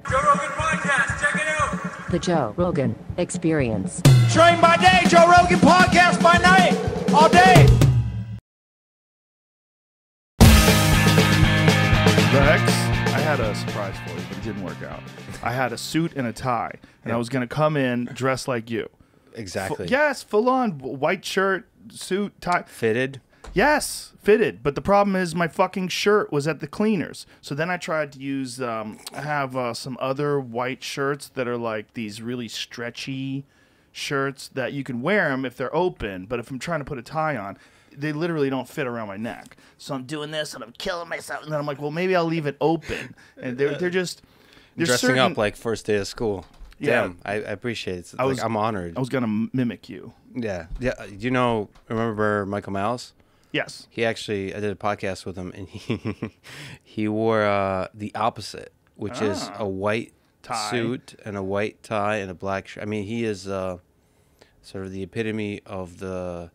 Joe Rogan Podcast, check it out. The Joe Rogan Experience. Train by day, Joe Rogan Podcast by night, all day. Lex, I had a surprise for you, but it didn't work out. I had a suit and a tie, and I was going to come in dressed like you. Exactly. Yes, full on white shirt, suit, tie. Fitted. Yes, fitted. But the problem is my fucking shirt was at the cleaners. So then I tried to use, I have some other white shirts that are like these really stretchy shirts that you can wear them if they're open. But if I'm trying to put a tie on, they literally don't fit around my neck. So I'm doing this and I'm killing myself. And then I'm like, well, maybe I'll leave it open. And they're just... Dressing up like first day of school. Yeah. Damn, I appreciate it. I'm honored. I was going to mimic you. Yeah. Remember Michael Malice? Yes. I did a podcast with him, and he wore the opposite, which is a white suit and a white tie and a black shirt. I mean, he is sort of the epitome of the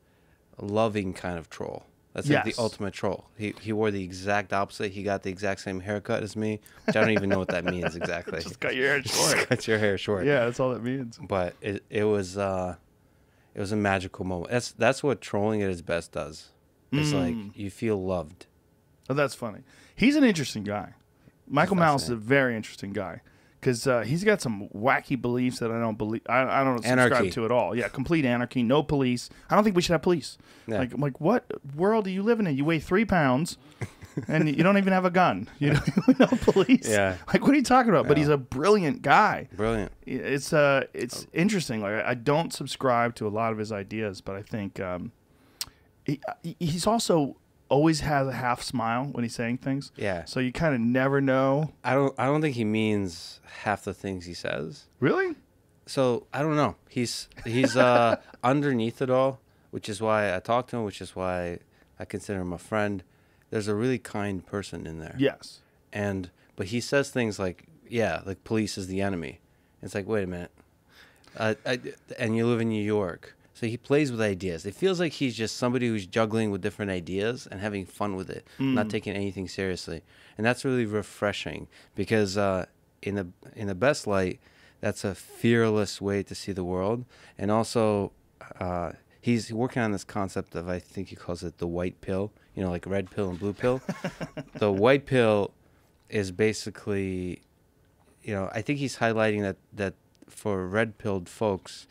loving kind of troll. That's like the ultimate troll. He wore the exact opposite. He got the exact same haircut as me, which I don't even know what that means exactly. Just cut your hair short. Just cut your hair short. Yeah, that's all that means. But it was a magical moment. That's what trolling at its best does. It's like you feel loved. Oh, that's funny. He's an interesting guy. Michael Malice is a very interesting guy because he's got some wacky beliefs that I don't believe. I don't subscribe to at all. Yeah, complete anarchy. No police. I don't think we should have police. Yeah. Like what world are you living in? You weigh 3 pounds, and you don't even have a gun. You don't know police. Yeah. Like what are you talking about? Yeah. But he's a brilliant guy. Brilliant. It's interesting. Like I don't subscribe to a lot of his ideas, but I think. He's also always has a half smile when he's saying things. Yeah. So you kind of never know. I don't think he means half the things he says. Really? So I don't know. He's underneath it all, which is why I talk to him, which is why I consider him a friend. There's a really kind person in there. Yes. But he says things like police is the enemy. It's like, wait a minute. And you live in New York. So he plays with ideas. It feels like he's just somebody who's juggling with different ideas and having fun with it, not taking anything seriously. And that's really refreshing because in the best light, that's a fearless way to see the world. And also, he's working on this concept of, I think he calls it the white pill, like red pill and blue pill. The white pill is basically, I think he's highlighting that for red-pilled folks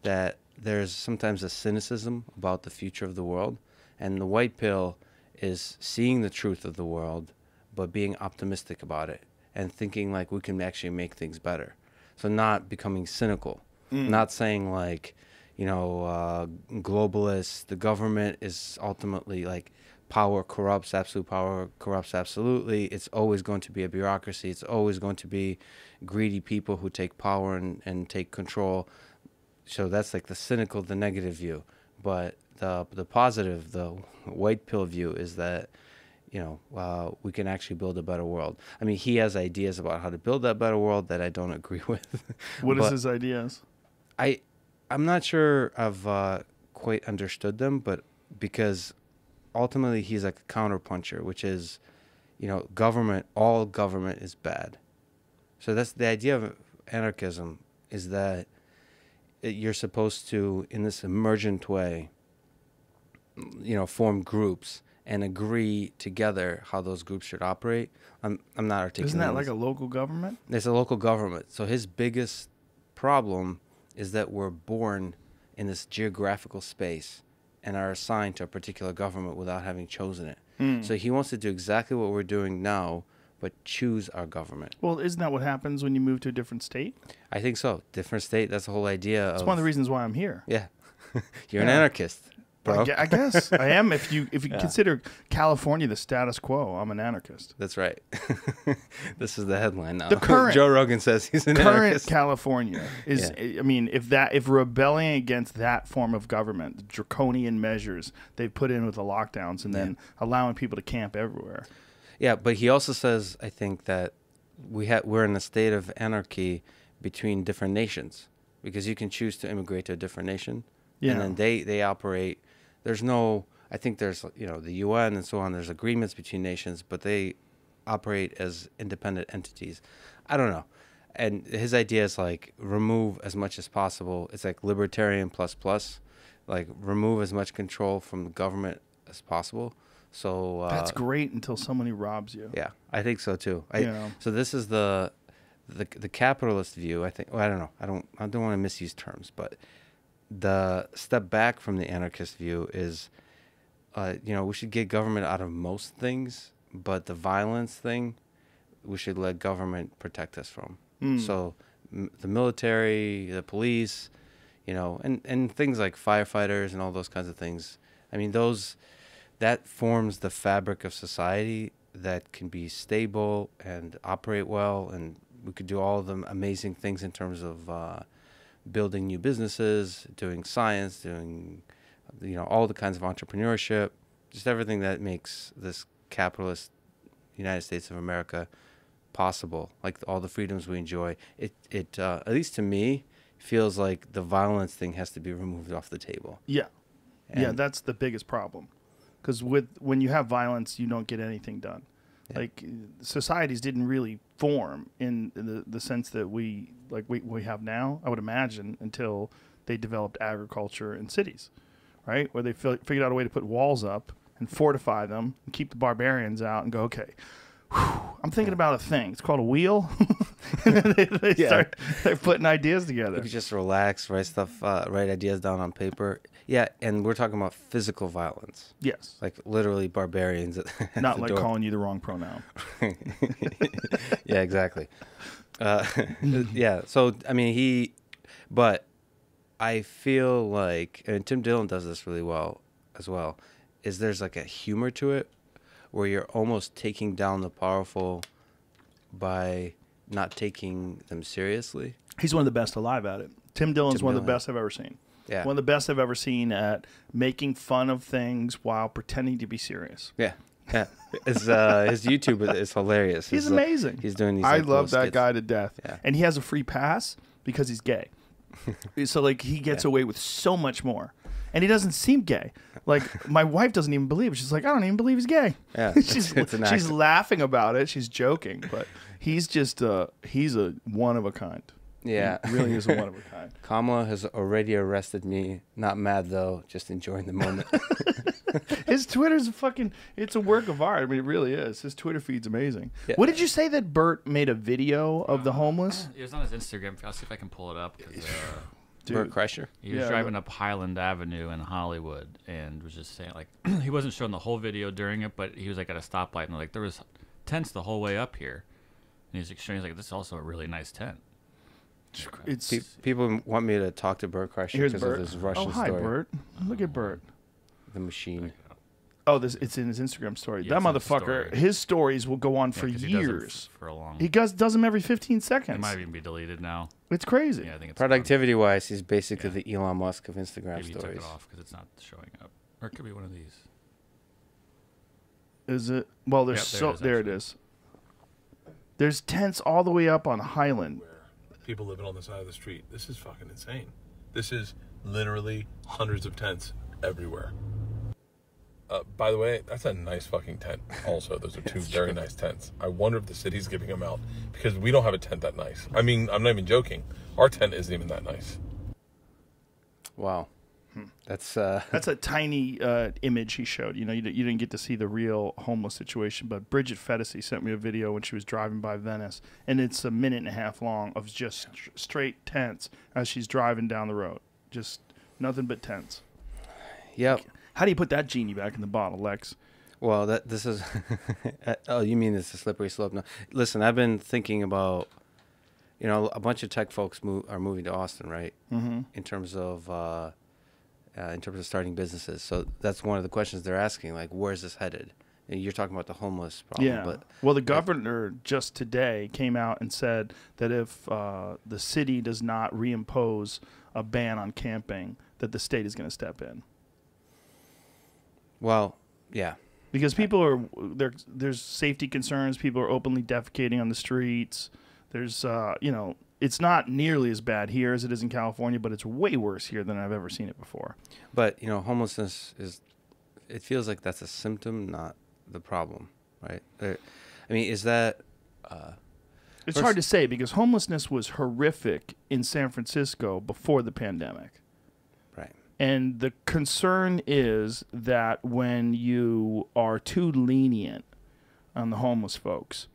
that there's sometimes a cynicism about the future of the world, and the white pill is seeing the truth of the world, but being optimistic about it and thinking like we can actually make things better. So not becoming cynical, not saying like, globalists, the government is ultimately like power corrupts, absolute power corrupts absolutely. It's always going to be a bureaucracy. It's always going to be greedy people who take power and take control. So that's like the cynical, the negative view. But the positive, the white pill view is that, we can actually build a better world. I mean, he has ideas about how to build that better world that I don't agree with. What is his ideas? I'm not sure I've quite understood them, but because ultimately he's like a counterpuncher, which is, all government is bad. So that's the idea of anarchism, is that you're supposed to, in this emergent way, form groups and agree together how those groups should operate. I'm not articulating. Isn't that like a local government? It's a local government. So his biggest problem is that we're born in this geographical space and are assigned to a particular government without having chosen it. So he wants to do exactly what we're doing now, but choose our government. Well, isn't that what happens when you move to a different state? I think so. Different state, that's the whole idea. That's one of the reasons why I'm here. Yeah. You're an anarchist, bro. I guess I am. If you consider California the status quo, I'm an anarchist. That's right. This is the headline now. The current Joe Rogan says he's an anarchist. California is, I mean, if rebelling against that form of government, the draconian measures they've put in with the lockdowns and then allowing people to camp everywhere. Yeah, but he also says, I think, that we're in a state of anarchy between different nations, because you can choose to immigrate to a different nation, and then they operate. There's no, I think there's, the UN and so on, there's agreements between nations, but they operate as independent entities. I don't know. and his idea is like remove as much as possible. It's like libertarian plus plus, like remove as much control from the government as possible. So That's great until somebody robs you. yeah, I think so too. Yeah. So this is the capitalist view. I think. Well, I don't know. I don't want to misuse terms, but the step back from the anarchist view is, we should get government out of most things, but the violence thing, we should let government protect us from. So the military, the police, and things like firefighters and all those kinds of things. I mean, that forms the fabric of society that can be stable and operate well, and we could do all of them amazing things in terms of building new businesses, doing science, doing all the kinds of entrepreneurship, just everything that makes this capitalist United States of America possible, like all the freedoms we enjoy. It at least to me feels like the violence thing has to be removed off the table. Yeah. Yeah, And- that's the biggest problem. Because when you have violence, you don't get anything done. Yeah. Like societies didn't really form in the sense that we have now, I would imagine, until they developed agriculture in cities, right? Where they figured out a way to put walls up and fortify them and keep the barbarians out and go, okay, I'm thinking about a thing. It's called a wheel. And then they start putting ideas together. You could just relax, write ideas down on paper. Yeah, and we're talking about physical violence, Yes. like literally barbarians. At Not the like door. calling you the wrong pronoun. Yeah, exactly. Yeah, so I mean, but I feel like, and Tim Dillon does this really well as well, is there's like a humor to it where you're almost taking down the powerful by not taking them seriously. He's one of the best alive at it. Tim Dillon's Tim one of the Dillon. best I've ever seen. Yeah. One of the best I've ever seen at making fun of things while pretending to be serious. Yeah. Yeah. His YouTube is hilarious. He's His, amazing. He's doing these. I like, love little that skits. guy to death. Yeah. And he has a free pass because he's gay. So like he gets away with so much more. And he doesn't seem gay. Like my wife doesn't even believe it. She's like, I don't even believe he's gay. Yeah, she's it's an she's act. laughing about it. She's joking, but he's just he's a one of a kind. Yeah. He really is a one of a kind. Kamala has already arrested me. Not mad though, just enjoying the moment. His Twitter's it's a work of art. I mean, it really is. His Twitter feed's amazing. Yeah. What did you say that Bert made a video of the homeless? It was on his Instagram. I'll see if I can pull it up. 'Cause, Bert Kreischer. he was Yeah, driving up Highland Avenue in Hollywood and was just saying, like, he wasn't showing the whole video during it, but he was like at a stoplight and like there was tents the whole way up here. And he's extremely like, this is also a really nice tent. It's People want me to talk to Bert Kreischer here's because Bert. of his Russian Oh, hi, story. Bert. Look at Bert. The machine. Oh, it's in his Instagram story. Yeah, That it's in his motherfucker. story. His stories will go on Yeah, for 'cause he does it years. for a long. He does them every 15 It seconds. might even be deleted now. It's crazy. Yeah, I think it's Productivity wise, he's basically the Elon Musk of Instagram Maybe he took stories. it off because it's not showing up, or it could be one of these. Is it? Well, there's Yep, there it is, there it actually. is. There's tents all the way up on Highland. People living on the side of the street. This is fucking insane. This is literally hundreds of tents everywhere. By the way, that's a nice fucking tent. Also, those are two very nice tents. I wonder if the city's giving them out because we don't have a tent that nice. I mean, I'm not even joking. Our tent isn't even that nice. Wow. That's That's a tiny image he showed. You know, you didn't get to see the real homeless situation, but Bridget Fetisi sent me a video when she was driving by Venice, and it's a minute and a half long of just straight tents as she's driving down the road. Just nothing but tents. yep. How do you put that genie back in the bottle, Lex? Well, this is. Oh, you mean it's a slippery slope? No, listen. I've been thinking about, a bunch of tech folks are moving to Austin, right? Mm-hmm. In terms of starting businesses. So that's one of the questions they're asking. Like, where's this headed? And you're talking about the homeless problem, Yeah. but Well, the governor just today came out and said that if the city does not reimpose a ban on camping, that the state is going to step in. well, yeah. Because people there's safety concerns. People are openly defecating on the streets. There's, it's not nearly as bad here as it is in California, but it's way worse here than I've ever seen it before. But homelessness it feels like that's a symptom, not the problem, right? I mean, is that It's hard to say because homelessness was horrific in San Francisco before the pandemic. Right. And the concern is that when you are too lenient on the homeless folks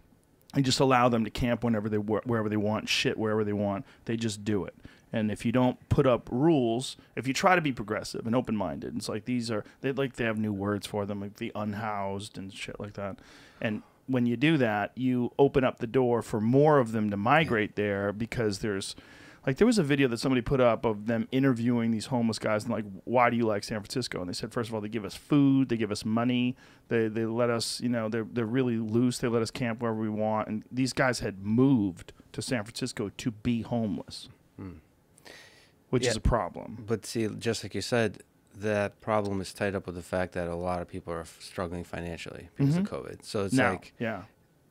and just allow them to camp wherever they want, shit wherever they want, they just do it. And if you don't put up rules, if you try to be progressive and open-minded, it's like they have new words for them, like the unhoused and shit like that. And when you do that, you open up the door for more of them to migrate there because there was a video that somebody put up of them interviewing these homeless guys and like, why do you like San Francisco? And they said, first of all, they give us food, they give us money, they let us, they're really loose, they let us camp wherever we want. And these guys had moved to San Francisco to be homeless, which is a problem. But see, just like you said, that problem is tied up with the fact that a lot of people are struggling financially because of COVID. So it's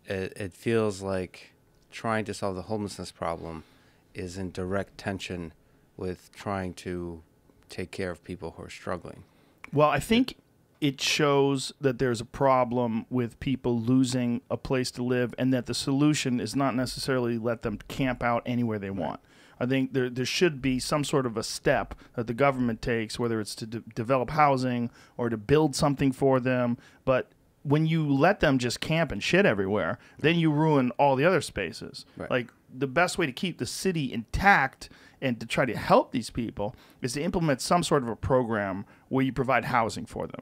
it feels like trying to solve the homelessness problem is in direct tension with trying to take care of people who are struggling. Well, I think it shows that there's a problem with people losing a place to live and that the solution is not necessarily let them camp out anywhere they want. I think there should be some sort of a step that the government takes, whether it's to develop housing or to build something for them. But when you let them just camp and shit everywhere, then you ruin all the other spaces. Right. Like the best way to keep the city intact and to try to help these people is to implement some sort of a program where you provide housing for them.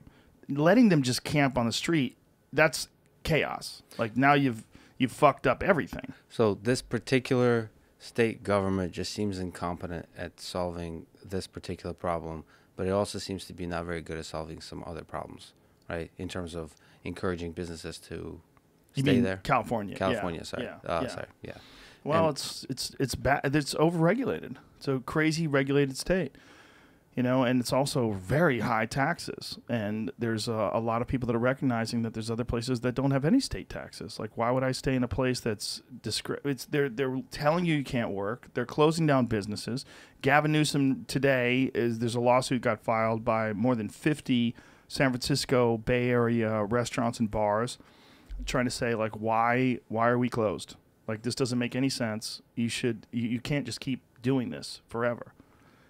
Letting them just camp on the street, that's chaos. Like now you've fucked up everything. So this particular state government just seems incompetent at solving this particular problem, but it also seems to be not very good at solving some other problems, right? In terms of encouraging businesses to stay there. California. California, sorry. Yeah. Yeah. Well, it's bad. It's overregulated. It's a crazy regulated state, and it's also very high taxes. And there's a lot of people that are recognizing that there's other places that don't have any state taxes. Like, why would I stay in a place that's they're telling you can't work. They're closing down businesses. Gavin Newsom today there's a lawsuit got filed by more than 50 San Francisco Bay Area restaurants and bars, trying to say like, why are we closed? Like, this doesn't make any sense. You can't just keep doing this forever.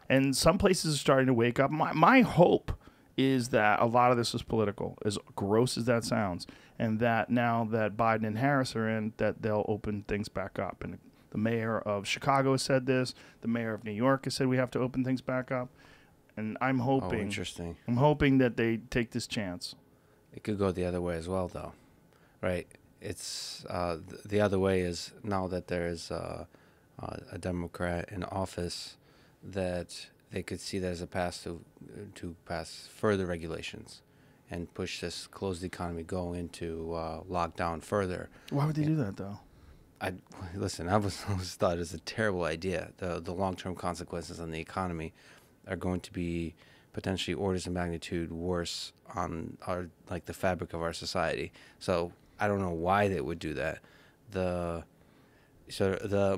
And some places are starting to wake up. My hope is that a lot of this is political, as gross as that sounds, and that now that Biden and Harris are in, that they'll open things back up. And the mayor of Chicago has said this. The mayor of New York has said we have to open things back up. And I'm hoping, interesting. I'm hoping that they take this chance. It could go the other way as well, though, right? It's the other way is now that there is a Democrat in office, that they could see that as a path to pass further regulations and push this closed economy, go into lockdown further. Why would they do that, though? I always thought it was a terrible idea. The long-term consequences on the economy are going to be potentially orders of magnitude worse on the fabric of our society. So I don't know why they would do that. The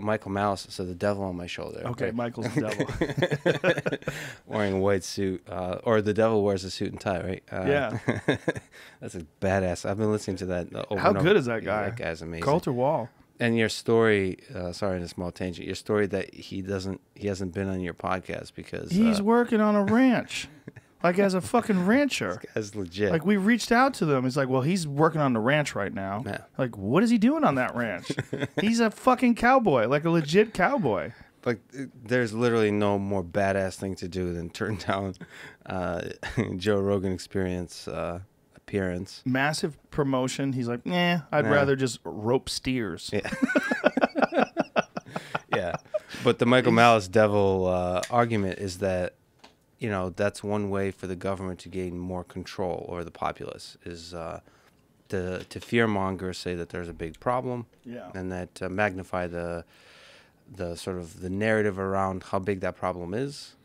Michael Malice, so the devil on my shoulder. Okay, right? Michael's the devil. Wearing a white suit, or the devil wears a suit and tie, right? Yeah. That's a badass. I've been listening to that over How and over. good is that guy? That guy's amazing. Coulter Wall. And your story, sorry, in a small tangent, your story that he hasn't been on your podcast because he's working on a ranch, like as a fucking rancher. This guy's legit. Like we reached out to them. He's like, well, he's working on the ranch right now. Yeah. Like, what is he doing on that ranch? He's a fucking cowboy, like a legit cowboy. Like, there's literally no more badass thing to do than turn down Joe Rogan Experience appearance. Massive promotion. He's like, I'd rather just rope steers. Yeah. Yeah. But the Michael Malice devil argument is that, that's one way for the government to gain more control over the populace is to fearmonger, say that there's a big problem, and that magnify the sort of the narrative around how big that problem is.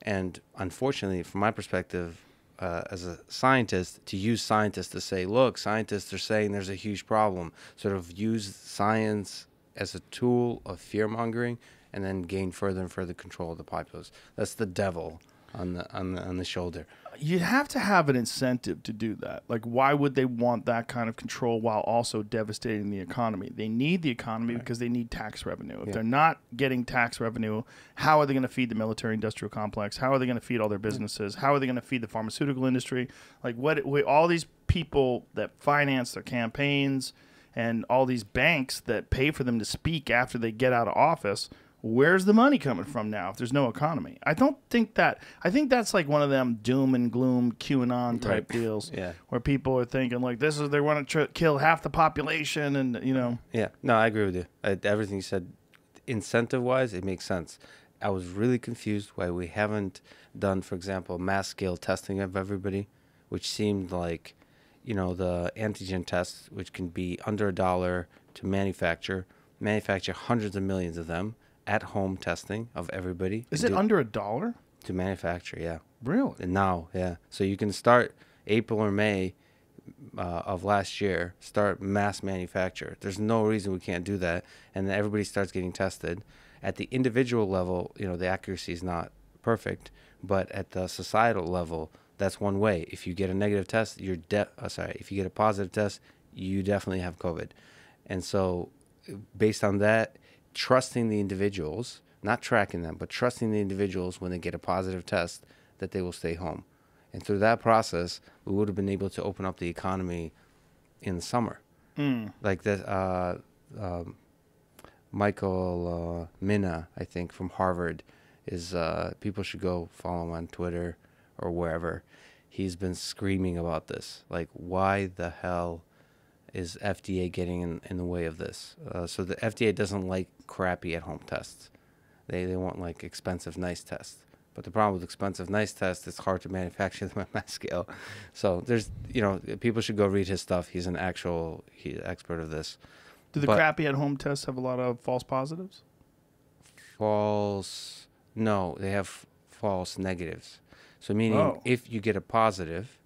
And unfortunately, from my perspective, as a scientist, to use scientists to say, look, scientists are saying there's a huge problem, sort of use science as a tool of fear-mongering and then gain further and further control of the populace. That's the devil on the shoulder. You have to have an incentive to do that. Like, why would they want that kind of control while also devastating the economy? They need the economy because they need tax revenue. If they're not getting tax revenue, how are they going to feed the military-industrial complex? How are they going to feed all their businesses? How are they going to feed the pharmaceutical industry? Like, all these people that finance their campaigns and all these banks that pay for them to speak after they get out of office, where's the money coming from now if there's no economy? I think that's like one of them doom and gloom QAnon type deals where people are thinking like they want to kill half the population and, you know. Yeah, no, I agree with you. Everything you said, incentive-wise, it makes sense. I was really confused why we haven't done, for example, mass scale testing of everybody, which seemed like, you know, the antigen tests, which can be under $1 to manufacture hundreds of millions of them. At-home testing of everybody. Is it under $1 to manufacture? Yeah, really? And now, yeah. So you can start April or May of last year. Start mass manufacture. There's no reason we can't do that, and then everybody starts getting tested. At the individual level, you know, the accuracy is not perfect, but at the societal level, that's one way. If you get a negative test, if you get a positive test, you definitely have COVID, and so based on that. Trusting the individuals, not tracking them, but trusting the individuals when they get a positive test that they will stay home. And through that process, we would have been able to open up the economy in the summer. Like that, Michael Minna, I think, from Harvard, is people should go follow him on Twitter or wherever. He's been screaming about this. Like, why the hell is FDA getting in the way of this? So the FDA doesn't like crappy at-home tests. They want like expensive, nice tests. But the problem with expensive, nice tests, it's hard to manufacture them at mass scale. So there's, you know, people should go read his stuff. He's expert of this. Do the crappy at-home tests have a lot of false positives? No, they have false negatives. So meaning if you get a positive,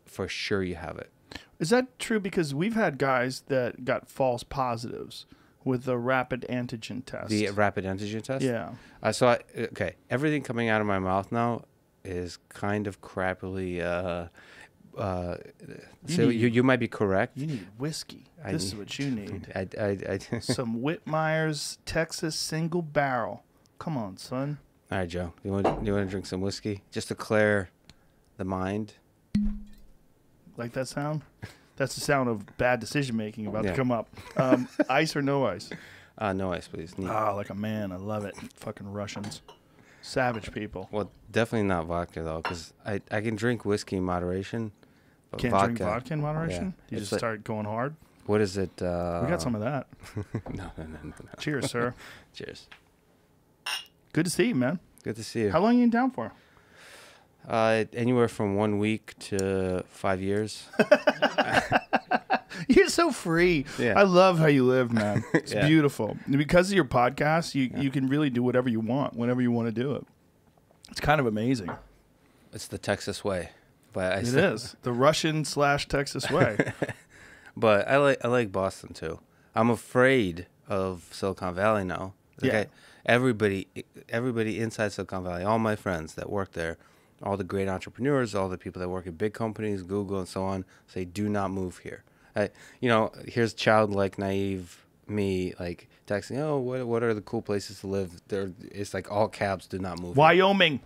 for sure you have it. Is that true? Because we've had guys that got false positives with the rapid antigen test. The rapid antigen test? Yeah. Okay, everything coming out of my mouth now is kind of crappily. So you might be correct. You need whiskey. This is what you need. I Some Whitmeyer's Texas Single Barrel. Come on, son. All right, Joe. You want to drink some whiskey just to clear the mind? Like that sound? That's the sound of bad decision making about to come up. Ice or no ice? No ice, please. Like a man. I love it. Fucking Russians. Savage people. Well, definitely not vodka, though, because I can drink whiskey in moderation. But Can't drink vodka in moderation? Yeah. You just start going hard? What is it? We got some of that. No. Cheers, sir. Cheers. Good to see you, man. Good to see you. How long are you in town for? Anywhere from 1 week to 5 years. You're so free. Yeah. I love how you live, man. It's Yeah. beautiful. Because of your podcast, you can really do whatever you want, whenever you want to do it. It's kind of amazing. It's the Texas way. But It is. The Russian/Texas way. But I like Boston, too. I'm afraid of Silicon Valley now. Yeah. Everybody inside Silicon Valley, all my friends that work there, all the great entrepreneurs, all the people that work at big companies, Google and so on, say, do not move here. Here's childlike, naive me, like texting, oh, what are the cool places to live? It's like all caps, do not move. Wyoming.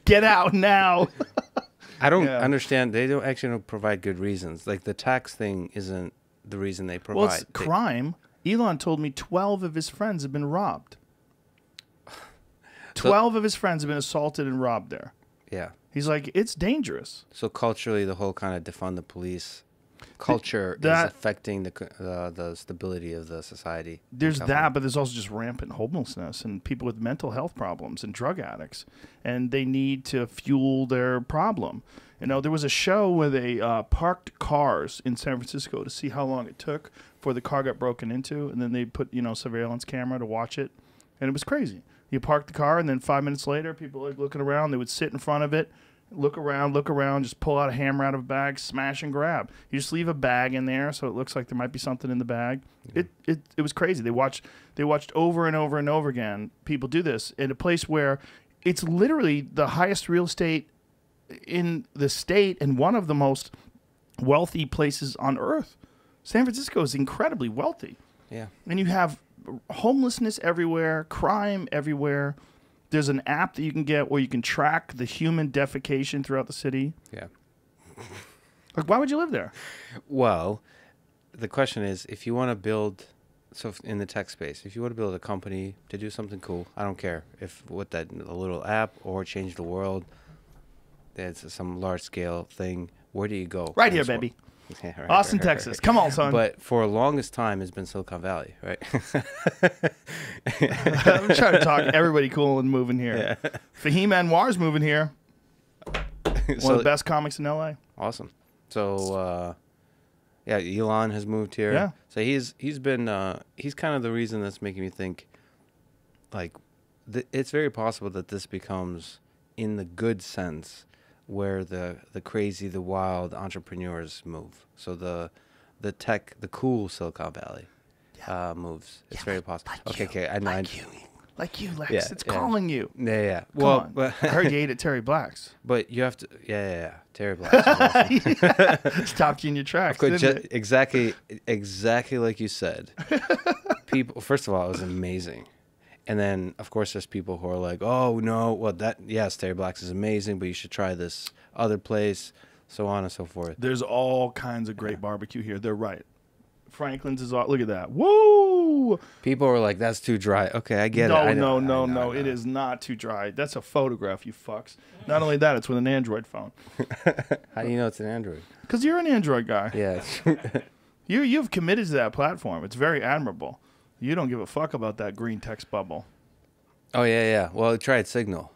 Get out now. I don't understand. They don't provide good reasons. Like the tax thing isn't the reason they provide. Well, it's crime. Elon told me 12 of his friends have been robbed. 12 of his friends have been assaulted and robbed there. Yeah. He's like, it's dangerous. So culturally, the whole kind of defund the police culture is affecting the stability of the society. There's that, but there's also just rampant homelessness and people with mental health problems and drug addicts, and they need to fuel their problem. You know, there was a show where they parked cars in San Francisco to see how long it took before the car got broken into, and then they put, surveillance camera to watch it, and it was crazy. You park the car, and then 5 minutes later, people like looking around. They would sit in front of it, look around, just pull out a hammer out of a bag, smash and grab. You just leave a bag in there so it looks like there might be something in the bag. Yeah. It was crazy. They watched over and over and over again people do this in a place where it's literally the highest real estate in the state and one of the most wealthy places on earth. San Francisco is incredibly wealthy. Yeah. And you have homelessness everywhere, crime everywhere. There's an app that you can get where you can track the human defecation throughout the city. Yeah. Like, why would you live there? Well, the question is, if you want to build, in the tech space, if you want to build a company to do something cool, I don't care if with a little app or change the world, that's some large scale thing. Where do you go? Right here, baby. Yeah, right, Austin, right, Texas. right. Come on, son. But for the longest time, it's been Silicon Valley, right? I'm trying to talk everybody cool and moving here. Yeah. Fahim Anwar's moving here. One of the best comics in LA. Awesome. So, yeah, Elon has moved here. Yeah. So he's been he's kind of the reason that's making me think, like, it's very possible that this becomes, in the good sense, where the crazy, the wild entrepreneurs move. So the tech, the cool Silicon Valley moves. It's very possible. Okay, I know. Like you, Lex. Yeah, It's yeah. calling you. Yeah. Come Well, on. but I heard you ate at Terry Black's. but you have to. Yeah. Terry Black. Is awesome. Stopped you in your tracks, Of course, didn't it? exactly like you said. People. First of all, it was amazing. And then, of course, there's people who are like, "Oh no, well yes, Terry Black's is amazing, but you should try this other place," so on and so forth. There's all kinds of great barbecue here. They're right. Franklin's is all. Look at that. Woo! People are like, "That's too dry." Okay, I get it. I No. know. It is not too dry. That's a photograph, you fucks. Not only that, it's with an Android phone. How do you know it's an Android? Because you're an Android guy. Yeah. You've committed to that platform. It's very admirable. You don't give a fuck about that green text bubble. Oh yeah. Well, try it Signal.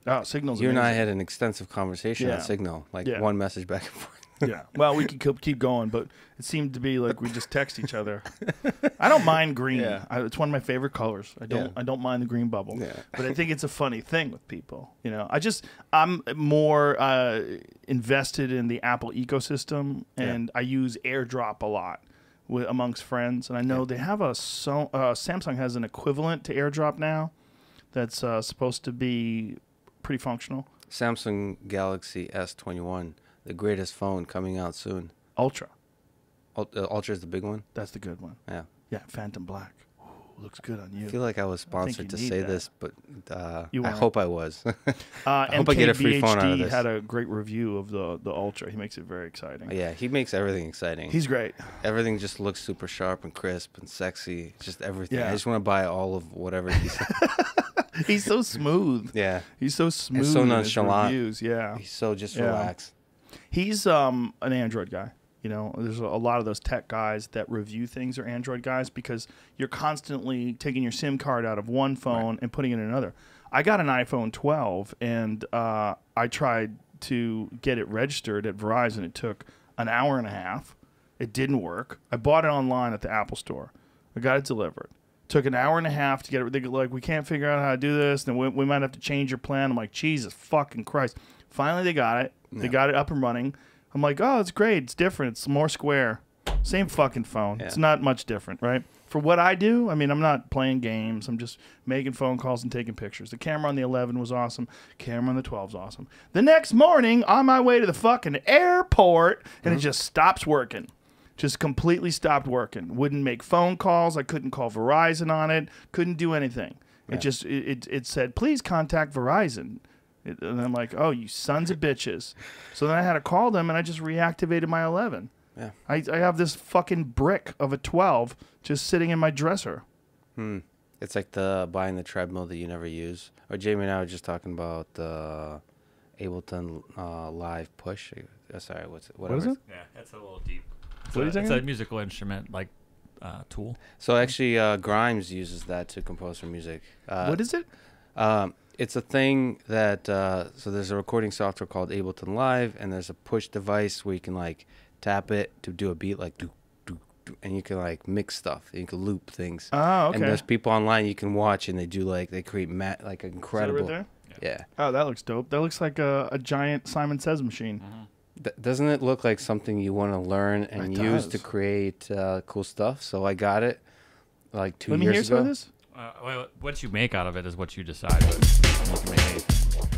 Oh, Signal's You and I amazing. had an extensive conversation Yeah. on Signal, like Yeah. one message back and forth. Yeah. Well, we could keep going, but it seemed to be like we just text each other. I don't mind green. Yeah. It's one of my favorite colors. I don't mind the green bubble. Yeah. But I think it's a funny thing with people. You know, I'm more invested in the Apple ecosystem, and I use AirDrop a lot amongst friends. And I know they have Samsung has an equivalent to AirDrop now that's supposed to be pretty functional. Samsung Galaxy S21, the greatest phone coming out soon. Ultra. Ultra is the big one. That's the good one. Yeah. Yeah, Phantom Black. Ooh, looks good on you. I feel like I was sponsored to you need say that. this, but You I weren't. hope I was. I hope I get a free phone out of this. had a great review of the Ultra. He makes it very exciting. Yeah, he makes everything exciting. He's great. Everything just looks super sharp and crisp and sexy. Just everything. Yeah. I just want to buy all of whatever he's. He's so smooth. Yeah. He's so smooth. so in his nonchalant. reviews. Yeah. He's so just Yeah. relaxed. He's an Android guy. You know, there's a lot of those tech guys that review things are Android guys because you're constantly taking your SIM card out of one phone and putting it in another. I got an iPhone 12 and I tried to get it registered at Verizon. It took an hour and a half. It didn't work. I bought it online at the Apple Store. I got it delivered. Took an hour and a half to get it. They're like, we can't figure out how to do this. Then we might have to change your plan. I'm like, Jesus fucking Christ. Finally, they got it. Yeah. They got it up and running. I'm like, oh, it's great. It's different. It's more square. Same fucking phone. Yeah. It's not much different, right? For what I do, I mean, I'm not playing games. I'm just making phone calls and taking pictures. The camera on the 11 was awesome. Camera on the 12 is awesome. The next morning, on my way to the fucking airport, and it just stops working. Just completely stopped working. Wouldn't make phone calls. I couldn't call Verizon on it. Couldn't do anything. Yeah. It said, please contact Verizon. And I'm like, oh, you sons of bitches. So then I had to call them, and I just reactivated my 11. Yeah. I have this fucking brick of a 12 just sitting in my dresser. It's like buying the treadmill that you never use. Or Jamie and I were just talking about the Ableton Live Push. Sorry, what's it? Whatever. What is it? Yeah, that's a little deep. What are you It's talking a about? musical instrument like tool. So actually, Grimes uses that to compose her music. What is it? It's a thing that so there's a recording software called Ableton Live, and there's a push device where you can like tap it to do a beat like do do do, and you can like mix stuff. You can loop things. Oh, okay. And there's people online you can watch, and they do they create like incredible. Is that right there? Yeah. Oh, that looks dope. That looks like a giant Simon Says machine. Doesn't it look like something you want to learn and It use does. to create cool stuff? So I got it like 2 Let me years hear ago. some of this. Well, what you make out of it is what you decide. But you can make anything.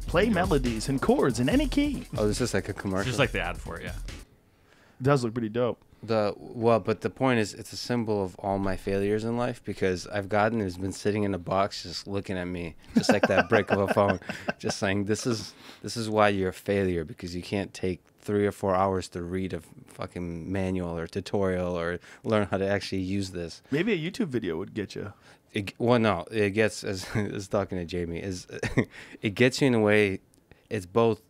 Play melodies and chords in any key. Oh, this is like a commercial. It's just like the ad for it, yeah. It does look pretty dope. But the point is, it's a symbol of all my failures in life, because I've gotten who's been sitting in a box just looking at me, just like that brick of a phone, just saying, this is why you're a failure, because you can't take 3 or 4 hours to read a fucking manual or tutorial or learn how to actually use this. Maybe a YouTube video would get you. No, it gets, as talking to Jamie, it gets you in a way. It's both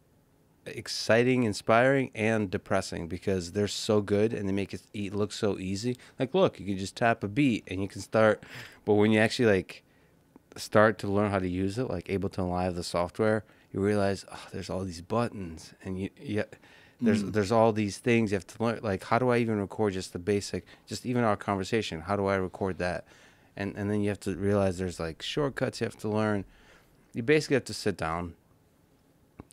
exciting, inspiring, and depressing, because they're so good and they make it look so easy. Like, look, you can just tap a beat and you can start. But when you actually like start to learn how to use it, like Ableton Live, the software, you realize, oh, there's all these buttons, and there's all these things you have to learn. Like, how do I even record just the basic, just even our conversation? How do I record that? And then you have to realize there's like shortcuts you have to learn. You basically have to sit down,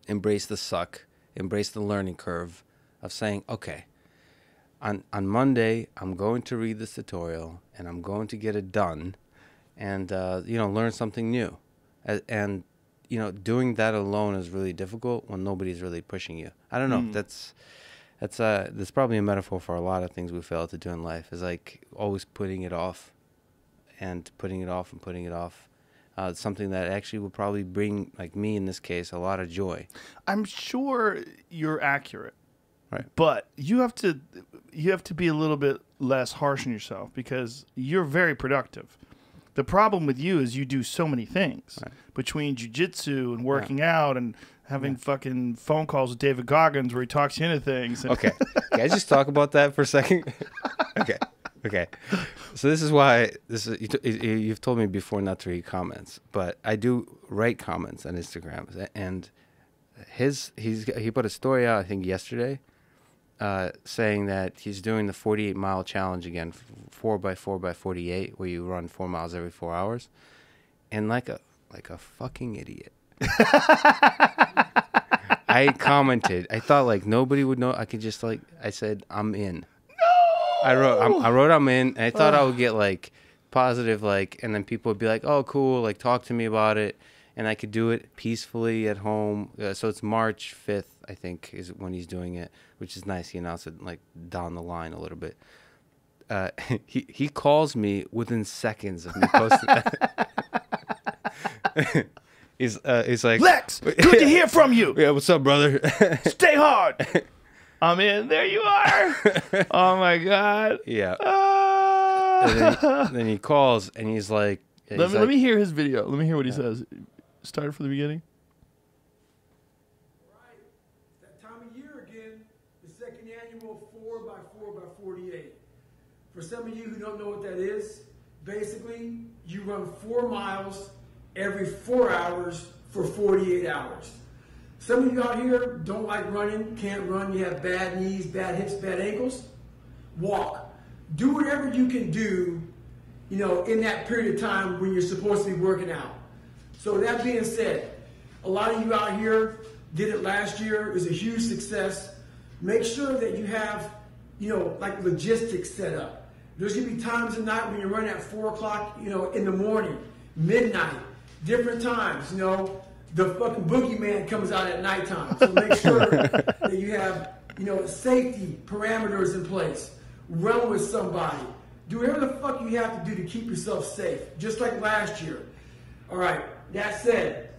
embrace the suck, embrace the learning curve of saying, okay, on Monday, I'm going to read this tutorial and I'm going to get it done and, learn something new. And, doing that alone is really difficult when nobody's really pushing you. I don't know. That's probably a metaphor for a lot of things we fail to do in life, is like always putting it off and putting it off and putting it off. Something that actually would probably bring, like me in this case, a lot of joy. I'm sure you're accurate, right? But you have to be a little bit less harsh on yourself, because you're very productive. The problem with you is you do so many things, right, between jiu-jitsu and working out and having fucking phone calls with David Goggins where he talks you into things. And okay, can I just talk about that for a second? Okay. So this is why you've told me before not to read comments, but I do write comments on Instagram, and he put a story out, I think yesterday, saying that he's doing the 48-mile challenge again, 4x4x48, where you run 4 miles every 4 hours, and like a fucking idiot. I commented. I thought like nobody would know. I could just I said, I'm in. I wrote I'm in, and I thought I would get like positive, and then people would be like, oh, cool, like talk to me about it, and I could do it peacefully at home. So it's March 5th, I think, is when he's doing it, which is nice. He announced it like down the line a little bit. He calls me within seconds of me posting that. He's like, Lex, good to hear from you. Yeah, what's up, brother? Stay hard. I'm in. There you are. Oh my God. Yeah. And then he calls and he's like, let me hear his video. Let me hear what he says. Start from the beginning. Right. That time of year again, the second annual 4x4x48. For some of you who don't know what that is, basically you run 4 miles every 4 hours for 48 hours. Some of you out here don't like running, can't run, you have bad knees, bad hips, bad ankles. Walk. Do whatever you can do, in that period of time when you're supposed to be working out. So that being said, a lot of you out here did it last year. It was a huge success. Make sure that you have, like logistics set up. There's going to be times of night when you're running at 4 o'clock, in the morning, midnight, different times, The fucking boogeyman comes out at nighttime. So make sure that you have, safety parameters in place. Run with somebody. Do whatever the fuck you have to do to keep yourself safe, just like last year. All right, that said,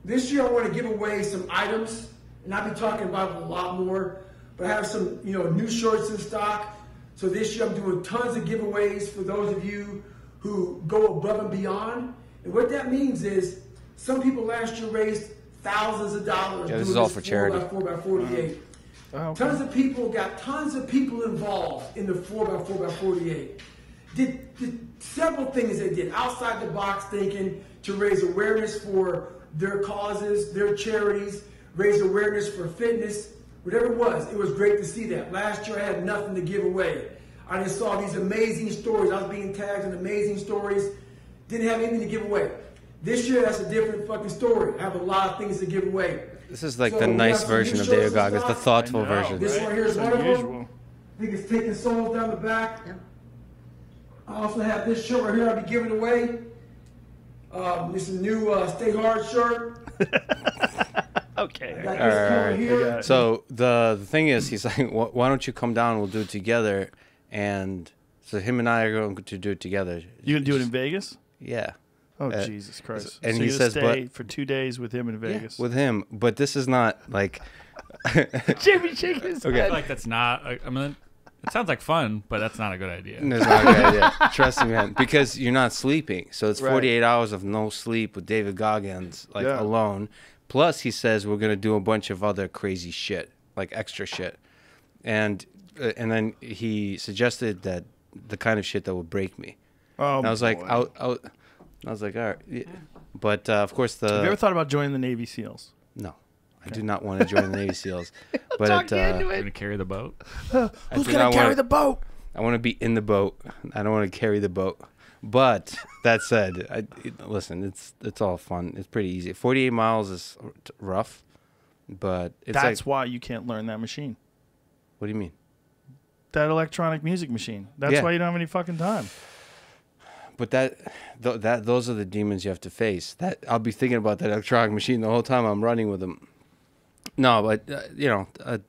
this year I want to give away some items, and I'll be talking about it a lot more, but I have some, new shorts in stock. So this year I'm doing tons of giveaways for those of you who go above and beyond. And what that means is some people last year raised thousands of dollars. Yeah, this is all for charity. 4x4x48. Okay. Tons of people involved in the 4x4x48. Did several things they did outside the box thinking to raise awareness for their causes, their charities, raise awareness for fitness, whatever it was great to see that. Last year I had nothing to give away. I just saw these amazing stories. I was being tagged in amazing stories. Didn't have anything to give away. This year, that's a different fucking story. I have a lot of things to give away. This is like the nice version of David Goggins, the thoughtful version. This one here is one of them. I think it's taking souls down the back. I also have this shirt right here I'll be giving away. This is a new Stay Hard shirt. Okay. I got this color here. So the thing is, he's like, why don't you come down? We'll do it together. And so him and I are going to do it together. You gonna do it in Vegas? Yeah. Oh Jesus Christ! And so he you're says, stay but for 2 days with him in Vegas. with him, but this is not like. Jamie shaking his I head. feel like that's not. I mean, it sounds like fun, but that's not a good idea. It's not a good idea. Trust me, man. Because you're not sleeping. So it's Right. 48 hours of no sleep with David Goggins, like Yeah. alone. Plus, he says we're going to do a bunch of other crazy shit, like extra shit. And then he suggested that the kind of shit that would break me. Oh, And I was like, boy. I was like, all right. Yeah. But, of course, Have you ever thought about joining the Navy SEALs? no. I do not want to join the Navy SEALs. But talk you into You're gonna carry the boat. Who's do gonna not carry wanna- the boat? I want to be in the boat. I don't want to carry the boat. But that said, listen, it's all fun. It's pretty easy. 48 miles is rough, but it's That's like, why you can't learn that machine. what do you mean? That electronic music machine. That's Yeah. why you don't have any fucking time. But those are the demons you have to face. That I'll be thinking about that electronic machine the whole time I'm running with them. No, but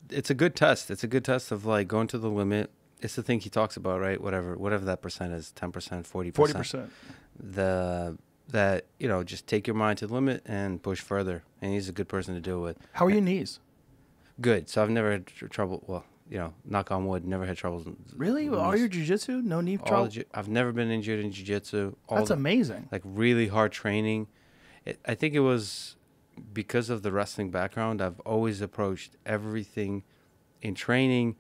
it's a good test. It's a good test of like going to the limit. It's the thing he talks about, right? Whatever that percent is, 10%, 40%. 40%. That just take your mind to the limit and push further. And he's a good person to do it with. How are your knees? Good. So I've never had trouble. Well, knock on wood, never had trouble. Really? All your jiu-jitsu? No knee trouble? I've never been injured in jiu-jitsu. That's amazing. Like really hard training. I think it was because of the wrestling background. I've always approached everything in training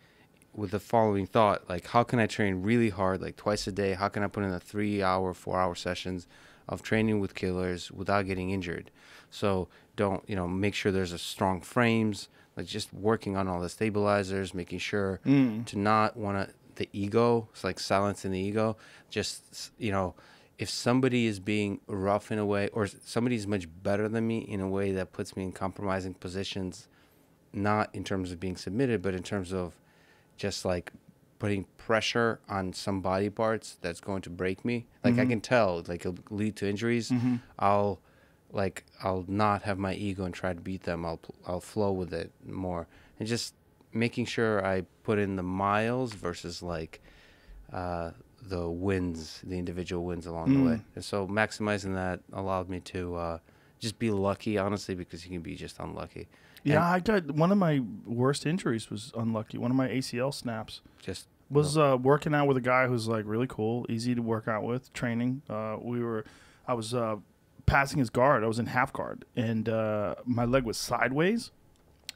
with the following thought: like, how can I train really hard, like twice a day? How can I put in a 3-hour, 4-hour sessions of training with killers without getting injured? So don't make sure there's a strong frames. Like just working on all the stabilizers, making sure to not want the ego. It's like silencing the ego. Just if somebody is being rough in a way, or somebody's much better than me in a way that puts me in compromising positions, not in terms of being submitted, but in terms of just like putting pressure on some body parts that's going to break me. Like I can tell, like it'll lead to injuries. I'll not have my ego and try to beat them. I'll flow with it more, and just making sure I put in the miles versus like the wins, the individual wins along the way. And so maximizing that allowed me to just be lucky, honestly, because you can be just unlucky. Yeah, I got one of my worst injuries was unlucky. One of my ACL snaps Just was working out with a guy who's like really cool, easy to work out with, training. I was passing his guard. I was in half guard, and my leg was sideways,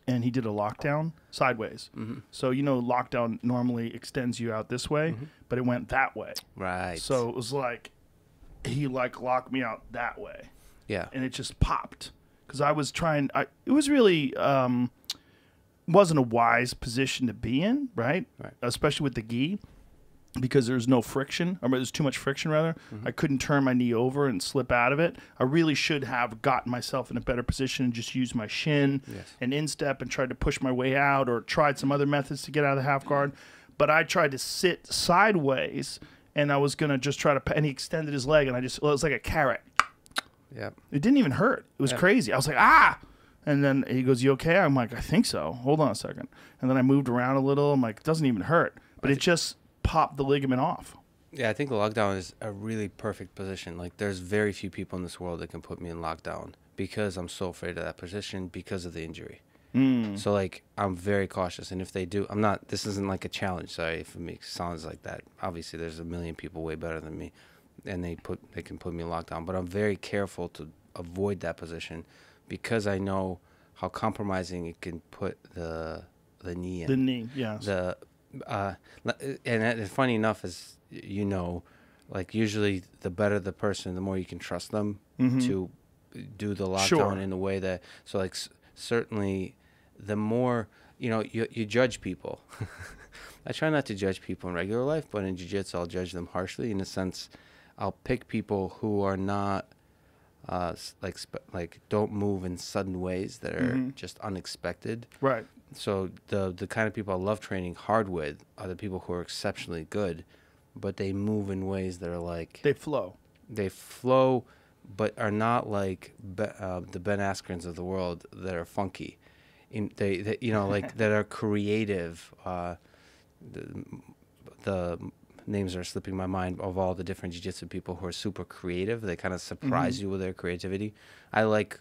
and he did a lockdown sideways. So lockdown normally extends you out this way, but it went that way. right. So it was like he locked me out that way, yeah. and it just popped because I was trying. It was really wasn't a wise position to be in, right? Especially with the gi. Because there's no friction, or there's too much friction, rather. I couldn't turn my knee over and slip out of it. I really should have gotten myself in a better position and just used my shin and instep and tried to push my way out, or tried some other methods to get out of the half guard. But I tried to sit sideways, and I was going to just try to, and he extended his leg, and it was like a carrot. Yeah. It didn't even hurt. It was crazy. I was like, ah! And then he goes, you okay? I'm like, I think so. Hold on a second. And then I moved around a little. I'm like, it doesn't even hurt. But it just popped the ligament off. Yeah, I think the lockdown is a really perfect position. Like, there's very few people in this world that can put me in lockdown because I'm so afraid of that position because of the injury. So, like, I'm very cautious. And if they do, this isn't like a challenge. Sorry if it sounds like that. Obviously, there's a million people way better than me, and they can put me in lockdown. But I'm very careful to avoid that position because I know how compromising it can put the knee in. The knee, yes. And funny enough, as like usually the better the person, the more you can trust them to do the lockdown in a way that, so like certainly the more, you judge people. I try not to judge people in regular life, but in jiu-jitsu I'll judge them harshly in a sense. I'll pick people who are not like don't move in sudden ways that are just unexpected. Right. So the kind of people I love training hard with are the people who are exceptionally good but they move in ways that are like They flow. they flow, but are not like the Ben Askrens of the world that are funky. They you know, like that are creative. The names are slipping my mind of all the different jiu-jitsu people who are super creative. They kind of surprise you with their creativity. I like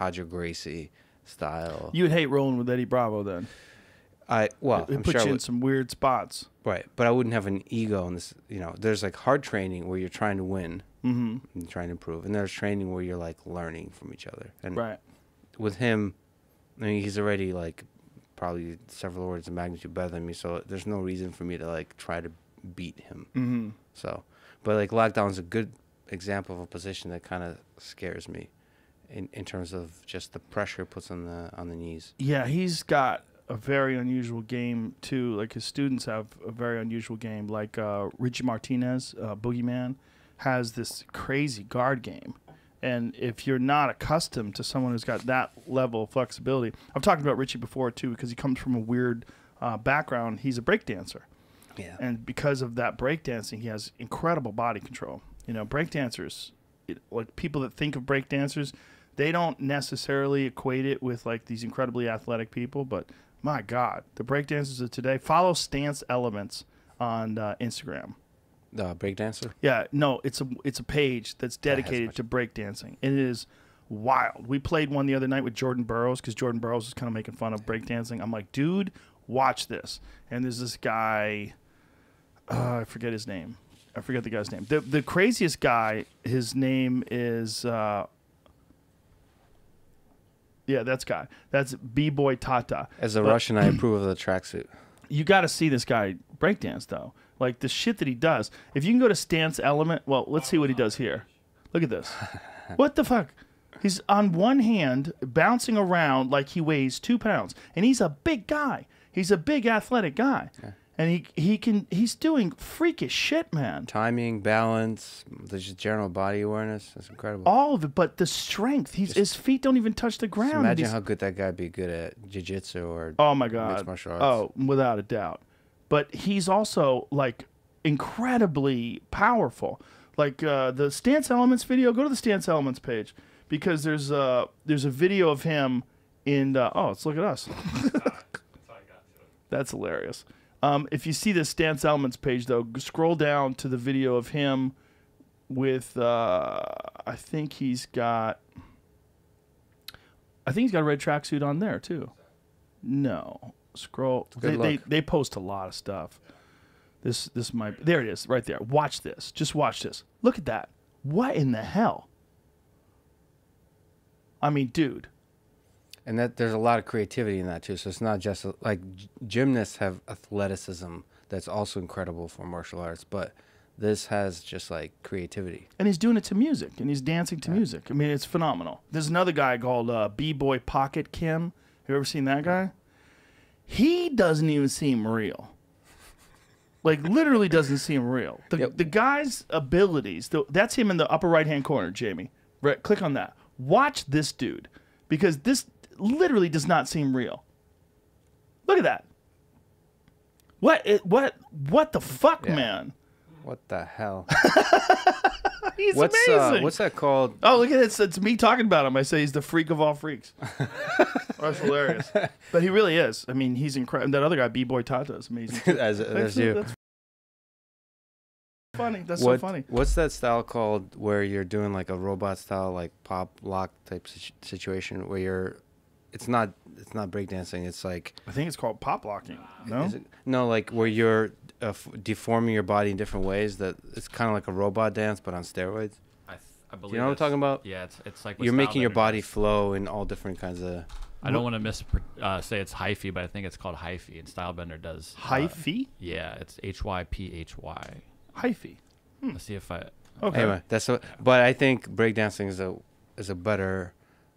Roger Gracie style. You would hate rolling with Eddie Bravo then. It It puts you in some weird spots. Right, but I wouldn't have an ego in this. You know, there's like hard training where you're trying to win and trying to improve, and there's training where you're like learning from each other. And Right. with him, I mean, he's already like probably several orders of magnitude better than me, so there's no reason for me to like try to beat him. Mm-hmm. So, but like lockdown's a good example of a position that kind of scares me, in terms of just the pressure it puts on the knees. Yeah, he's got a very unusual game too. Like his students have a very unusual game. Like Richie Martinez, Boogeyman, has this crazy guard game. And if you're not accustomed to someone who's got that level of flexibility, I've talked about Richie before too, because he comes from a weird background. He's a breakdancer. Yeah. And because of that breakdancing, he has incredible body control. You know, breakdancers, like people that think of breakdancers, they don't necessarily equate it with like these incredibly athletic people, but my God, the breakdancers of today. Follow Stance Elements on Instagram. Breakdancer? Yeah, no, it's a page that's dedicated to breakdancing. It is wild. We played one the other night with Jordan Burroughs because Jordan Burroughs was kind of making fun of breakdancing. I'm like, dude, watch this. And there's this guy, I forget his name. I forget the guy's name. The craziest guy, his name is, yeah, that's guy. That's B-Boy Tata. As a Russian, I approve of the tracksuit. You got to see this guy breakdance, though. Like, the shit that he does. If you can go to Stance Element, well, let's see what he does here. Look at this. What the fuck? He's on one hand bouncing around like he weighs 2 pounds. And he's a big guy. He's a big athletic guy. Yeah. And he's doing freakish shit, man. Timing, balance, just general body awareness. That's incredible. All of it, but the strength. His feet don't even touch the ground. Imagine how good that guy'd be good at jiu-jitsu or oh my God. mixed martial arts. Oh, without a doubt. But he's also like incredibly powerful. Like the Stance Elements video, go to the Stance Elements page because there's a video of him in oh, let's look at us. That's hilarious. If you see the Stance Elements page, though, scroll down to the video of him with, I think he's got a red tracksuit on there, too. No. Scroll. They post a lot of stuff. This might, there it is, right there. Watch this. Just watch this. Look at that. What in the hell? I mean, dude. And that there's a lot of creativity in that too. So it's not just like gymnasts have athleticism that's also incredible for martial arts, but this has just like creativity. And he's doing it to music, and he's dancing to music. I mean, it's phenomenal. There's another guy called B-Boy Pocket Kim. Have you ever seen that guy? He doesn't even seem real. Like, literally doesn't seem real. The guy's abilities, that's him in the upper right-hand corner, Jamie. Right, click on that. Watch this dude, because this literally does not seem real. Look at that. What the fuck, man? What the hell? He's amazing. What's that called? Oh, look at it. It's me talking about him. I say he's the freak of all freaks. That's hilarious. But he really is. I mean, he's incredible. That other guy, B-Boy Tata, is amazing. That's you. That's funny. That's so funny. What's that style called where you're doing like a robot style, like pop lock type situation where it's not breakdancing. It's like, I think it's called pop locking. No, no, like where you're deforming your body in different ways. That it's kind of like a robot dance, but on steroids. I believe. You know what I'm talking about? Yeah, it's like you're making your body flow in all different kinds of. I don't want to say it's hyphy, but I think it's called hyphy, and Stylebender does. Hyphy? Yeah, it's HYPHY. Hyphy. Let's see if I. Okay. Anyway, but I think breakdancing is a better,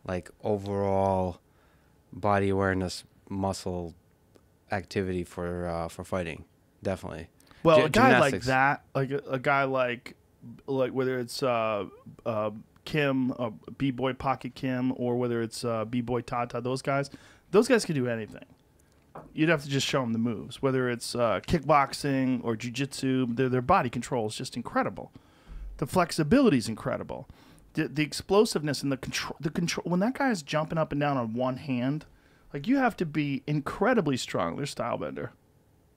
like, overall body awareness muscle activity for fighting. Definitely. Well, a guy like that, like a guy like whether it's Kim, B-Boy Pocket Kim, or whether it's B-Boy Tata, those guys can do anything. You'd have to just show them the moves, whether it's kickboxing or jiu-jitsu. Their body control is just incredible. The flexibility is incredible. The explosiveness and the control. When that guy is jumping up and down on one hand, like, you have to be incredibly strong. They're style bender.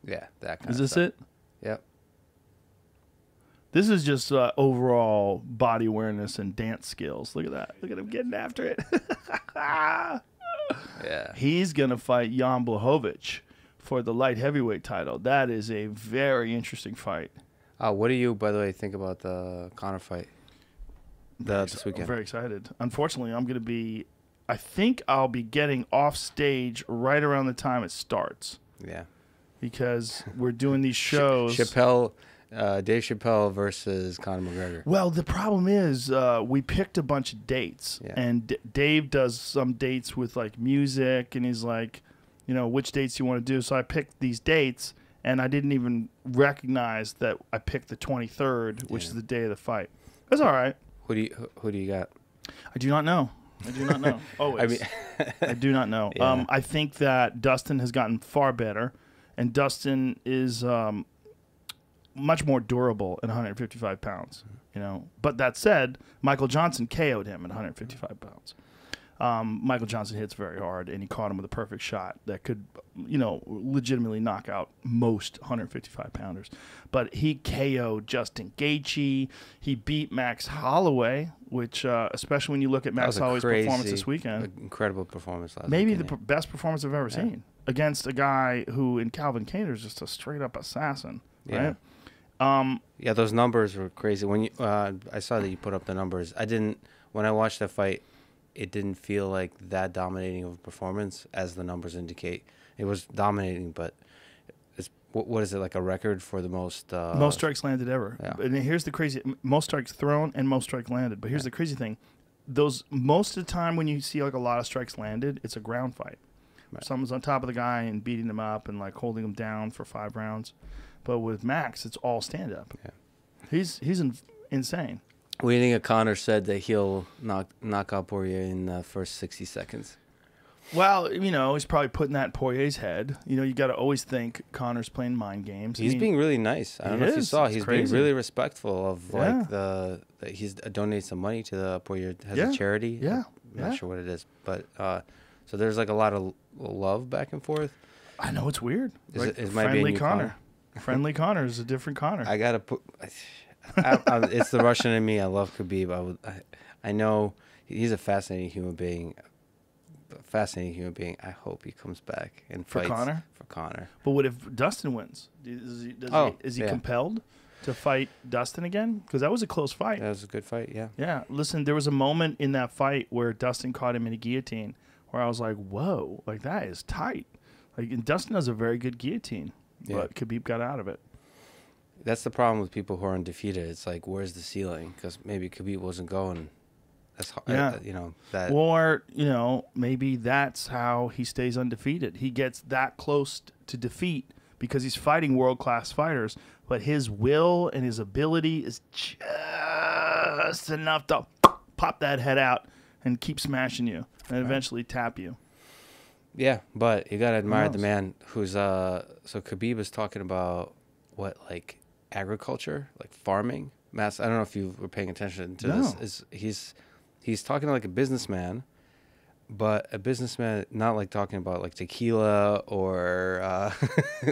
Yeah, that kind Is of this stuff. it? Yep. This is just overall body awareness and dance skills. Look at that. Look at him getting after it. Yeah. He's going to fight Jan Blachowicz for the light heavyweight title. That is a very interesting fight. What do you, by the way, think about the Conor fight this I'm weekend? very excited. Unfortunately, I think I'll be getting off stage right around the time it starts Yeah. because we're doing these shows. Dave Chappelle versus Conor McGregor. Well, the problem is we picked a bunch of dates, Yeah. and Dave does some dates with like music, and he's like, which dates you want to do. So I picked these dates, and I didn't even recognize that I picked the 23rd, which is the day of the fight. That's all right. Who do you got? I do not know. Always. I do not know. Yeah. I think that Dustin has gotten far better, and Dustin is much more durable at 155 pounds. But that said, Michael Johnson KO'd him at 155 pounds. Michael Johnson hits very hard, and he caught him with a perfect shot that could, legitimately knock out most 155-pounders. But he KO'd Justin Gaethje. He beat Max Holloway, which, especially when you look at Max Holloway's performance this weekend, Incredible performance last maybe weekend. the best performance I've ever seen against a guy who, in Calvin Kattar, is just a straight-up assassin. Yeah. Right? Yeah, those numbers were crazy. When I saw that you put up the numbers, when I watched that fight, it didn't feel like that dominating of a performance as the numbers indicate. It was dominating, but what is it, like a record for the most strikes landed ever. Yeah. And here's the crazy: most strikes thrown and most strikes landed. But here's the crazy thing: most of the time when you see like a lot of strikes landed, it's a ground fight. Right. Someone's on top of the guy and beating him up and like holding him down for 5 rounds. But with Max, it's all stand up. Yeah. He's insane. What do you think of Conor said that he'll knock out Poirier in the first 60 seconds? Well, he's probably putting that in Poirier's head. You got to always think Conor's playing mind games. He's being really nice. I don't know if you saw. He's being really respectful of like that he's donated some money to the Poirier has a charity. Yeah. I'm not sure what it is, but so there's like a lot of love back and forth. I know it's weird. It might be a new Conor. Friendly Conor is a different Conor. I gotta put. It's the Russian in me. I love Khabib. I know he's a fascinating human being. I hope he comes back and fights for Conor. But what if Dustin wins? Is he compelled to fight Dustin again? Because that was a close fight. That was a good fight. Yeah. Yeah. Listen, there was a moment in that fight where Dustin caught him in a guillotine, where I was like, "Whoa! Like that is tight." Like, and Dustin has a very good guillotine, but Khabib got out of it. That's the problem with people who are undefeated. It's like, where's the ceiling? Because maybe Khabib wasn't going. That's that. Or maybe that's how he stays undefeated. He gets that close to defeat because he's fighting world-class fighters, but his will and his ability is just enough to pop that head out and keep smashing you and eventually tap you. Yeah, but you gotta admire the man who's so Khabib is talking about what, like agriculture, like farming. I don't know if you were paying attention to this. He's talking like a businessman, but a businessman not like talking about like tequila or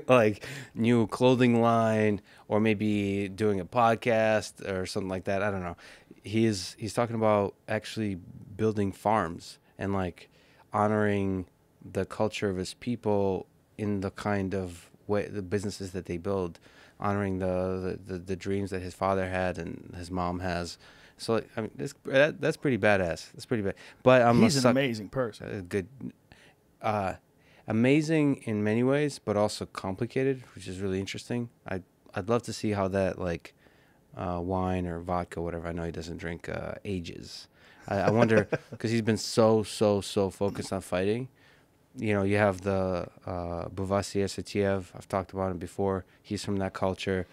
like new clothing line or maybe doing a podcast or something like that. I don't know. He's talking about actually building farms and like honoring the culture of his people in the kind of way the businesses that they build, honoring the dreams that his father had and his mom has. So I mean, that's pretty badass. That's pretty bad. But he's an amazing person. Good, amazing in many ways, but also complicated, which is really interesting. I'd love to see how that like wine or vodka, whatever. I know he doesn't drink ages. I wonder because he's been so focused on fighting. You have the Buvasier Satiev. I've talked about him before. He's from that culture.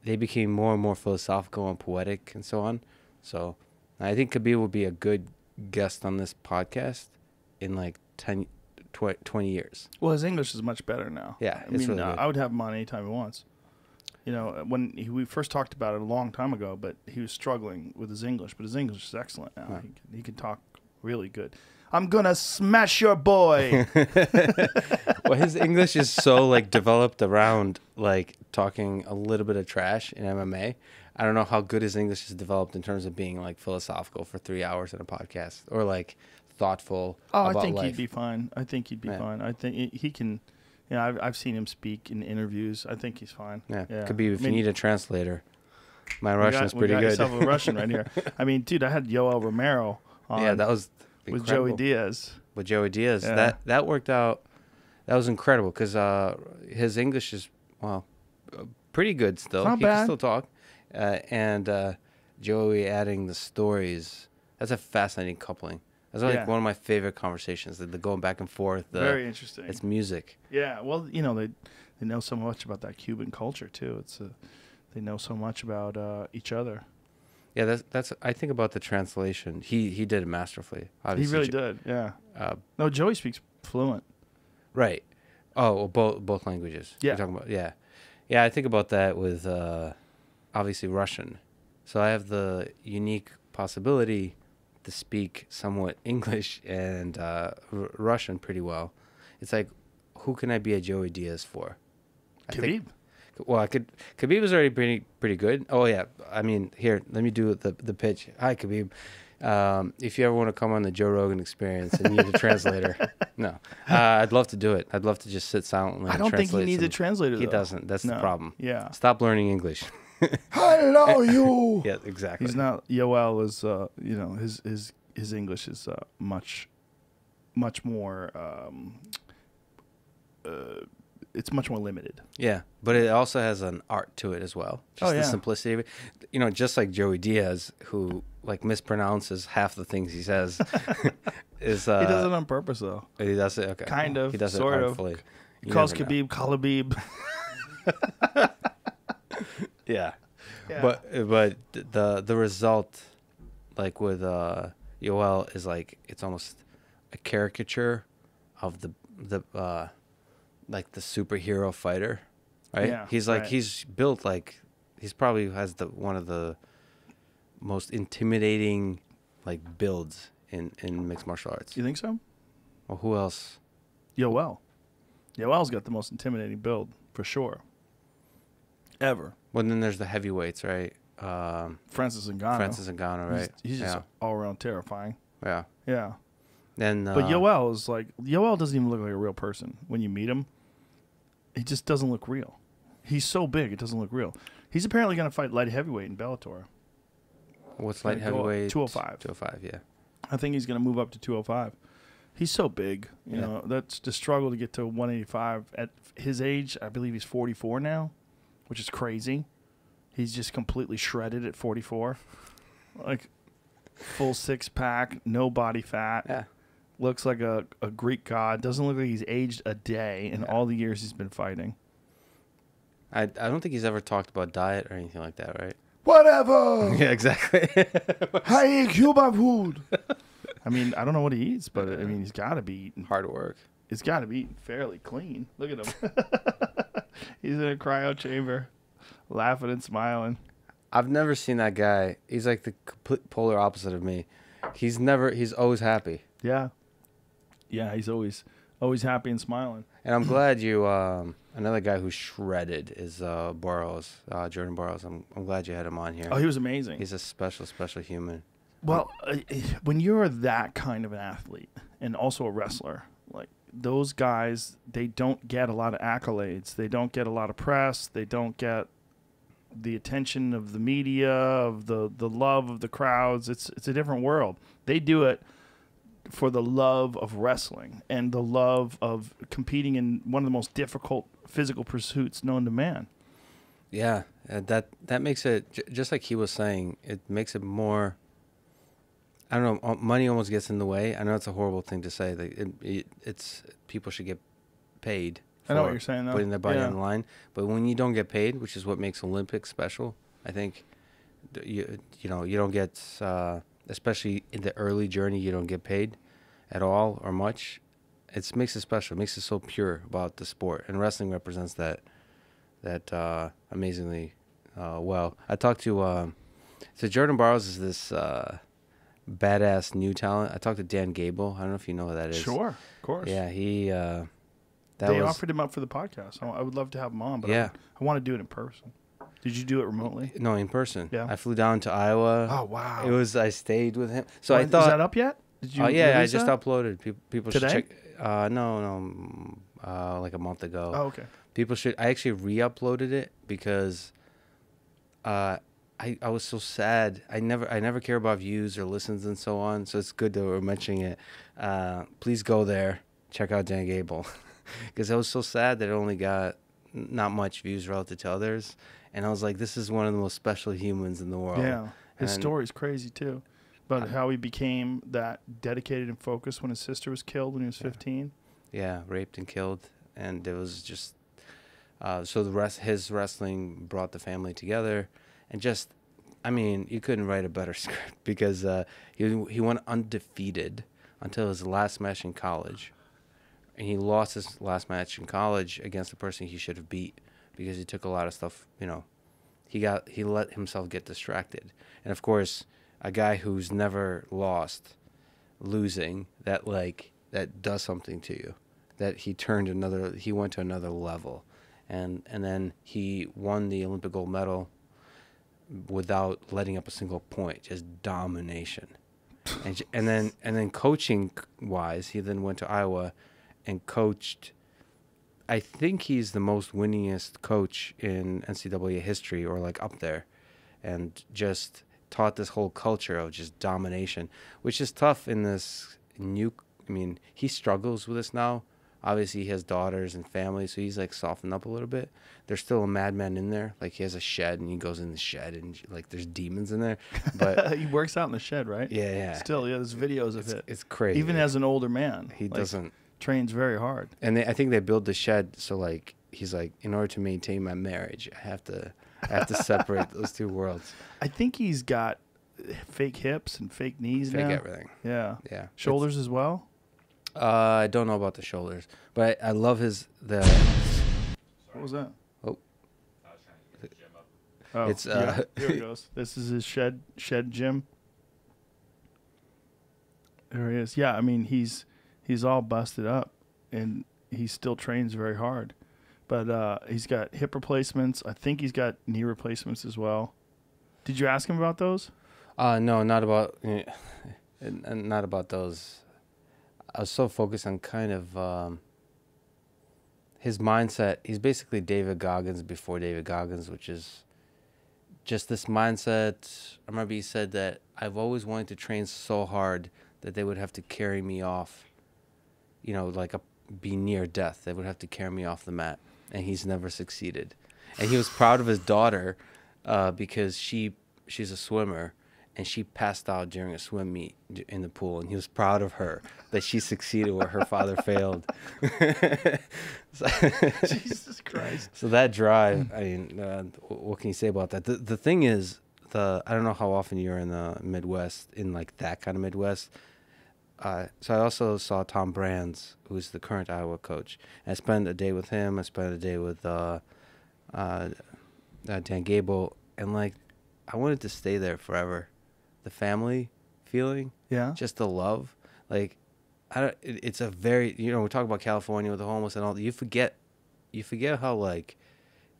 They became more and more philosophical and poetic and so on. So I think Khabib will be a good guest on this podcast in like 10 20 years. Well, his English is much better now. Yeah, I it's mean, really good. I would have him on anytime he wants. You know, we first talked about it a long time ago, but he was struggling with his English. But his English is excellent now. Right. He can talk really good. I'm gonna smash your boy. Well, his English is so like developed around like talking a little bit of trash in MMA. I don't know how good his English is developed in terms of being like philosophical for 3 hours in a podcast or like thoughtful about I think life. he'd be fine. I think he'd be fine. I think he can. You know, I've seen him speak in interviews. I think he's fine. Yeah, yeah. could be if I mean, you need a translator. My we Russian's got pretty good. yourself a Russian right here. I mean, dude, I had Yoel Romero on Yeah, that was with incredible. Joey Diaz. With Joey Diaz. Yeah. That worked out. That was incredible because his English is, well, pretty good still. Not He bad. can still talk. And Joey adding the stories. That's a fascinating coupling. That's like Yeah. one of my favorite conversations. The going back and forth. Very interesting. It's music. Yeah, well, you know, they know so much about that Cuban culture too. They know so much about each other. Yeah, that's. I think about the translation. He did it masterfully. Obviously, He really did. Yeah. Uh, No, Joey speaks fluent. Right. Oh, well, both languages. Yeah. You're talking about, yeah. I think about that with obviously Russian. So I have the unique possibility to speak somewhat English and Russian pretty well. It's like, who can I be a Joey Diaz for? Khabib. Khabib was already pretty good. Oh yeah, I mean, here, let me do the pitch. Hi Khabib. If you ever want to come on the Joe Rogan Experience and need a translator, no, I'd love to do it. I'd love to just sit silently. I and don't think he translate needs a some- translator. He though. doesn't. That's the No. problem. Yeah. Stop learning English. Hello, you. Yeah, exactly. He's not. Yoel is. You know, his English is much more. It's much more limited. Yeah, but it also has an art to it as well. Just Oh, the yeah. simplicity of it. You know, just like Joey Diaz, who like mispronounces half the things he says. Is He does it on purpose, though. He does it. Okay. Kind of, He does sort it of. artfully. He You calls never know. Khabib Khalabib. Yeah. Yeah. But the result, like with Yoel, is like it's almost a caricature of the like the superhero fighter, right? Yeah, He's like right. he's built like he's probably has one of the most intimidating like builds in mixed martial arts. You think so? Well, who else? Yoel. Yoel's got the most intimidating build for sure. Ever. Well, then there's the heavyweights, right? Francis Ngannou. Francis Ngannou, right? He's just yeah. all around terrifying. Yeah. Yeah. Then But Yoel is like Yoel doesn't even look like a real person when you meet him. He just doesn't look real. He's so big, it doesn't look real. He's apparently going to fight light heavyweight in Bellator. what's gonna light go up heavyweight? 205. 205, yeah. I think he's going to move up to 205. He's so big, you Yeah. know. That's the struggle to get to 185 at his age. I believe he's 44 now, which is crazy. He's just completely shredded at 44, like full 6-pack, no body fat. Yeah. Looks like a Greek god. Doesn't look like he's aged a day in all the years he's been fighting. I don't think he's ever talked about diet or anything like that, right? Whatever. Yeah, exactly. I eat Cuban food. I mean, I don't know what he eats, but I mean, he's got to be eating. Hard work. He's got to be eating fairly clean. Look at him. He's in a cryo chamber, laughing and smiling. I've never seen that guy. He's like the complete polar opposite of me. He's always happy. Yeah. Yeah, he's always happy and smiling. And I'm glad you, another guy who's shredded is Burroughs, Jordan Burroughs. I'm glad you had him on here. Oh, he was amazing. He's a special human. Well, when you're that kind of an athlete and also a wrestler, like those guys, they don't get a lot of accolades. They don't get a lot of press. They don't get the attention of the media, of the love of the crowds. It's a different world. They do it for the love of wrestling and the love of competing in one of the most difficult physical pursuits known to man. Yeah, that makes it, just like he was saying, it makes it more, I don't know, money almost gets in the way. I know it's a horrible thing to say. Like it's people should get paid I know what for you're saying, though. putting their body Yeah. on the line. But when you don't get paid, which is what makes Olympics special, I think, you don't get, especially in the early journey, you don't get paid at all or much. it makes it special. It makes it so pure about the sport, and wrestling represents that amazingly well. I talked to so Jordan Barrows is this badass new talent. I talked to Dan Gable. I don't know if you know who that is. Sure, of course. Yeah, he. They offered him up for the podcast. I would love to have him on, but Yeah. I want to do it in person. Did you do it remotely? No, in person. Yeah. I flew down to Iowa. Oh wow! I stayed with him. So I Is thought. that up yet? Did you? Yeah, I release just that? uploaded. People Today? should check. No, like a month ago. Oh, okay. People should. I actually re-uploaded it because, I was so sad. I never care about views or listens and so on. So it's good that we're mentioning it. Please go there, check out Dan Gable, because I was so sad that it only got not much views relative to others, and I was like, this is one of the most special humans in the world. Yeah, his And- story's crazy too, but how he became that dedicated and focused when his sister was killed when he was 15. Yeah, raped and killed, and it was just so his wrestling brought the family together, and just, I mean, you couldn't write a better script because he went undefeated until his last match in college, and he lost his last match in college against the person he should have beat because he took a lot of stuff. He let himself get distracted, and of course, a guy who's never lost, losing that does something to you. That he went to another level, and then he won the Olympic gold medal without letting up a single point, just domination. and then coaching wise, he then went to Iowa and coached. I think he's the most winningest coach in NCAA history, or like up there, and just taught this whole culture of just domination, which is tough in this new. I mean, he struggles with this now. Obviously, he has daughters and family, so he's like softened up a little bit. There's still a madman in there. Like, he has a shed, and he goes in the shed, and like there's demons in there. But He works out in the shed, right? yeah. Still, yeah, there's videos of it. It's crazy. Even as an older man, He doesn't. trains very hard. And I think they build the shed so like he's like, in order to maintain my marriage, I have to separate those two worlds. I think he's got fake hips and fake knees Fake now. everything. Yeah. Yeah. Shoulders as well. I don't know about the shoulders, but I love the. What was that? Oh. Oh, It's, yeah, here it goes. This is his shed gym. There he is. Yeah, I mean he's all busted up, and he still trains very hard, but he's got hip replacements. I think he's got knee replacements as well. Did you ask him about those? No, not about those. I was so focused on kind of his mindset. He's basically David Goggins before David Goggins, which is just this mindset. I remember he said that I've always wanted to train so hard that they would have to carry me off, be near death. They would have to carry me off the mat, and he's never succeeded. And he was proud of his daughter because she's a swimmer, and she passed out during a swim meet in the pool, and he was proud of her that she succeeded where her father failed. Jesus Christ. So that drive, I mean, what can you say about that? The thing is, I don't know how often you're in the Midwest, in like that kind of Midwest. So I also saw Tom Brands, who's the current Iowa coach. I spent a day with him. I spent a day with Dan Gable, and like, I wanted to stay there forever. The family feeling, Yeah. just the love, like, it's a very, we talk about California with the homeless and all. You forget how like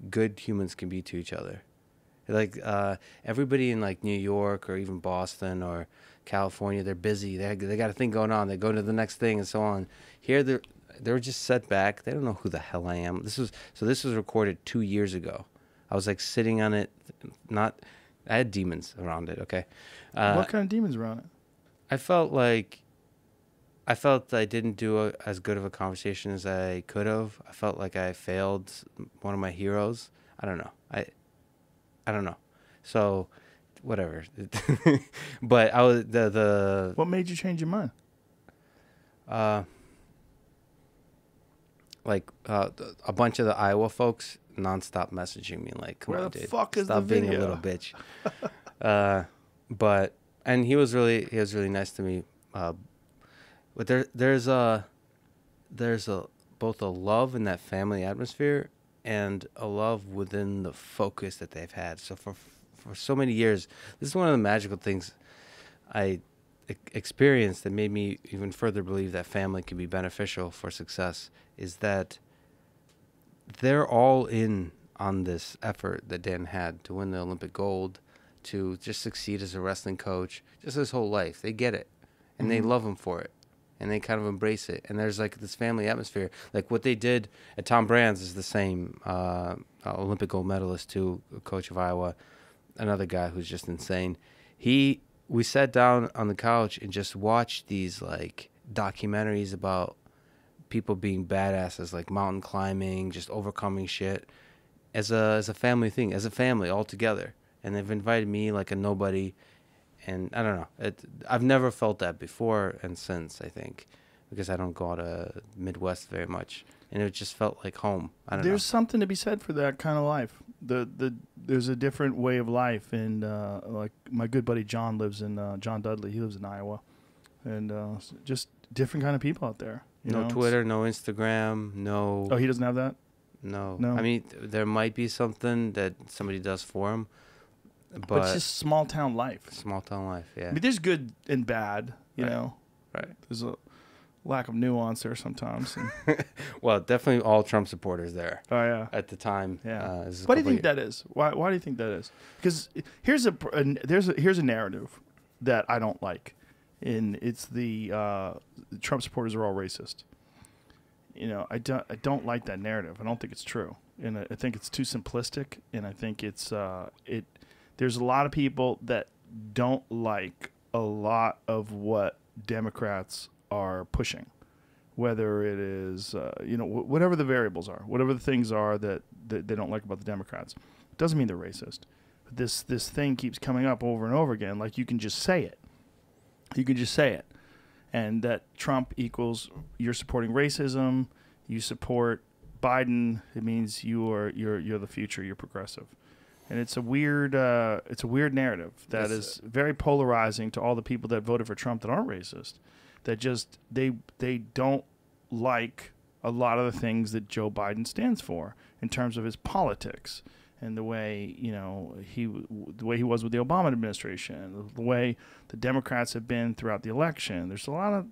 good humans can be to each other. Like everybody in like New York or even Boston or California, they're busy. They got a thing going on. They go to the next thing and so on. Here they're just set back. They don't know who the hell I am. This was recorded 2 years ago. I was like sitting on it, I had demons around it. Okay. What kind of demons around it? I felt I didn't do as good of a conversation as I could have. I felt like I failed one of my heroes. I don't know. I don't know. So, whatever. But I was the. What made you change your mind? A bunch of the Iowa folks nonstop messaging me like, "Come Where on, the dude, fuck is stop the being a video?" little bitch." And he was really nice to me. But there's there's both a love in that family atmosphere and a love within the focus that they've had. So for so many years, this is one of the magical things I experienced that made me even further believe that family can be beneficial for success, is that they're all in on this effort that Dan had to win the Olympic gold, to just succeed as a wrestling coach, just his whole life. They get it, and they love him for it, and they kind of embrace it. And there's like this family atmosphere. Like what they did at Tom Brand's is the same. Olympic gold medalist too, coach of Iowa, another guy who's just insane. We sat down on the couch and just watched these like documentaries about people being badasses, like mountain climbing, just overcoming shit, as a family thing, as a family all together. And they've invited me like a nobody, and I don't know. I've never felt that before and since, I think, because I don't go to Midwest very much, and it just felt like home. I don't know. There's something to be said for that kind of life. There's a different way of life, and like my good buddy John John Dudley. He lives in Iowa, and just different kind of people out there. No Twitter, no Instagram, no. Oh, he doesn't have that? No. No. I mean, there might be something that somebody does for him, but it's just small town life. Small town life, yeah. I mean, there's good and bad, you know. Right. There's a lack of nuance there sometimes. Well, definitely all Trump supporters there. Oh yeah. At the time. Yeah. Why do you think that is? Why do you think that is? Because here's a narrative that I don't like, and it's the Trump supporters are all racist. You know, I don't like that narrative. I don't think it's true, and I think it's too simplistic, and I think it's there's a lot of people that don't like a lot of what Democrats are pushing, whether it is whatever the variables are, whatever the things are that they don't like about the Democrats. It doesn't mean they're racist. But this thing keeps coming up over and over again. Like you can just say it. You can just say it. And that Trump equals you're supporting racism, you support Biden, it means you're the future, you're progressive. And it's a weird narrative that is very polarizing to all the people that voted for Trump that aren't racist. That just they don't like a lot of the things that Joe Biden stands for in terms of his politics and the way he was with the Obama administration, the way the Democrats have been throughout the election. There's a lot of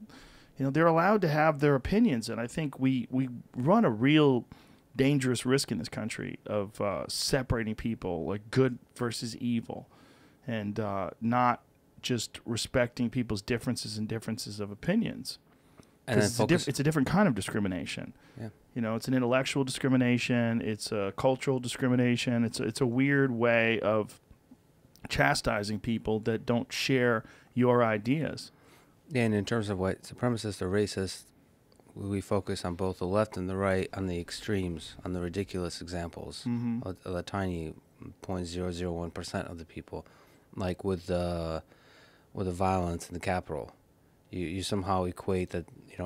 they're allowed to have their opinions, and I think we run a real dangerous risk in this country of separating people, like good versus evil, and not just respecting people's differences and differences of opinions. And it's a different kind of discrimination. Yeah. It's an intellectual discrimination. It's a cultural discrimination. It's a weird way of chastising people that don't share your ideas. Yeah, and in terms of white supremacists or racists, we focus on both the left and the right, on the extremes, on the ridiculous examples, of the tiny 0.001% of the people, like with the violence in the Capitol. You somehow equate that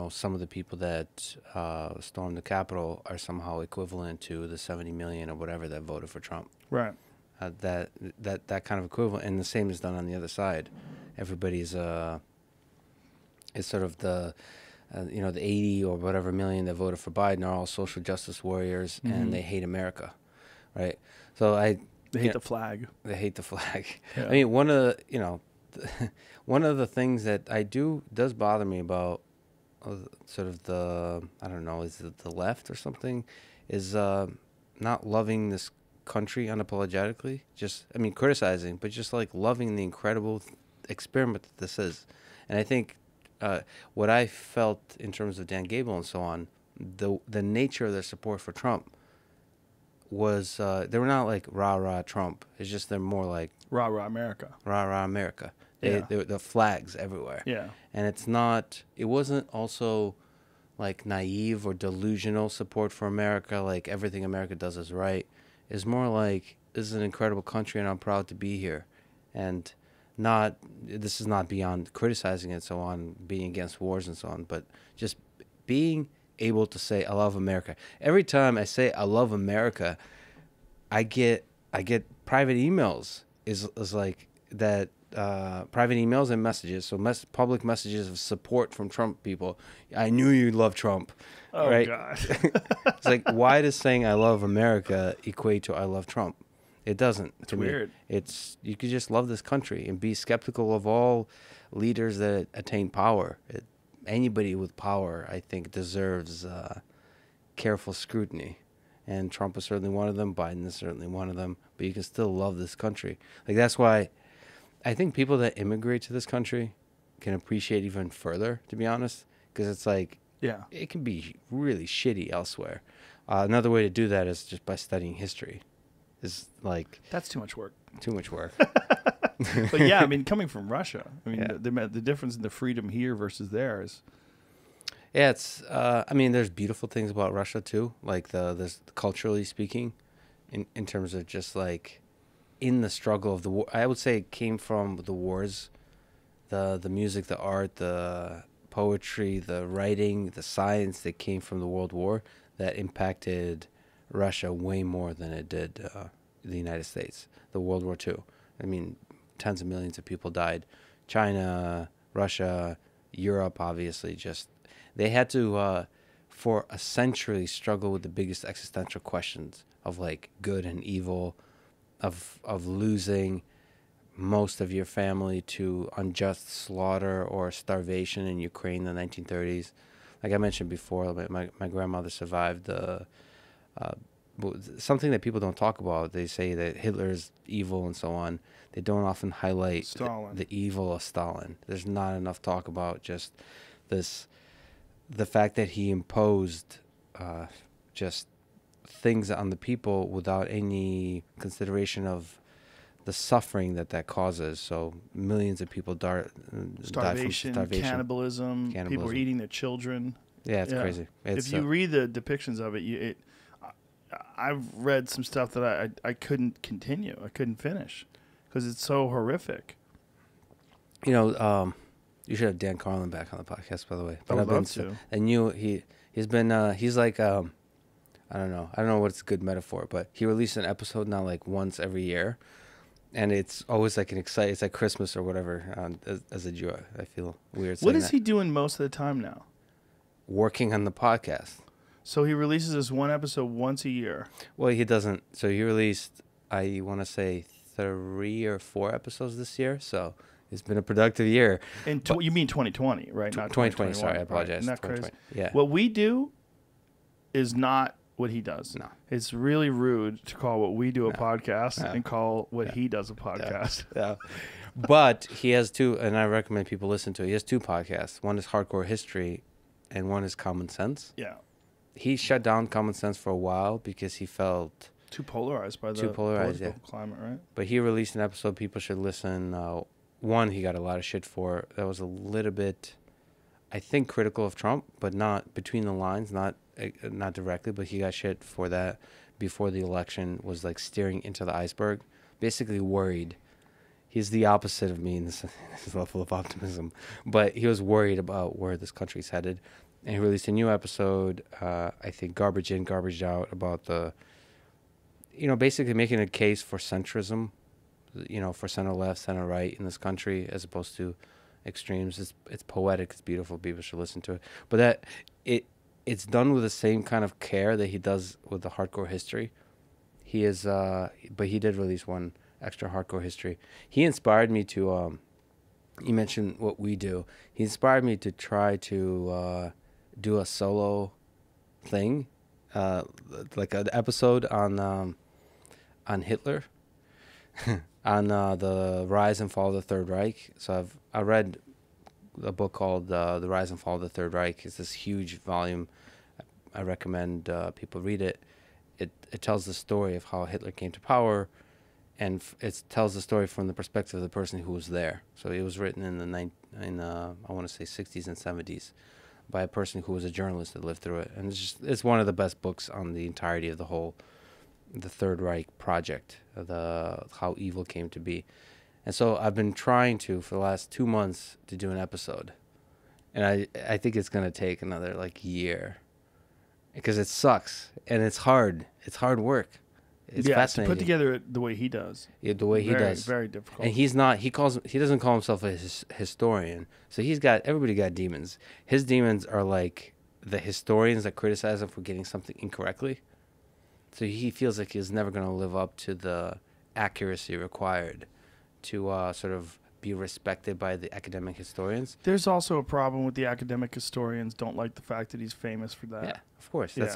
some of the people that stormed the Capitol are somehow equivalent to the 70 million or whatever that voted for Trump. Right. That kind of equivalent, and the same is done on the other side. Everybody's is sort of the 80 or whatever million that voted for Biden are all social justice warriors, and they hate America, right? So they hate the flag. They hate the flag. Yeah. I mean, one of the things that does bother me about sort of I don't know, is it the left or something, is not loving this country unapologetically. Criticizing, but just like loving the incredible experiment that this is. And I think what I felt in terms of Dan Gable and so on, the nature of their support for Trump was they were not like rah rah Trump. It's just they're more like rah rah America. Rah rah America. Yeah. The flags everywhere. Yeah. And it wasn't also like naive or delusional support for America, like everything America does is right. It's more like, this is an incredible country and I'm proud to be here. And this is not beyond criticizing and so on, being against wars and so on, but just being able to say, I love America. Every time I say I love America, I get private emails is like that private emails and messages. So public messages of support from Trump people. I knew you'd love Trump. Oh, right? God. It's like, why does saying I love America equate to I love Trump? It doesn't. It's to me. weird. It's you could just love this country and be skeptical of all leaders that attain power. Anybody with power, I think, deserves careful scrutiny. And Trump is certainly one of them. Biden is certainly one of them. But you can still love this country. Like, that's why I think people that immigrate to this country can appreciate even further, to be honest. Because it's like, Yeah. it can be really shitty elsewhere. Another way to do that is just by studying history. Is like That's too much work. too much work. But yeah, I mean, coming from Russia, I mean, Yeah. the difference in the freedom here versus there is. Yeah, it's. I mean, there's beautiful things about Russia too. Like there's culturally speaking, in terms of just like, in the struggle of the war. I would say it came from the wars, the music, the art, the poetry, the writing, the science that came from the World War that impacted Russia way more than it did the United States. The World War II. I mean, tens of millions of people died. China, Russia, Europe, obviously, just they had to for a century struggle with the biggest existential questions of like good and evil, of losing most of your family to unjust slaughter or starvation in Ukraine in the 1930s. Like I mentioned before, my grandmother survived something that people don't talk about. They say that Hitler's evil and so on. They don't often highlight the evil of Stalin. There's not enough talk about just the fact that he imposed just things on the people without any consideration of the suffering that causes. So millions of people died from starvation. Cannibalism. People were eating their children. Yeah, it's crazy. If you read the depictions of it, I've read some stuff that I couldn't continue. I couldn't finish because it's so horrific. You know, you should have Dan Carlin back on the podcast, by the way. But I'd love to. And he's been he's like I don't know what's a good metaphor, but he released an episode now like once every year, and it's always like it's like Christmas or whatever. As a Jew, I feel weird. What is he doing most of the time now? Working on the podcast. So he releases this one episode once a year. Well, he doesn't. So he released, I want to say, 3 or 4 episodes this year. So it's been a productive year. And you mean 2020, right? Not 2020. Sorry, I apologize. Right. Isn't that crazy? Yeah. What we do is not what he does. No. It's really rude to call what we do a podcast and call what he does a podcast. Yeah. But he has 2, and I recommend people listen to it. He has 2 podcasts. One is Hardcore History, and one is Common Sense. Yeah. He shut down Common Sense for a while because he felt too polarized by the political climate, right? But he released an episode people should listen. One, he got a lot of shit for. That was a little bit, I think, critical of Trump, but not between the lines, not directly. But he got shit for that before the election, was like steering into the iceberg, basically worried. He's the opposite of me in this level of optimism, but he was worried about where this country's headed. And he released a new episode, I think Garbage In, Garbage Out, about basically making a case for centrism, for center left, center right in this country, as opposed to extremes. It's poetic, it's beautiful, people should listen to it. But it's done with the same kind of care that he does with the Hardcore History. But he did release one extra Hardcore History. He inspired me to, you mentioned what we do. He inspired me to try to do a solo thing, like an episode on Hitler, on the rise and fall of the Third Reich. So I read a book called The Rise and Fall of the Third Reich. It's this huge volume. I recommend people read it. It tells the story of how Hitler came to power, and it tells the story from the perspective of the person who was there. So it was written in I want to say 60s and 70s. By a person who was a journalist that lived through it. And it's one of the best books on the entirety of the Third Reich project, how evil came to be. And so I've been trying for the last 2 months to do an episode. And I think it's going to take another year, because it sucks and it's hard. It's hard work. It's to fascinating. put together the way he does. Yeah, the way he does. Very difficult. And he doesn't call himself a historian. So everybody got demons. His demons are like the historians that criticize him for getting something incorrectly. So he feels like he's never going to live up to the accuracy required to sort of be respected by the academic historians. There's also a problem with the academic historians don't like the fact that he's famous for that. Yeah, of course. There's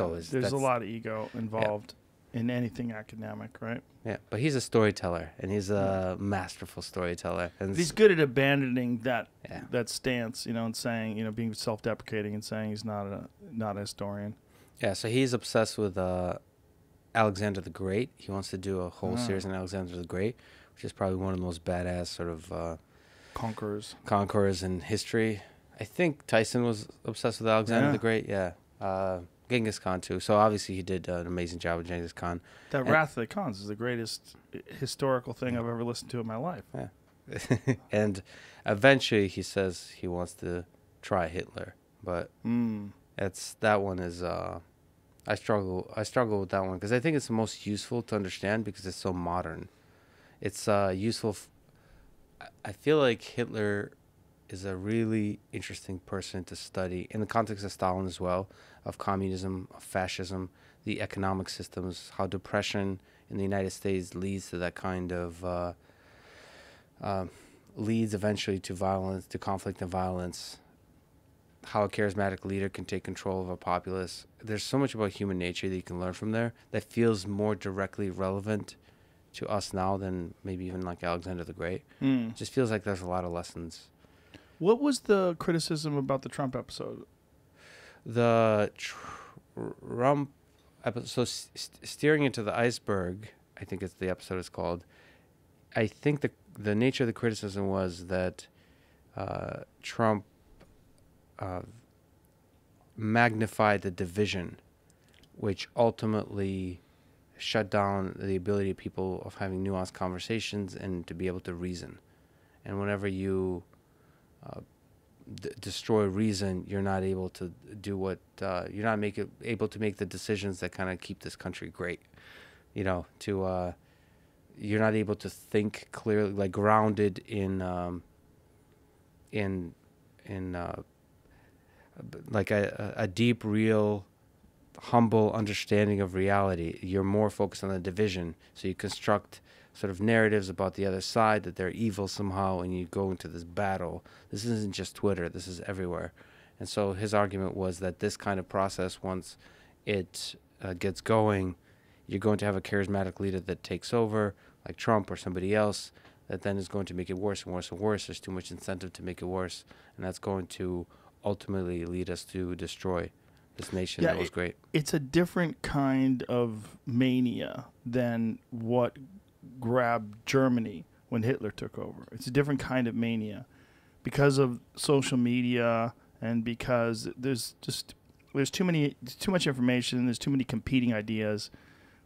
a lot of ego involved in anything academic, right? Yeah, but he's a storyteller, and he's a masterful storyteller. And he's good at abandoning that stance, and saying, being self-deprecating and saying he's not a historian. Yeah, so he's obsessed with Alexander the Great. He wants to do a whole series on Alexander the Great, which is probably one of the most badass sort of conquerors in history. I think Tyson was obsessed with Alexander the Great. Yeah. Genghis Khan too. So obviously he did an amazing job with Genghis Khan. Wrath of the Khans is the greatest historical thing I've ever listened to in my life. Yeah. And eventually he says he wants to try Hitler, but that one is I struggle with that one because I think it's the most useful to understand because it's so modern. It's useful. I feel like Hitler is a really interesting person to study in the context of Stalin as well, of communism, of fascism, the economic systems, how depression in the United States leads to that kind of leads eventually to violence, to conflict and violence, how a charismatic leader can take control of a populace. There's so much about human nature that you can learn from there that feels more directly relevant to us now than maybe even like Alexander the Great. It just feels like there's a lot of lessons. What was the criticism about the Trump episode? The Trump episode, so Steering Into the Iceberg, I think it's the episode is called. I think the nature of the criticism was that Trump magnified the division, which ultimately shut down the ability of people of having nuanced conversations and to be able to reason. And whenever you destroy reason, you're not able to do what you're not able to make the decisions that kind of keep this country great. You're not able to think clearly, like grounded in like a deep, real, humble understanding of reality. You're more focused on the division, so you construct sort of narratives about the other side, that they're evil somehow, and you go into this battle. This isn't just Twitter, this is everywhere. And so his argument was that this kind of process, once it gets going, you're going to have a charismatic leader that takes over, like Trump or somebody else, that then is going to make it worse and worse and worse. There's too much incentive to make it worse, and that's going to ultimately lead us to destroy this nation that was great. It's a different kind of mania than what grabbed Germany when Hitler took over. It's a different kind of mania because of social media and because there's too much information, there's too many competing ideas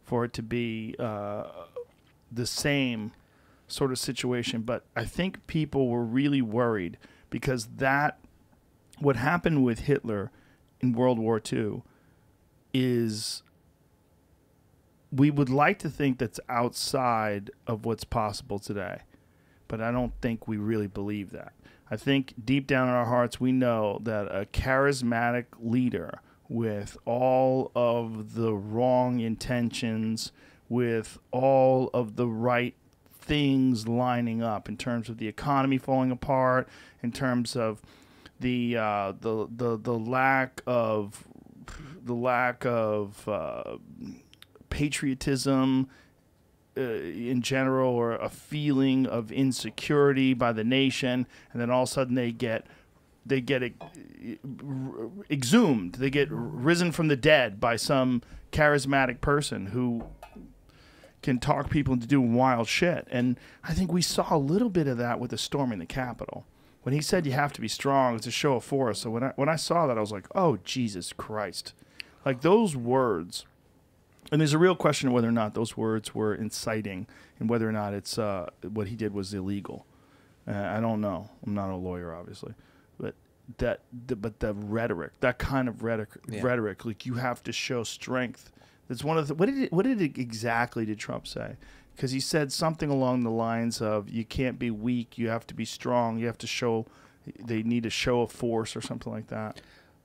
for it to be the same sort of situation. But I think people were really worried because what happened with Hitler in World War II is, we would like to think that's outside of what's possible today, but I don't think we really believe that. I think deep down in our hearts we know that a charismatic leader with all of the wrong intentions, with all of the right things lining up in terms of the economy falling apart, in terms of the lack of patriotism in general, or a feeling of insecurity by the nation, and then all of a sudden they get exhumed, they get risen from the dead by some charismatic person who can talk people into doing wild shit. And I think we saw a little bit of that with the storming the Capitol. When he said you have to be strong, it's a show of force. So when I saw that, I was like, oh, Jesus Christ. Like those words. And there's a real question of whether or not those words were inciting and whether or not it's what he did was illegal. I don't know. I'm not a lawyer, obviously. But the rhetoric, that kind of rhetoric, like you have to show strength That's one of the what did exactly did Trump say? Because he said something along the lines of you can't be weak, you have to be strong, you have to show. They need to show a force or something like that.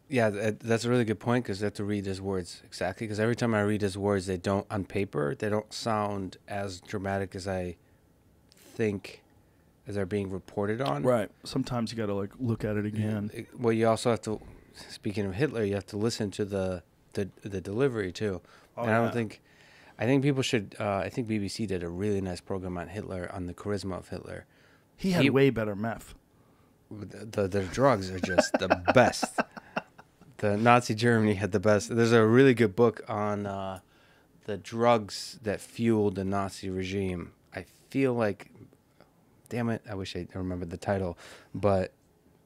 Yeah, that's a really good point because they have to read his words exactly. Because every time I read his words, they don't on paper. They don't sound as dramatic as I think as they're being reported on. Right. Sometimes you got to like look at it again. Well, you also have to. Speaking of Hitler, you have to listen to the delivery too. Oh, and I yeah. don't think. I think people should. I think BBC did a really nice program on Hitler, on the charisma of Hitler. He had way better meth. The drugs are just the best. The Nazi Germany had the best. There's a really good book on the drugs that fueled the Nazi regime. I feel like, damn it, I wish I remembered the title, but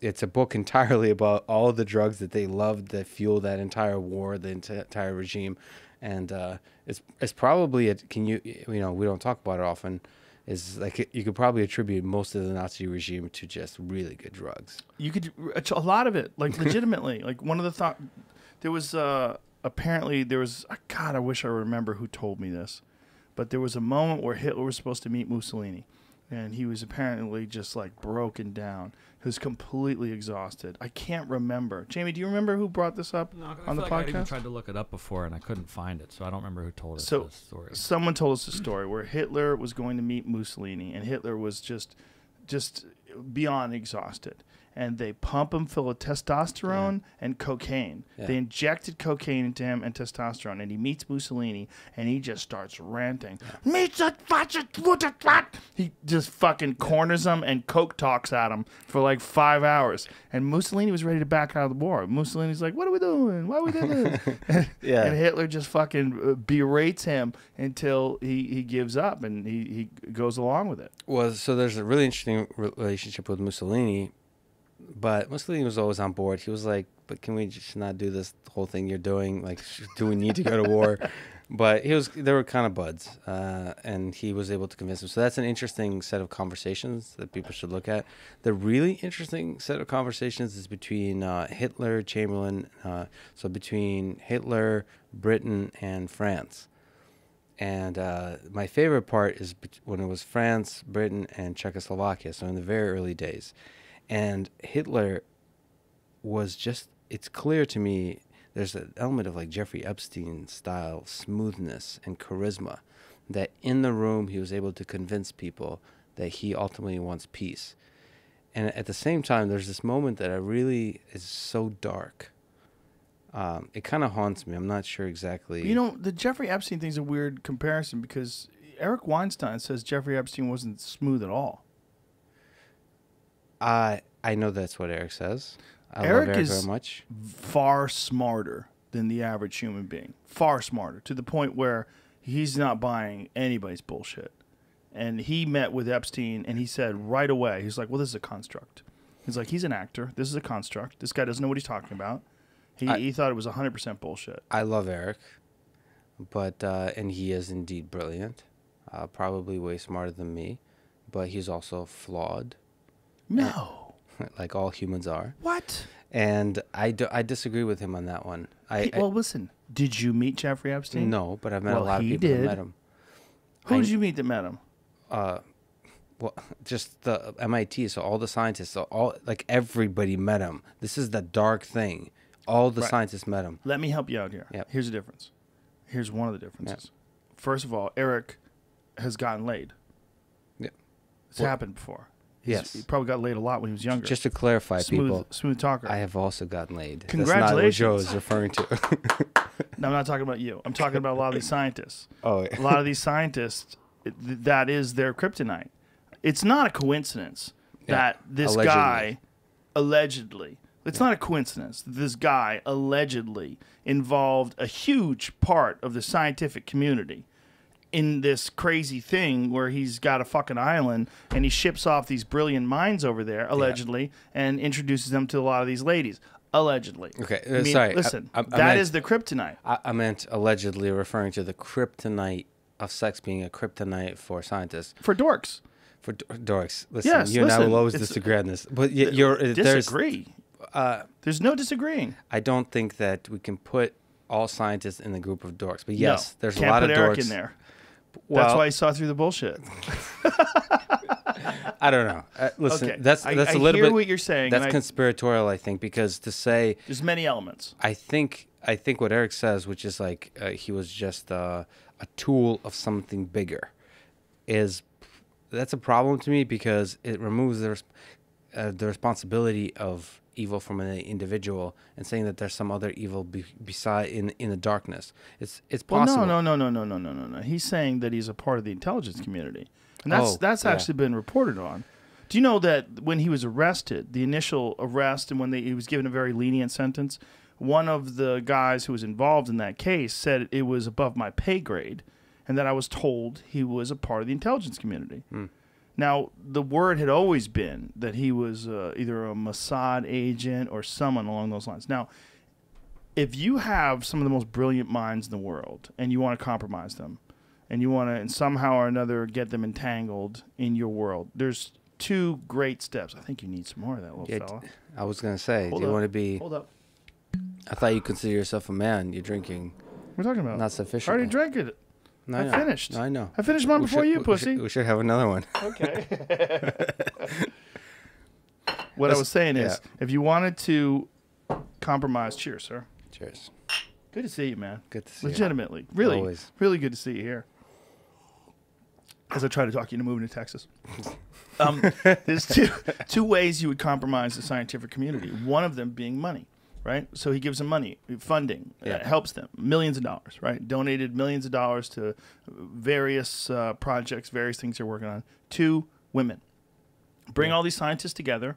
it's a book entirely about all the drugs that they loved that fueled that entire war, the entire regime, and it's probably we don't talk about it often. Is like you could probably attribute most of the Nazi regime to just really good drugs. You could a lot of it, like legitimately. Like one of the there was apparently there was God. I wish I remember who told me this, but there was a moment where Hitler was supposed to meet Mussolini, and he was apparently just like broken down. He was completely exhausted. I can't remember. Jamie, do you remember who brought this up on the podcast? I even tried to look it up before and I couldn't find it, so I don't remember who told us So this story. someone told us a story where Hitler was going to meet Mussolini, and Hitler was just beyond exhausted. And they pump him full of testosterone and cocaine. Yeah. They injected cocaine into him and testosterone, and he meets Mussolini, and he just starts ranting. He just fucking corners him and coke talks at him for like 5 hours. And Mussolini was ready to back out of the war. Mussolini's like, "What are we doing? Why are we doing this?" Yeah. And Hitler just fucking berates him until he gives up and he goes along with it. Well, so there's a really interesting relationship with Mussolini. But Mussolini was always on board. He was like, "But can we just not do this whole thing you're doing? Like, do we need to go to war?" But they were kind of buds, and he was able to convince him. So that's an interesting set of conversations that people should look at. The really interesting set of conversations is between Hitler, Chamberlain, so between Hitler, Britain, and France. And my favorite part is when it was France, Britain, and Czechoslovakia, so in the very early days. And Hitler was just, it's clear to me, there's an element of like Jeffrey Epstein style smoothness and charisma that in the room he was able to convince people that he ultimately wants peace. And at the same time, there's this moment that is so dark. It kind of haunts me. I'm not sure exactly. You know, the Jeffrey Epstein thing's a weird comparison because Eric Weinstein says Jeffrey Epstein wasn't smooth at all. I know that's what Eric says. I Eric love Eric is very much. Far smarter than the average human being. Far smarter, to the point where he's not buying anybody's bullshit. And he met with Epstein, and he said right away, he's like, well, this is a construct. He's like, he's an actor. This is a construct. This guy doesn't know what he's talking about. He thought it was 100% bullshit. I love Eric, but and he is indeed brilliant, probably way smarter than me, but he's also flawed. No. Like all humans are. What? And I disagree with him on that one. Well, listen, did you meet Jeffrey Epstein? No, but I've met a lot of he people did. who met him. Who did you meet that met him? Well, just the MIT, so all the scientists, so all like everybody met him. This is the dark thing. All the scientists met him. Let me help you out here. Yep. Here's the difference. Here's one of the differences. First of all, Eric has gotten laid. Yeah. It's happened before. Yes. He probably got laid a lot when he was younger. Just to clarify, people, Smooth talker. I have also gotten laid. Congratulations. That's not what Joe is referring to. No, I'm not talking about you. I'm talking about a lot of these scientists. Oh, A lot of these scientists, that is their kryptonite. It's not a coincidence that this guy allegedly, it's not a coincidence that this guy allegedly involved a huge part of the scientific community in this crazy thing where he's got a fucking island and he ships off these brilliant minds over there, allegedly, and introduces them to a lot of these ladies. Allegedly. Okay, I mean, sorry. Listen, I that meant- is the kryptonite. I meant allegedly referring to the kryptonite of sex being a kryptonite for scientists. For dorks. For dorks. Listen, Yes, you and I listen, will always it's- disagree on this. But there's Disagree. There's no disagreeing. I don't think that we can put all scientists in the group of dorks. But yes, No, there's a can't lot put of Eric dorks. in there. Well, That's why he saw through the bullshit. I don't know. Listen, Okay. that's I a little hear bit. what you're saying, That's and conspiratorial, I think, because to say there's many elements. I think what Eric says, which is like he was just a tool of something bigger, that's a problem to me because it removes the responsibility of evil from an individual and saying that there's some other evil beside in the darkness. It's Well, possible. no. He's saying that he's a part of the intelligence community, and that's yeah. actually been reported on. Do you know that when he was arrested, the initial arrest, and when he was given a very lenient sentence, one of the guys who was involved in that case said it was above my pay grade, and that I was told he was a part of the intelligence community. Now, the word had always been that he was either a Mossad agent or someone along those lines. Now, if you have some of the most brilliant minds in the world and you want to compromise them and you want to somehow or another get them entangled in your world, there's two great steps. I think you need some more of that, little fella. I was gonna say, Hold do you up. want to be? Hold up. I thought you consider yourself a man. You're drinking. What are you talking about? Not I sufficiently. already drank it. No, I know. finished. No, I know. I finished mine before you, we pussy. We should have another one. Okay. What I was saying is, if you wanted to compromise, cheers, sir. Cheers. Good to see you, man. Good to see you. Legitimately. Really, Always. really good to see you here. As I try to talk you into moving to Texas. There's two ways you would compromise the scientific community. One of them being money, right? So he gives them money, funding, helps them, millions of dollars, right? Donated millions of dollars to various projects, various things they're working on. Two, women. Bring all these scientists together,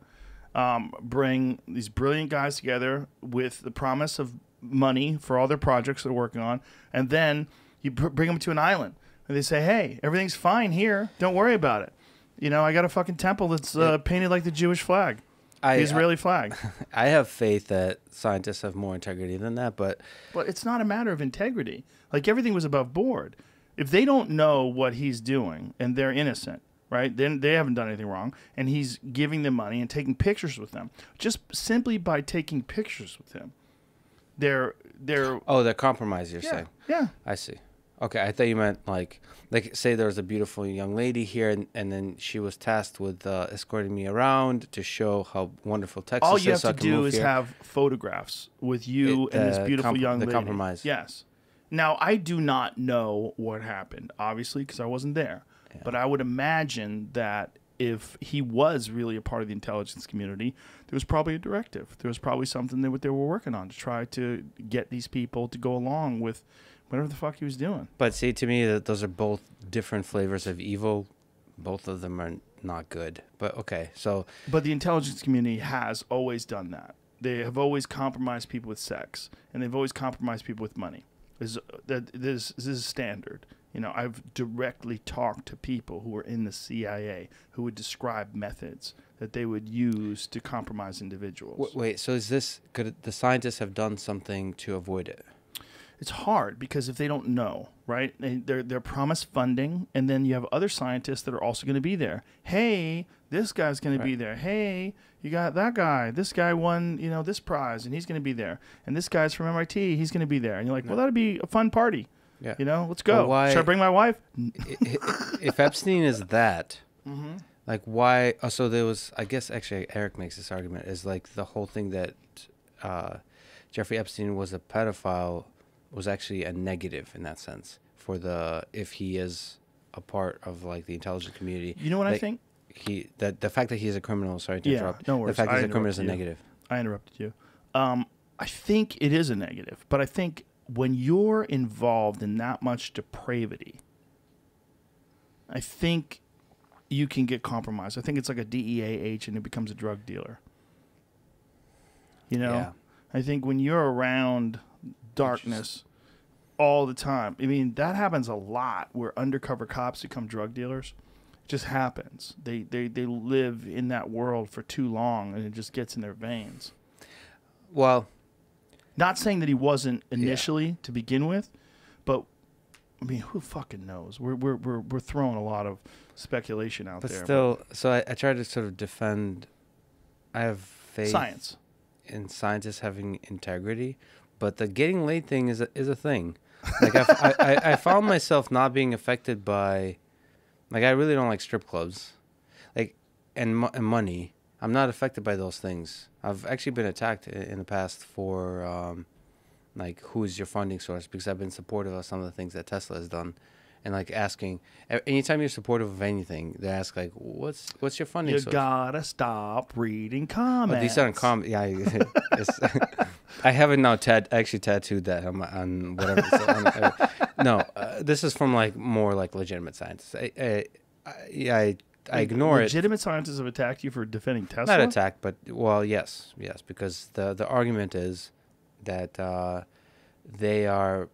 bring these brilliant guys together with the promise of money for all their projects they're working on, and then you bring them to an island. And they say, hey, everything's fine here. Don't worry about it. You know, I got a fucking temple that's painted like the Jewish flag, the Israeli flag. I have faith that scientists have more integrity than that, but it's not a matter of integrity. Like, everything was above board. If they don't know what he's doing and they're innocent, right, then they haven't done anything wrong, and he's giving them money and taking pictures with them. Just simply by taking pictures with him, they're compromised, you're saying. Yeah. I see. Okay, I thought you meant like say there was a beautiful young lady here, and then she was tasked with escorting me around to show how wonderful Texas is. All you have so I to can do move is here. have photographs with you and this beautiful young lady. The compromise. Yes. Now, I do not know what happened, obviously, because I wasn't there. Yeah. But I would imagine that if he was really a part of the intelligence community, there was probably a directive. There was probably something that they were working on to try to get these people to go along with whatever the fuck he was doing. But see, to me, that those are both different flavors of evil. Both of them are not good. But okay, so. But the intelligence community has always done that. They have always compromised people with sex, and they've always compromised people with money. This is standard. You know, I've directly talked to people who were in the CIA who would describe methods that they would use to compromise individuals. Wait, so is this, could the scientists have done something to avoid it? It's hard because if they don't know, right? They're promised funding, and then you have other scientists that are also going to be there. Hey, this guy's going to be there. Hey, you got that guy. This guy won, this prize, and he's going to be there. And this guy's from MIT. He's going to be there. And you're like, well, that'd be a fun party. Yeah. Let's go. Well, should I bring my wife? If Epstein is that, like why? Oh, so there was, I guess actually Eric makes this argument, is like the whole thing that Jeffrey Epstein was a pedophile was actually a negative in that sense for if he is a part of like the intelligence community. You know what I think? The fact that he's a criminal, sorry to interrupt. No worries. The fact that he's a criminal is a negative. I interrupted you. I think it is a negative, but I think when you're involved in that much depravity, I think you can get compromised. I think it's like a DEA agent who becomes a drug dealer. Yeah. I think when you're around darkness all the time, I mean, that happens a lot where undercover cops become drug dealers. It just happens. They live in that world for too long, and it just gets in their veins. Well, not saying that he wasn't initially to begin with, but I mean, who fucking knows? We're throwing a lot of speculation out there. But still, so I try to sort of defend. I have faith science in scientists having integrity, but the getting laid thing is a thing. Like I found myself not being affected by, like I really don't like strip clubs, like and money. I'm not affected by those things. I've actually been attacked in the past for like who is your funding source, because I've been supportive of some of the things that Tesla has done. And like asking, anytime you're supportive of anything, they ask like, "What's your funding You source?" gotta stop reading comments. Oh, these aren't comments. Yeah, I haven't now actually tattooed that on whatever. No, this is from like more like legitimate scientists. I ignore it. Legitimate scientists have attacked you for defending Tesla. Not attacked, but well, yes, because the argument is that they are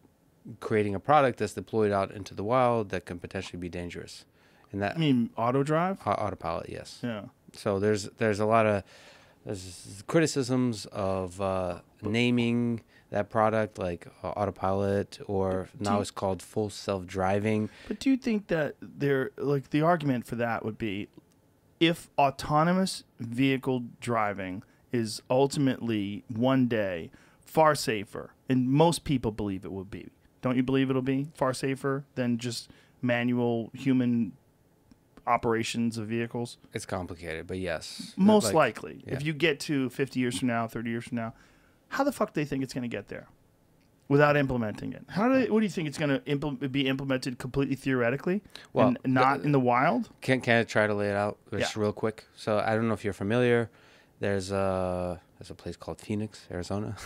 creating a product that's deployed out into the wild that can potentially be dangerous, and that I mean auto drive. Autopilot, yes. Yeah. So there's a lot of criticisms of naming that product like autopilot, or now it's called full self-driving. But do you think that the argument for that would be, if autonomous vehicle driving is ultimately one day far safer, and most people believe it will be. Don't you believe it'll be far safer than just manual human operations of vehicles? It's complicated, but yes. Most likely. Yeah. If you get to 50 years from now, 30 years from now, how the fuck do they think it's going to get there without implementing it? What do you think it's going to be implemented completely theoretically, and not in the wild? Can I try to lay it out just real quick? So I don't know if you're familiar. There's a place called Phoenix, Arizona,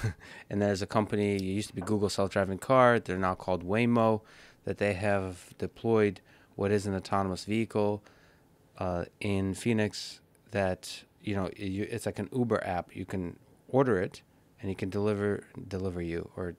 and there's a company. It used to be Google self-driving car. They're now called Waymo. That they have deployed what is an autonomous vehicle in Phoenix. That it's like an Uber app. You can order it, and it can deliver you or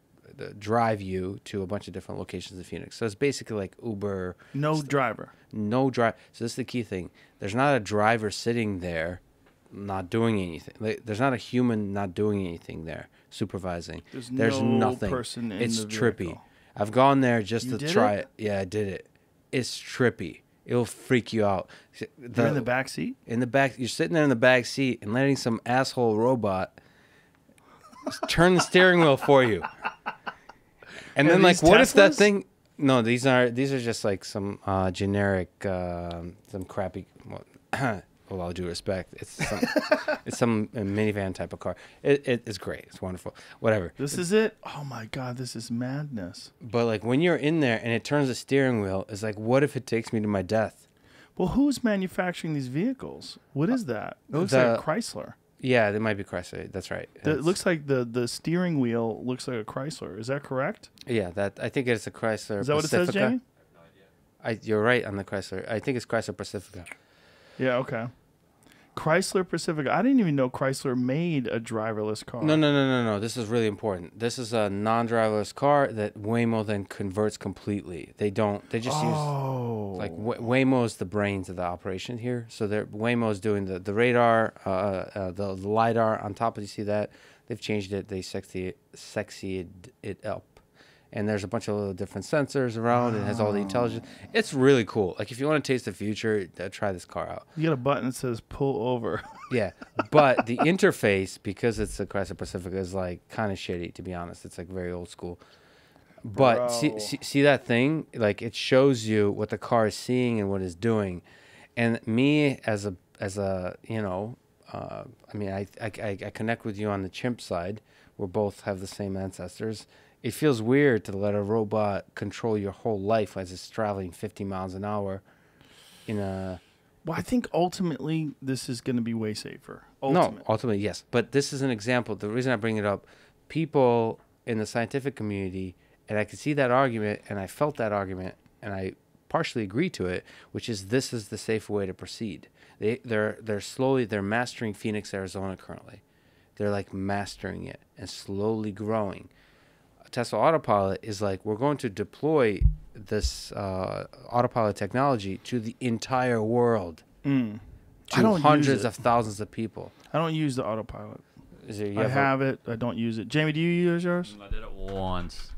drive you to a bunch of different locations in Phoenix. So it's basically like Uber. No driver. No drive. So this is the key thing. There's not a driver sitting there not doing anything. There's not a human not doing anything there supervising. There's no nothing. person in It's the trippy. vehicle. I've gone there just You to did try it? it. Yeah, I did it. It's trippy. It'll freak you out. You're in the back seat? In the back, you're sitting there in the back seat and letting some asshole robot turn the steering wheel for you. And then like, what if that thing? No, these are just like some generic, some crappy. With all due respect, it's some minivan type of car. It's great. It's wonderful. Whatever. This is it? Oh my God, this is madness. But like when you're in there and it turns the steering wheel, it's like, what if it takes me to my death? Well, who's manufacturing these vehicles? What is that? It looks like a Chrysler. Yeah, they might be Chrysler. That's right. It looks like the steering wheel looks like a Chrysler. Is that correct? Yeah, I think it's a Chrysler. Is that what it says, Jamie? You're right on the Chrysler. I think it's Chrysler Pacifica. Yeah, okay. Chrysler Pacifica. I didn't even know Chrysler made a driverless car. No. This is really important. This is a non-driverless car that Waymo then converts completely. They just use like Waymo is the brains of the operation here. So Waymo is doing the radar, the LiDAR on top of, you see that? They've changed it. They sexied it up. And there's a bunch of little different sensors around. It has all the intelligence. It's really cool. Like, if you want to taste the future, try this car out. You got a button that says pull over. Yeah. But the interface, because it's a Chrysler Pacifica, is like kind of shitty, to be honest. It's like very old school. But see that thing? Like, it shows you what the car is seeing and what it's doing. And me as a I mean, I connect with you on the chimp side. We both have the same ancestors. It feels weird to let a robot control your whole life as it's traveling 50 miles an hour in a... Well, I think ultimately this is going to be way safer. No, ultimately, yes. But this is an example. The reason I bring it up, people in the scientific community, and I could see that argument, and I felt that argument, and I partially agree to it, which is this is the safer way to proceed. They're mastering Phoenix, Arizona currently. They're like mastering it and slowly growing. Tesla Autopilot is like, we're going to deploy this autopilot technology to the entire world, to hundreds of thousands of people. I don't use the Autopilot. Is there, I have it. I don't use it. Jamie, do you use yours? I did it once.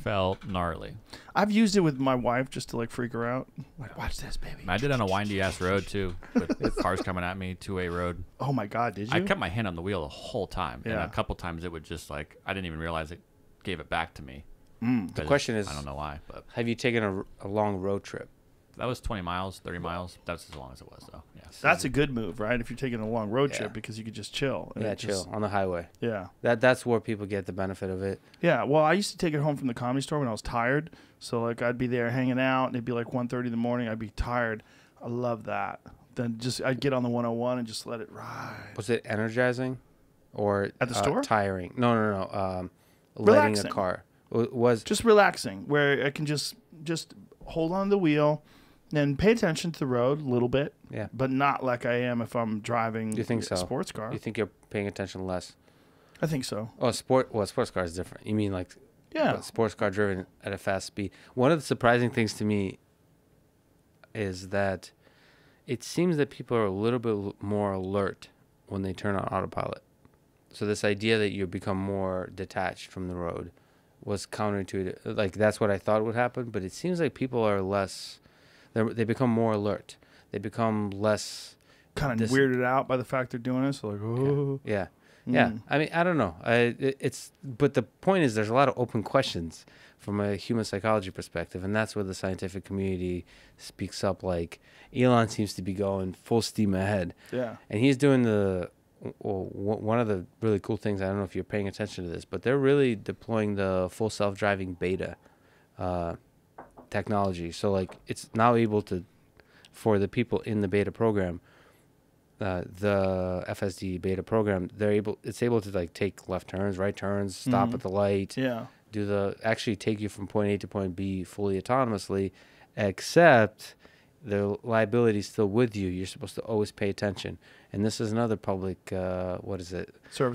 felt gnarly. I've used it with my wife just to like freak her out. Like, watch this, baby. And I did on a windy ass road too, with cars coming at me, 2-way road. Oh my God, did you? I kept my hand on the wheel the whole time, and Yeah. a couple times it would just like I didn't even realize it gave it back to me. The question is, I don't know why, but have you taken a long road trip? that was 20 miles, 30 miles. That's as long as it was, though. Yeah. That's a good move, right? If you're taking a long road Yeah. trip because you could just chill. and Yeah, it just- chill on the highway. Yeah. That's where people get the benefit of it. Yeah, well, I used to take it home from the Comedy Store when I was tired. So, like, I'd be there hanging out, and it'd be like 1:30 in the morning. I'd be tired. I love that. Then I'd get on the 101 and just let it ride. Was it energizing, or At the store? Tiring? No. Lighting Relaxing. a car was Just relaxing, where I can just hold on the wheel and pay attention to the road a little bit. Yeah. But not like I am if I'm driving You think a so? sports car. You think you're paying attention less? I think so. Oh, sports car is different. You mean like Yeah. sports car driven at a fast speed? One of the surprising things to me is that it seems that people are a little bit more alert when they turn on autopilot. So this idea that you become more detached from the road was counterintuitive. Like, that's what I thought would happen, but it seems like people are less. They become more alert. They become less. Kind of weirded out by the fact they're doing it. So, like, oh. Yeah. Yeah. I mean, I don't know. But the point is, there's a lot of open questions from a human psychology perspective, and that's where the scientific community speaks up. Like, Elon seems to be going full steam ahead. Yeah. And he's doing one of the really cool things. I don't know if you're paying attention to this, but they're really deploying the full self-driving beta technology. So, like, it's now able to, for the people in the beta program, the FSD beta program, it's able to like take left turns, right turns, stop at the light, Yeah. actually take you from point A to point B fully autonomously, except the liability is still with you. You're supposed to always pay attention. And this is another public, Service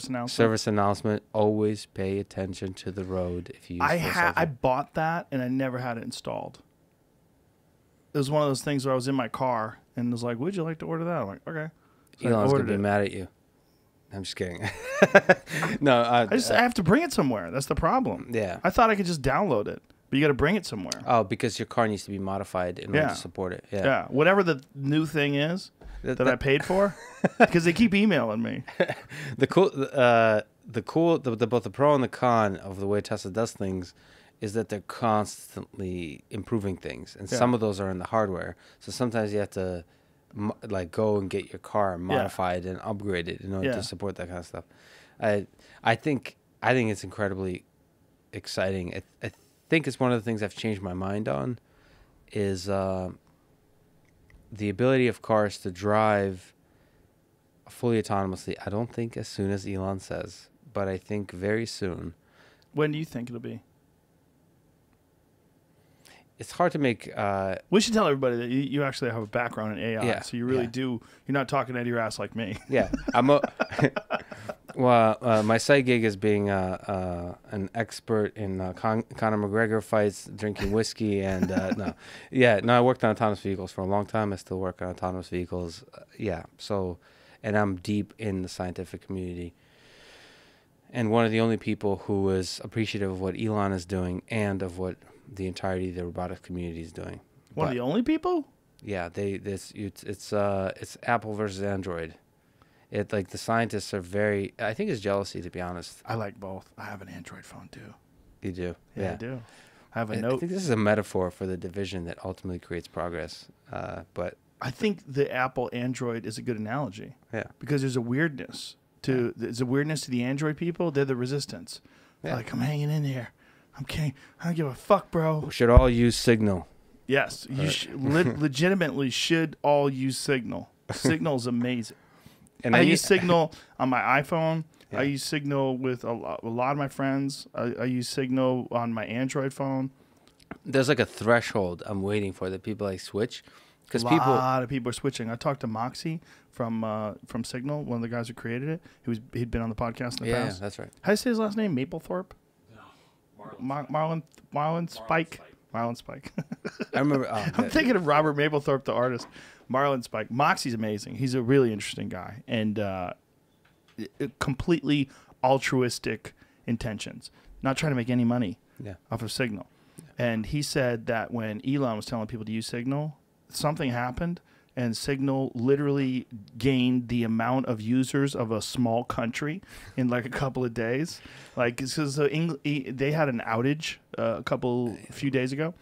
announcement. Service announcement. Always pay attention to the road if you use full I self-driving. bought that and I never had it installed. It was one of those things where I was in my car and was like, "Would you like to order that?" I'm like, "Okay." So Elon's I going to ordered be it. mad at you. I'm just kidding. No, I have to bring it somewhere. That's the problem. yeah. I thought I could just download it, but you got to bring it somewhere. Oh, because your car needs to be modified in order Yeah. to support it. Yeah. Whatever the new thing is that I That- paid for, because they keep emailing me. both the pro and the con of the way Tesla does things is that they're constantly improving things, and Yeah. some of those are in the hardware. So sometimes you have to like go and get your car modified and upgraded in order Yeah. to support that kind of stuff. I think it's incredibly exciting. I think it's one of the things I've changed my mind on is the ability of cars to drive fully autonomously. I don't think as soon as Elon says, but I think very soon. When do you think it'll be? It's hard to make. We should tell everybody that you actually have a background in AI, Yeah, so you really yeah. do. You're not talking out of your ass like me. Yeah, my side gig is being an expert in Conor McGregor fights, drinking whiskey, and I worked on autonomous vehicles for a long time. I still work on autonomous vehicles. And I'm deep in the scientific community, and one of the only people who is appreciative of what Elon is doing and of what the entirety of the robotics community is doing. One of the only people? Yeah, it's Apple versus Android. It like the scientists are very. I think it's jealousy, to be honest. I like both. I have an Android phone too. You do. Yeah, I do. I have a I Note. think this is a metaphor for the division that ultimately creates progress. But I think the Apple Android is a good analogy. yeah, Because there's a weirdness there's a weirdness to the Android people. They're the resistance. They're Yeah. like, I'm hanging in there. I don't give a fuck, bro. we should all use Signal. Yes, you legitimately should all use Signal. Signal's amazing. And I use Signal on my iPhone. Yeah. I use Signal with a lot of my friends. I use Signal on my Android phone. There's like a threshold I'm waiting for that people like switch because A lot of people are switching. I talked to Moxie from Signal, one of the guys who created it. He'd been on the podcast in the Yeah, past. that's right. How do you say his last name? Maplethorpe? Marlon Spike. Marlon Spike. I remember. I'm thinking of Robert Mapplethorpe, the artist. Marlon Spike. Moxie's amazing. He's a really interesting guy and completely altruistic intentions. Not trying to make any money. Yeah. off of Signal. And he said that when Elon was telling people to use Signal, something happened, and Signal literally gained the amount of users of a small country in like a couple of days. Like, because they had an outage a few days ago.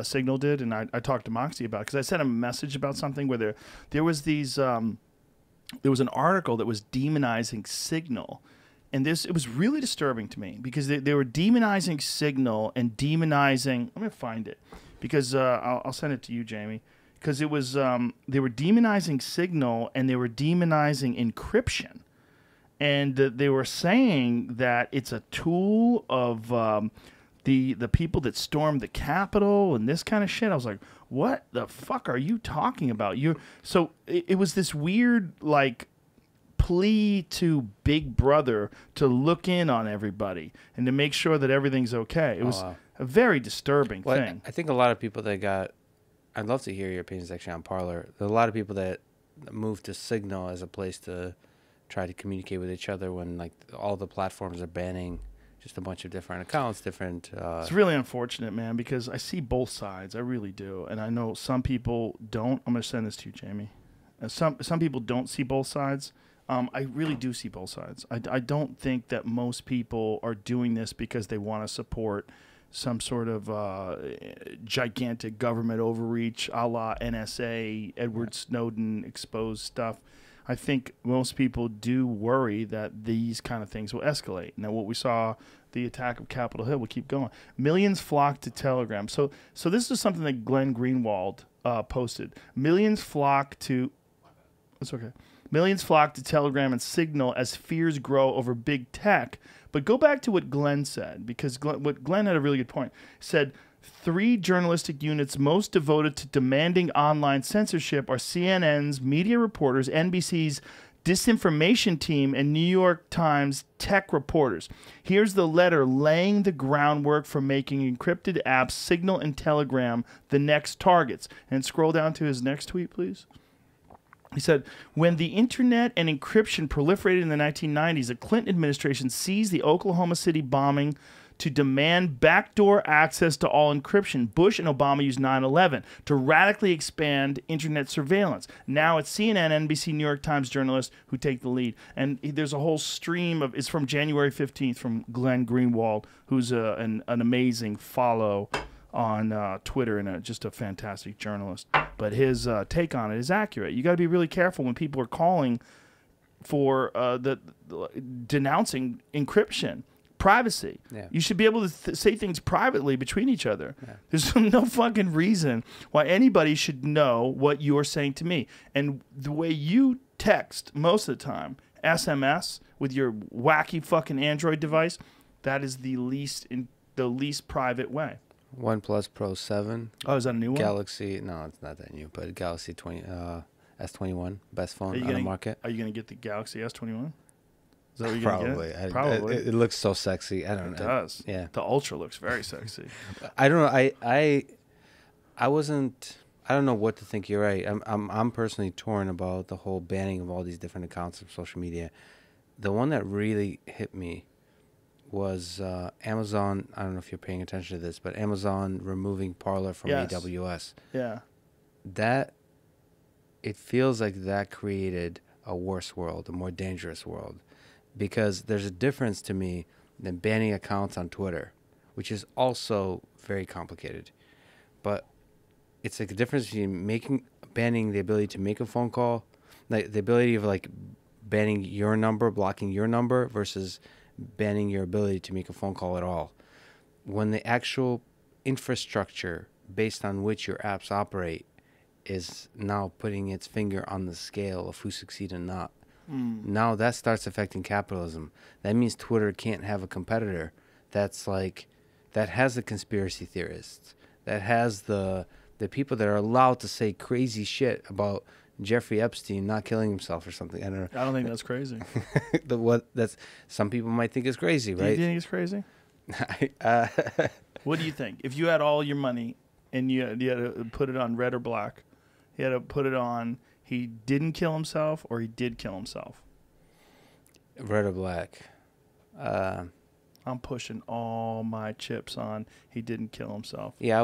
Signal did, and I talked to Moxie about it because I sent him a message about something where there was these there was an article that was demonizing Signal. And it was really disturbing to me because they were demonizing Signal and demonizing. Let me find it because I'll send it to you, Jamie. Because it was they were demonizing Signal and they were demonizing encryption, and they were saying that it's a tool of the people that stormed the Capitol and this kind of shit. I was like, what the fuck are you talking about? So it was this weird like plea to Big Brother to look in on everybody and to make sure that everything's okay. It was a very disturbing thing. I think a lot of people that got... I'd love to hear your opinions actually on Parler. There are a lot of people that moved to Signal as a place to try to communicate with each other when like all the platforms are banning just a bunch of different accounts, different... It's really unfortunate, man, because I see both sides. I really do. And I know some people don't. I'm going to send this to you, Jamie. Some people don't see both sides. I really do see both sides. I don't think that most people are doing this because they want to support some sort of gigantic government overreach a la NSA, Edward Snowden exposed stuff. I think most people do worry that these kind of things will escalate. Now, what we saw, the attack of Capitol Hill, will keep going. Millions flock to Telegram. So this is something that Glenn Greenwald posted. Millions flock to... That's okay. Millions flock to Telegram and Signal as fears grow over big tech. But go back to what Glenn said, because Glenn had a really good point. He said, 3 journalistic units most devoted to demanding online censorship are CNN's media reporters, NBC's disinformation team, and New York Times tech reporters. Here's the letter laying the groundwork for making encrypted apps, Signal and Telegram, the next targets. And scroll down to his next tweet, please. He said, when the internet and encryption proliferated in the 1990s, the Clinton administration seized the Oklahoma City bombing to demand backdoor access to all encryption. Bush and Obama used 9/11 to radically expand internet surveillance. Now it's CNN, NBC, New York Times journalists who take the lead. And there's a whole stream of, it's from January 15th from Glenn Greenwald, who's an amazing follow on Twitter and just a fantastic journalist. But his take on it is accurate. You got to be really careful when people are calling for denouncing encryption, privacy. Yeah. You should be able to say things privately between each other. Yeah. There's no fucking reason why anybody should know what you're saying to me. And the way you text most of the time, SMS with your wacky fucking Android device, that is the least private way. OnePlus Pro 7. Oh, is that a new one? Galaxy, no, it's not that new, but Galaxy S21, best phone on the market. Are you going to get the Galaxy S21? Is that what you're going to get? Probably. It looks so sexy. I don't know. It does. Yeah. The Ultra looks very sexy. I don't know. I wasn't... I don't know what to think. You're right. I'm personally torn about the whole banning of all these different accounts of social media. The one that really hit me was Amazon. I don't know if you're paying attention to this, but Amazon removing Parler from AWS. Yeah. It feels like that created a worse world, a more dangerous world, because there's a difference to me than banning accounts on Twitter, which is also very complicated. But it's like a difference between banning the ability to make a phone call, like the ability of like banning your number, blocking your number, versus banning your ability to make a phone call at all. When the actual infrastructure based on which your apps operate is now putting its finger on the scale of who succeed and not. Now that starts affecting capitalism. That means Twitter can't have a competitor that's like, that has the conspiracy theorists, that has the people that are allowed to say crazy shit about Jeffrey Epstein not killing himself or something. I don't know. I don't think that's crazy. Some people might think it's crazy, right? Do you think it's crazy? What do you think? If you had all your money and you had to put it on red or black, you had to put it on he didn't kill himself or he did kill himself. Red or black? I'm pushing all my chips on he didn't kill himself. Yeah, I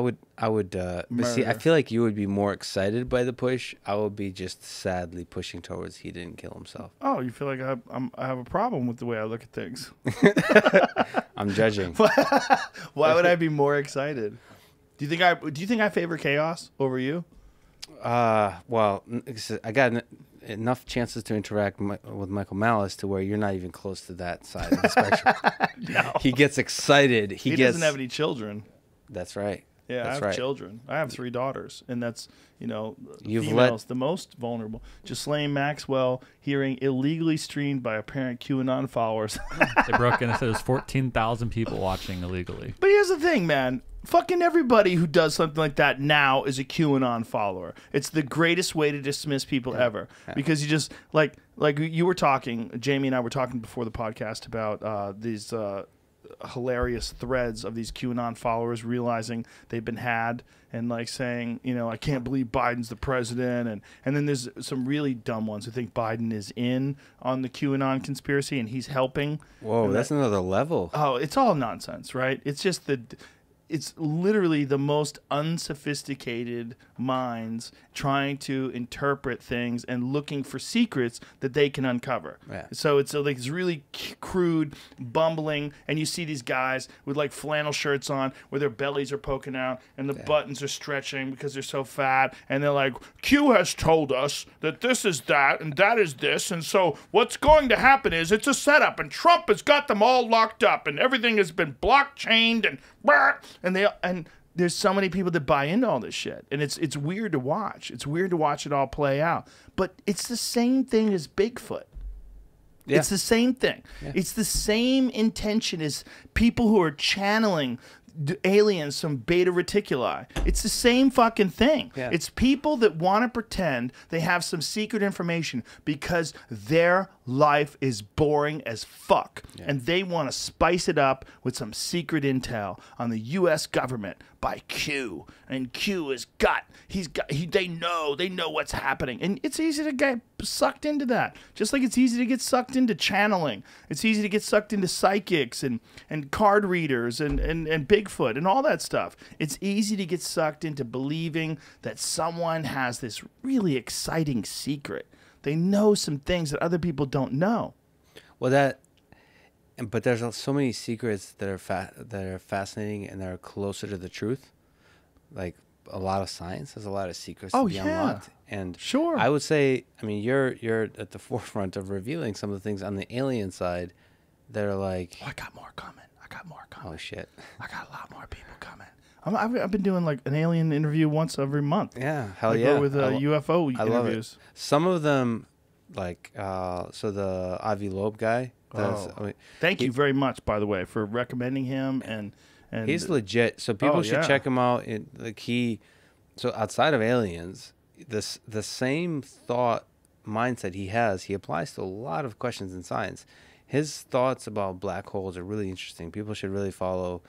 would. But see, I feel like you would be more excited by the push. I would be just sadly pushing towards he didn't kill himself. Oh, you feel like I have a problem with the way I look at things. I'm judging. Why would I be more excited? Do you think I favor chaos over you? Well, I got enough chances to interact with Michael Malice to where you're not even close to that side of the spectrum. No. He gets excited. He doesn't have any children. That's right. Yeah, that's I have right. children. I have 3 daughters, and that's, You've females, the most vulnerable. Ghislaine Maxwell hearing illegally streamed by apparent QAnon followers. They broke in and said there's 14,000 people watching illegally. But here's the thing, man. Fucking everybody who does something like that now is a QAnon follower. It's the greatest way to dismiss people ever. Because you just, like you were talking, Jamie and I were talking before the podcast about these hilarious threads of these QAnon followers realizing they've been had and like saying, I can't believe Biden's the president. And then there's some really dumb ones who think Biden is in on the QAnon conspiracy and he's helping. Whoa, that's another level. Oh, it's all nonsense, right? It's just it's literally the most unsophisticated minds trying to interpret things and looking for secrets that they can uncover. Yeah. So it's like it's really crude, bumbling, and you see these guys with like flannel shirts on where their bellies are poking out and the buttons are stretching because they're so fat, and they're like, Q has told us that this is that and that is this, and so what's going to happen is it's a setup and Trump has got them all locked up and everything has been blockchained and there's so many people that buy into all this shit, and it's weird to watch. It's weird to watch it all play out. But it's the same thing as Bigfoot. Yeah. It's the same thing. Yeah. It's the same intention as people who are channeling aliens from beta reticuli. It's the same fucking thing. Yeah. It's people that want to pretend they have some secret information because their life is boring as fuck. Yeah. And they want to spice it up with some secret intel on the U.S. government by Q. And Q they know what's happening. And it's easy to get sucked into that. Just like it's easy to get sucked into channeling. It's easy to get sucked into psychics and card readers and Bigfoot and all that stuff. It's easy to get sucked into believing that someone has this really exciting secret. They know some things that other people don't know. Well, but there's so many secrets that are fascinating and that are closer to the truth. Like a lot of science has a lot of secrets to be unlocked. And sure, I would say, I mean, you're at the forefront of revealing some of the things on the alien side that are like. Oh, I got more coming. Oh shit! I got a lot more people coming. I've been doing like an alien interview once every month. Yeah, hell yeah. With UFO I interviews. Love it. Some of them, like so the Avi Loeb guy. Thank you very much, by the way, for recommending him and he's legit. So people should check him out. So outside of aliens, the same thought mindset he has, he applies to a lot of questions in science. His thoughts about black holes are really interesting. People should really follow.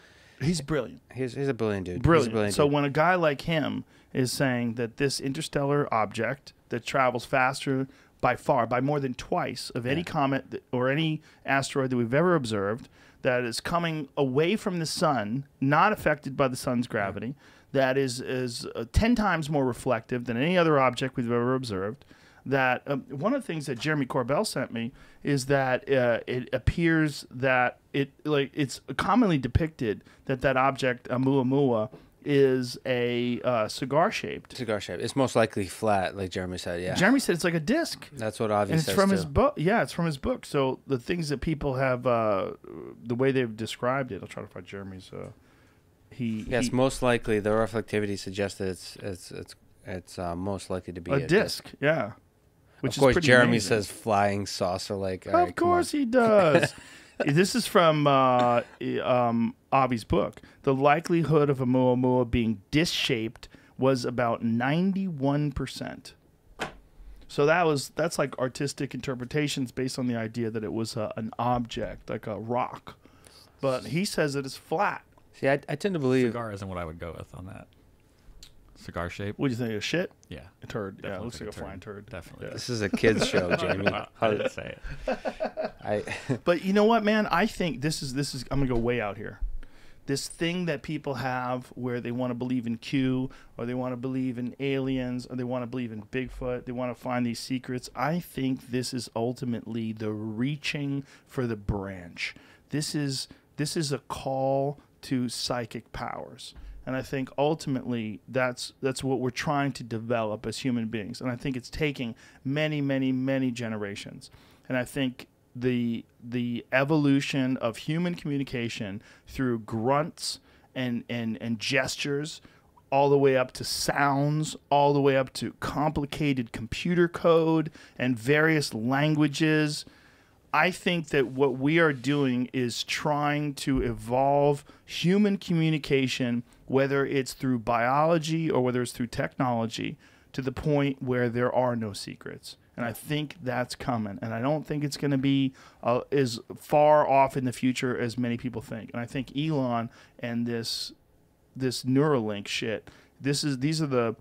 He's brilliant. He's a brilliant dude. Brilliant. So when a guy like him is saying that this interstellar object that travels faster by more than twice of any comet or any asteroid that we've ever observed, that is coming away from the sun, not affected by the sun's gravity, that is 10 times more reflective than any other object we've ever observed, that one of the things that Jeremy Corbell sent me is that it appears that it's commonly depicted that object, Oumuamua, is a cigar-shaped. Cigar-shaped. It's most likely flat, like Jeremy said, yeah. Jeremy said it's like a disc. That's what Avi says, too. It's from his book. Yeah, it's from his book. So the things that people have, the way they've described it, I'll try to find Jeremy's. Yes, most likely the reflectivity suggests that it's most likely to be a disc. Yeah. Which of course, Jeremy amazing. Says flying saucer. Like, of course he does. This is from Avi's book. The likelihood of Oumuamua being disc-shaped was about 91%. So that's like artistic interpretations based on the idea that it was an object, like a rock. But he says that it's flat. See, I tend to believe cigar isn't what I would go with on that. cigar shape. What do you think? A shit? Yeah. A turd. Yeah, it Definitely looks like a turd. flying turd. Definitely. Yeah. This is a kids show, Jamie. I didn't say it. But you know what, man? I think this is. I'm gonna go way out here. This thing that people have where they want to believe in Q, or they want to believe in aliens, or they want to believe in Bigfoot, they want to find these secrets. I think this is ultimately the reaching for the branch. This is a call to psychic powers. And I think ultimately that's what we're trying to develop as human beings. And I think it's taking many, many, many generations. And I think the evolution of human communication through grunts and gestures, all the way up to sounds, all the way up to complicated computer code and various languages. I think that what we are doing is trying to evolve human communication, whether it's through biology or whether it's through technology, to the point where there are no secrets. And I think that's coming. And I don't think it's going to be as far off in the future as many people think. And I think Elon and this Neuralink shit, these are the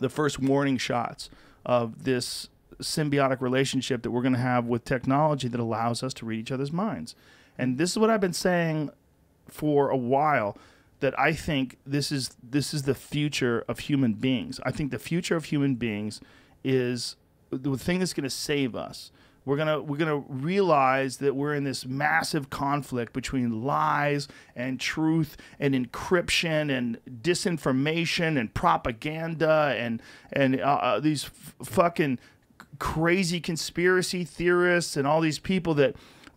first warning shots of this symbiotic relationship that we're going to have with technology that allows us to read each other's minds. And this is what I've been saying for a while, that I think this is the future of human beings. I think the future of human beings is the thing that's going to save us. We're gonna realize that we're in this massive conflict between lies and truth and encryption and disinformation and propaganda and these fucking crazy conspiracy theorists and all these people that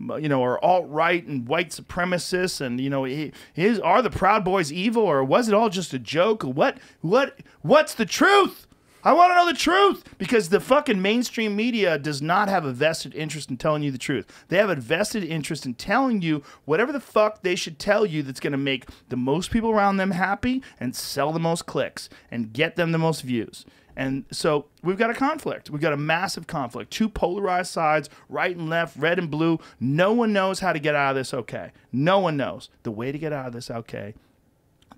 are alt-right and white supremacists, and are the Proud Boys evil, or was it all just a joke? What's the truth? I want to know the truth, because the fucking mainstream media does not have a vested interest in telling you the truth. They have a vested interest in telling you whatever the fuck they should tell you that's going to make the most people around them happy and sell the most clicks and get them the most views. And so we've got a conflict. We've got a massive conflict. Two polarized sides, right and left, red and blue. No one knows how to get out of this okay. No one knows. The way to get out of this okay,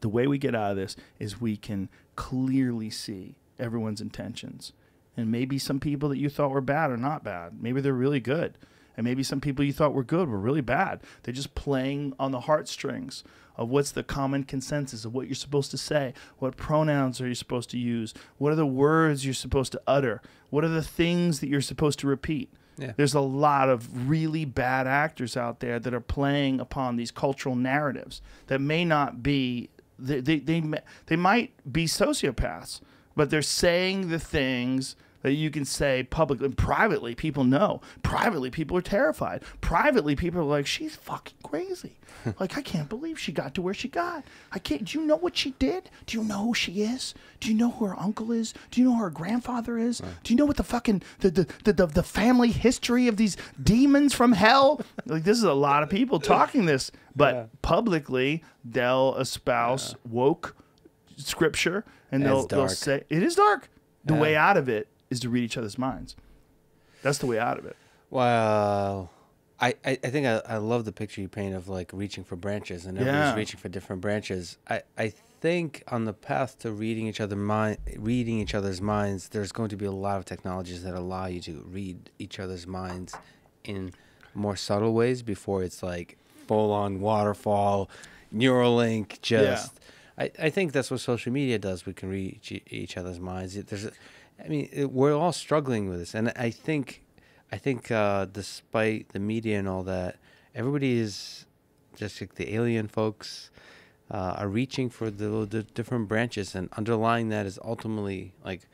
the way we get out of this is we can clearly see everyone's intentions. And maybe some people that you thought were bad are not bad. Maybe they're really good. And maybe some people you thought were good were really bad. They're just playing on the heartstrings of what's the common consensus of what you're supposed to say. What pronouns are you supposed to use? What are the words you're supposed to utter? What are the things that you're supposed to repeat? Yeah. There's a lot of really bad actors out there that are playing upon these cultural narratives that may not be, they might be sociopaths, but they're saying the things that you can say publicly. And privately, people know. Privately, people are terrified. Privately, people are like, she's fucking crazy. Like, I can't believe she got to where she got. Do you know what she did? Do you know who she is? Do you know who her uncle is? Do you know who her grandfather is? Do you know what the fucking, the family history of these demons from hell? Like, this is a lot of people talking this. But publicly, they'll espouse woke scripture, and they'll say, it is dark. The way out of it is to read each other's minds. That's the way out of it. Well, I think I love the picture you paint of like reaching for branches, and everybody's reaching for different branches. I think on the path to reading each other's minds, there's going to be a lot of technologies that allow you to read each other's minds in more subtle ways before it's like full on waterfall, Neuralink. I think that's what social media does. We can read each other's minds. We're all struggling with this, and I think despite the media and all that, everybody is just like the alien folks are reaching for the different branches, and underlying that is ultimately like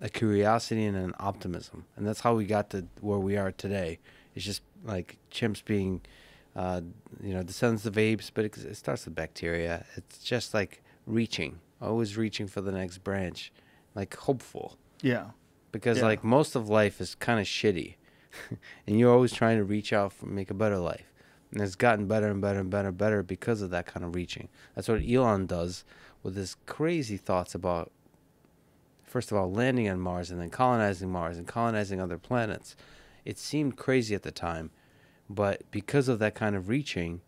a curiosity and an optimism, and that's how we got to where we are today. It's just like chimps being descendants of apes, but it starts with bacteria. It's just like always reaching for the next branch, like hopeful. Yeah. Because like most of life is kind of shitty, and you're always trying to reach out for make a better life, and it's gotten better and better and better and better because of that kind of reaching. That's what Elon does with his crazy thoughts about, first of all, landing on Mars and then colonizing Mars and colonizing other planets. It seemed crazy at the time. But because of that kind of reaching,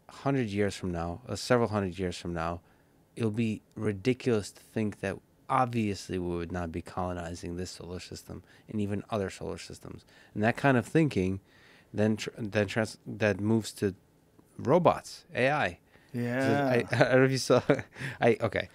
100 years from now, several hundred years from now, it'll be ridiculous to think that obviously we would not be colonizing this solar system and even other solar systems. And that kind of thinking that moves to robots, AI. Yeah. I don't know if you saw. Okay.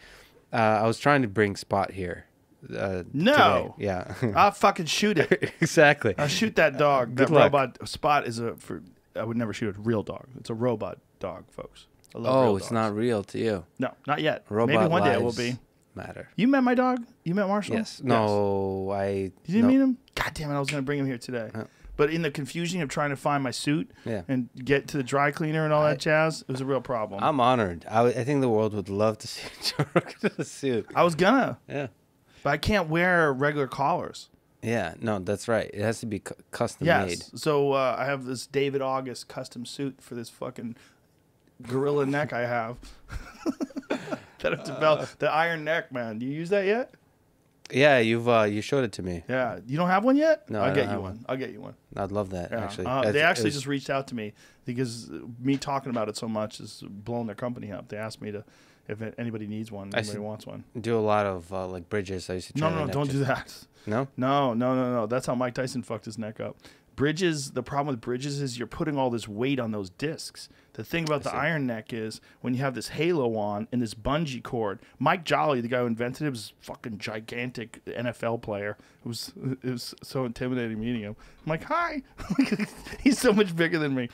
I was trying to bring Spot here. No. Today. Yeah. I'll fucking shoot it. Exactly. I'll shoot that dog. Good That luck. robot Spot is I would never shoot a real dog. It's a robot dog, folks. I love Oh, real it's dogs. not real to you. No, not yet. Robot Maybe one day it will lives be. matter. You met my dog? You met Marshall? Yes. No, I. You didn't no. meet him? God damn it, I was going to bring him here today. But in the confusion of trying to find my suit and get to the dry cleaner and all that jazz, it was a real problem. I'm honored. I think the world would love to see Joe Rogan in a suit. I was gonna. Yeah. But I can't wear regular collars. Yeah. No, that's right. It has to be custom Yes. made. So I have this David August custom suit for this fucking gorilla neck I have. That I've developed. The iron neck, man. Do you use that yet? Yeah, you showed it to me. Yeah. You don't have one yet? No, I'll I get don't you have one. I'll get you one. I'd love that, Yeah. actually. They actually just reached out to me because me talking about it so much is blowing their company up. They asked me to, if anybody needs one, anybody wants one. do a lot of like bridges. I used to try No, don't do that. No? No. That's how Mike Tyson fucked his neck up. Bridges, the problem with bridges is you're putting all this weight on those discs. The thing about the iron neck is when you have this halo on and this bungee cord. Mike Jolly, the guy who invented it, was a fucking gigantic NFL player. It was so intimidating meeting him. I'm like, hi. He's so much bigger than me.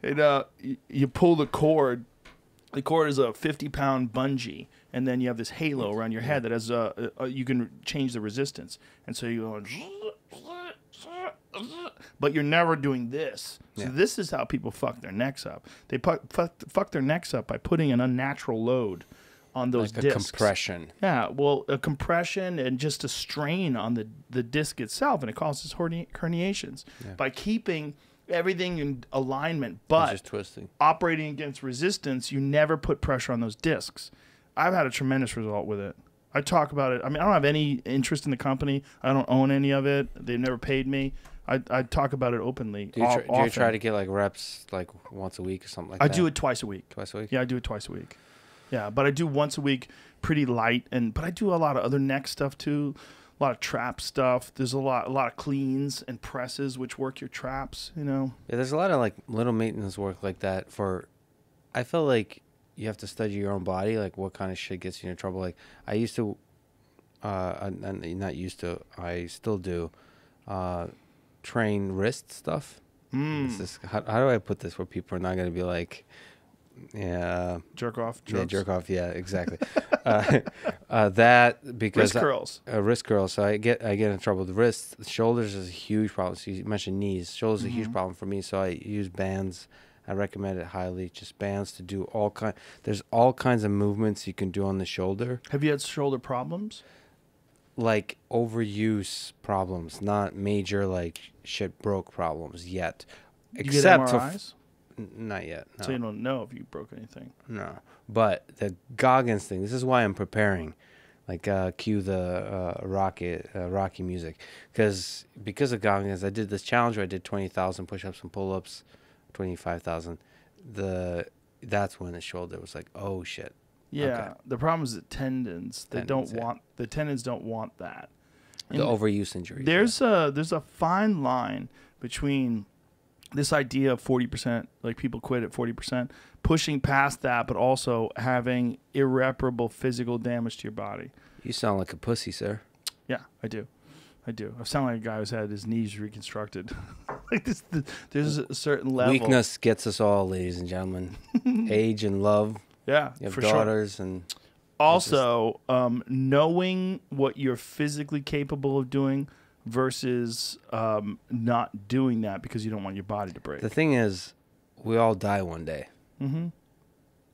And you pull the cord. The cord is a 50-pound bungee, and then you have this halo around your head that has you can change the resistance. And so you go, but you're never doing this. So this is how people fuck their necks up. They fuck their necks up by putting an unnatural load on those like discs. a compression. Yeah, well, a compression and just a strain on the disc itself, and it causes herniations. By keeping everything in alignment, but just twisting. Operating against resistance, you never put pressure on those discs. I've had a tremendous result with it. I talk about it. I mean, I don't have any interest in the company. I don't own any of it. They've never paid me. I talk about it openly. Do you try to get like reps like once a week or something like that? I do it twice a week. Twice a week? Yeah, I do it twice a week. Yeah, but I do once a week, pretty light, but I do a lot of other neck stuff too. A lot of trap stuff. There's a lot of cleans and presses which work your traps. You know. Yeah, there's a lot of like little maintenance work like that. I feel like you have to study your own body, like what kind of shit gets you in trouble. Like I used to, not used to. I still do. Train wrist stuff. How do I put this where people are not going to be like, yeah, jerk off. Yeah, jerk off. Yeah, exactly. That because wrist curls. So I get in trouble with wrists. Shoulders is a huge problem. So you mentioned knees. Shoulders is a huge problem for me. So I use bands. I recommend it highly. Just bands to do There's all kinds of movements you can do on the shoulder. Have you had shoulder problems? Like overuse problems, not major like shit broke problems yet. Except you get MRIs? Not yet. No. So you don't know if you broke anything. No, but the Goggins thing. This is why I'm preparing. Like cue the Rocky music, because of Goggins, I did this challenge where I did 20,000 push-ups and pull-ups, 25,000. That's when the shoulder was like, oh shit. Yeah, okay. The problem is the tendons. The tendons don't want that. And the overuse injury. There's a fine line between this idea of 40%, like people quit at 40%, pushing past that, but also having irreparable physical damage to your body. You sound like a pussy, sir. Yeah, I do. I sound like a guy who's had his knees reconstructed. Like this, there's a certain level. Weakness gets us all, ladies and gentlemen. Age and love. Yeah, you have for daughters sure. And also knowing what you're physically capable of doing versus not doing that because you don't want your body to break. The thing is, we all die one day. Mm-hmm.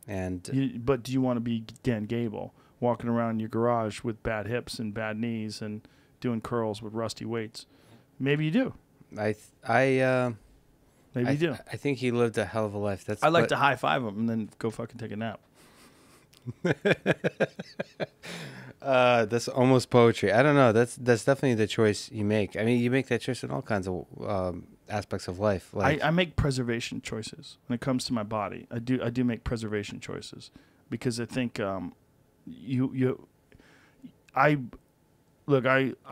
And but do you want to be Dan Gable walking around in your garage with bad hips and bad knees and doing curls with rusty weights? Maybe you do. Maybe you do. I think he lived a hell of a life. I'd like to high five him and then go fucking take a nap. That's almost poetry. I don't know. That's definitely the choice you make. I mean, you make that choice in all kinds of aspects of life. Like I make preservation choices when it comes to my body. I do make preservation choices because I think I I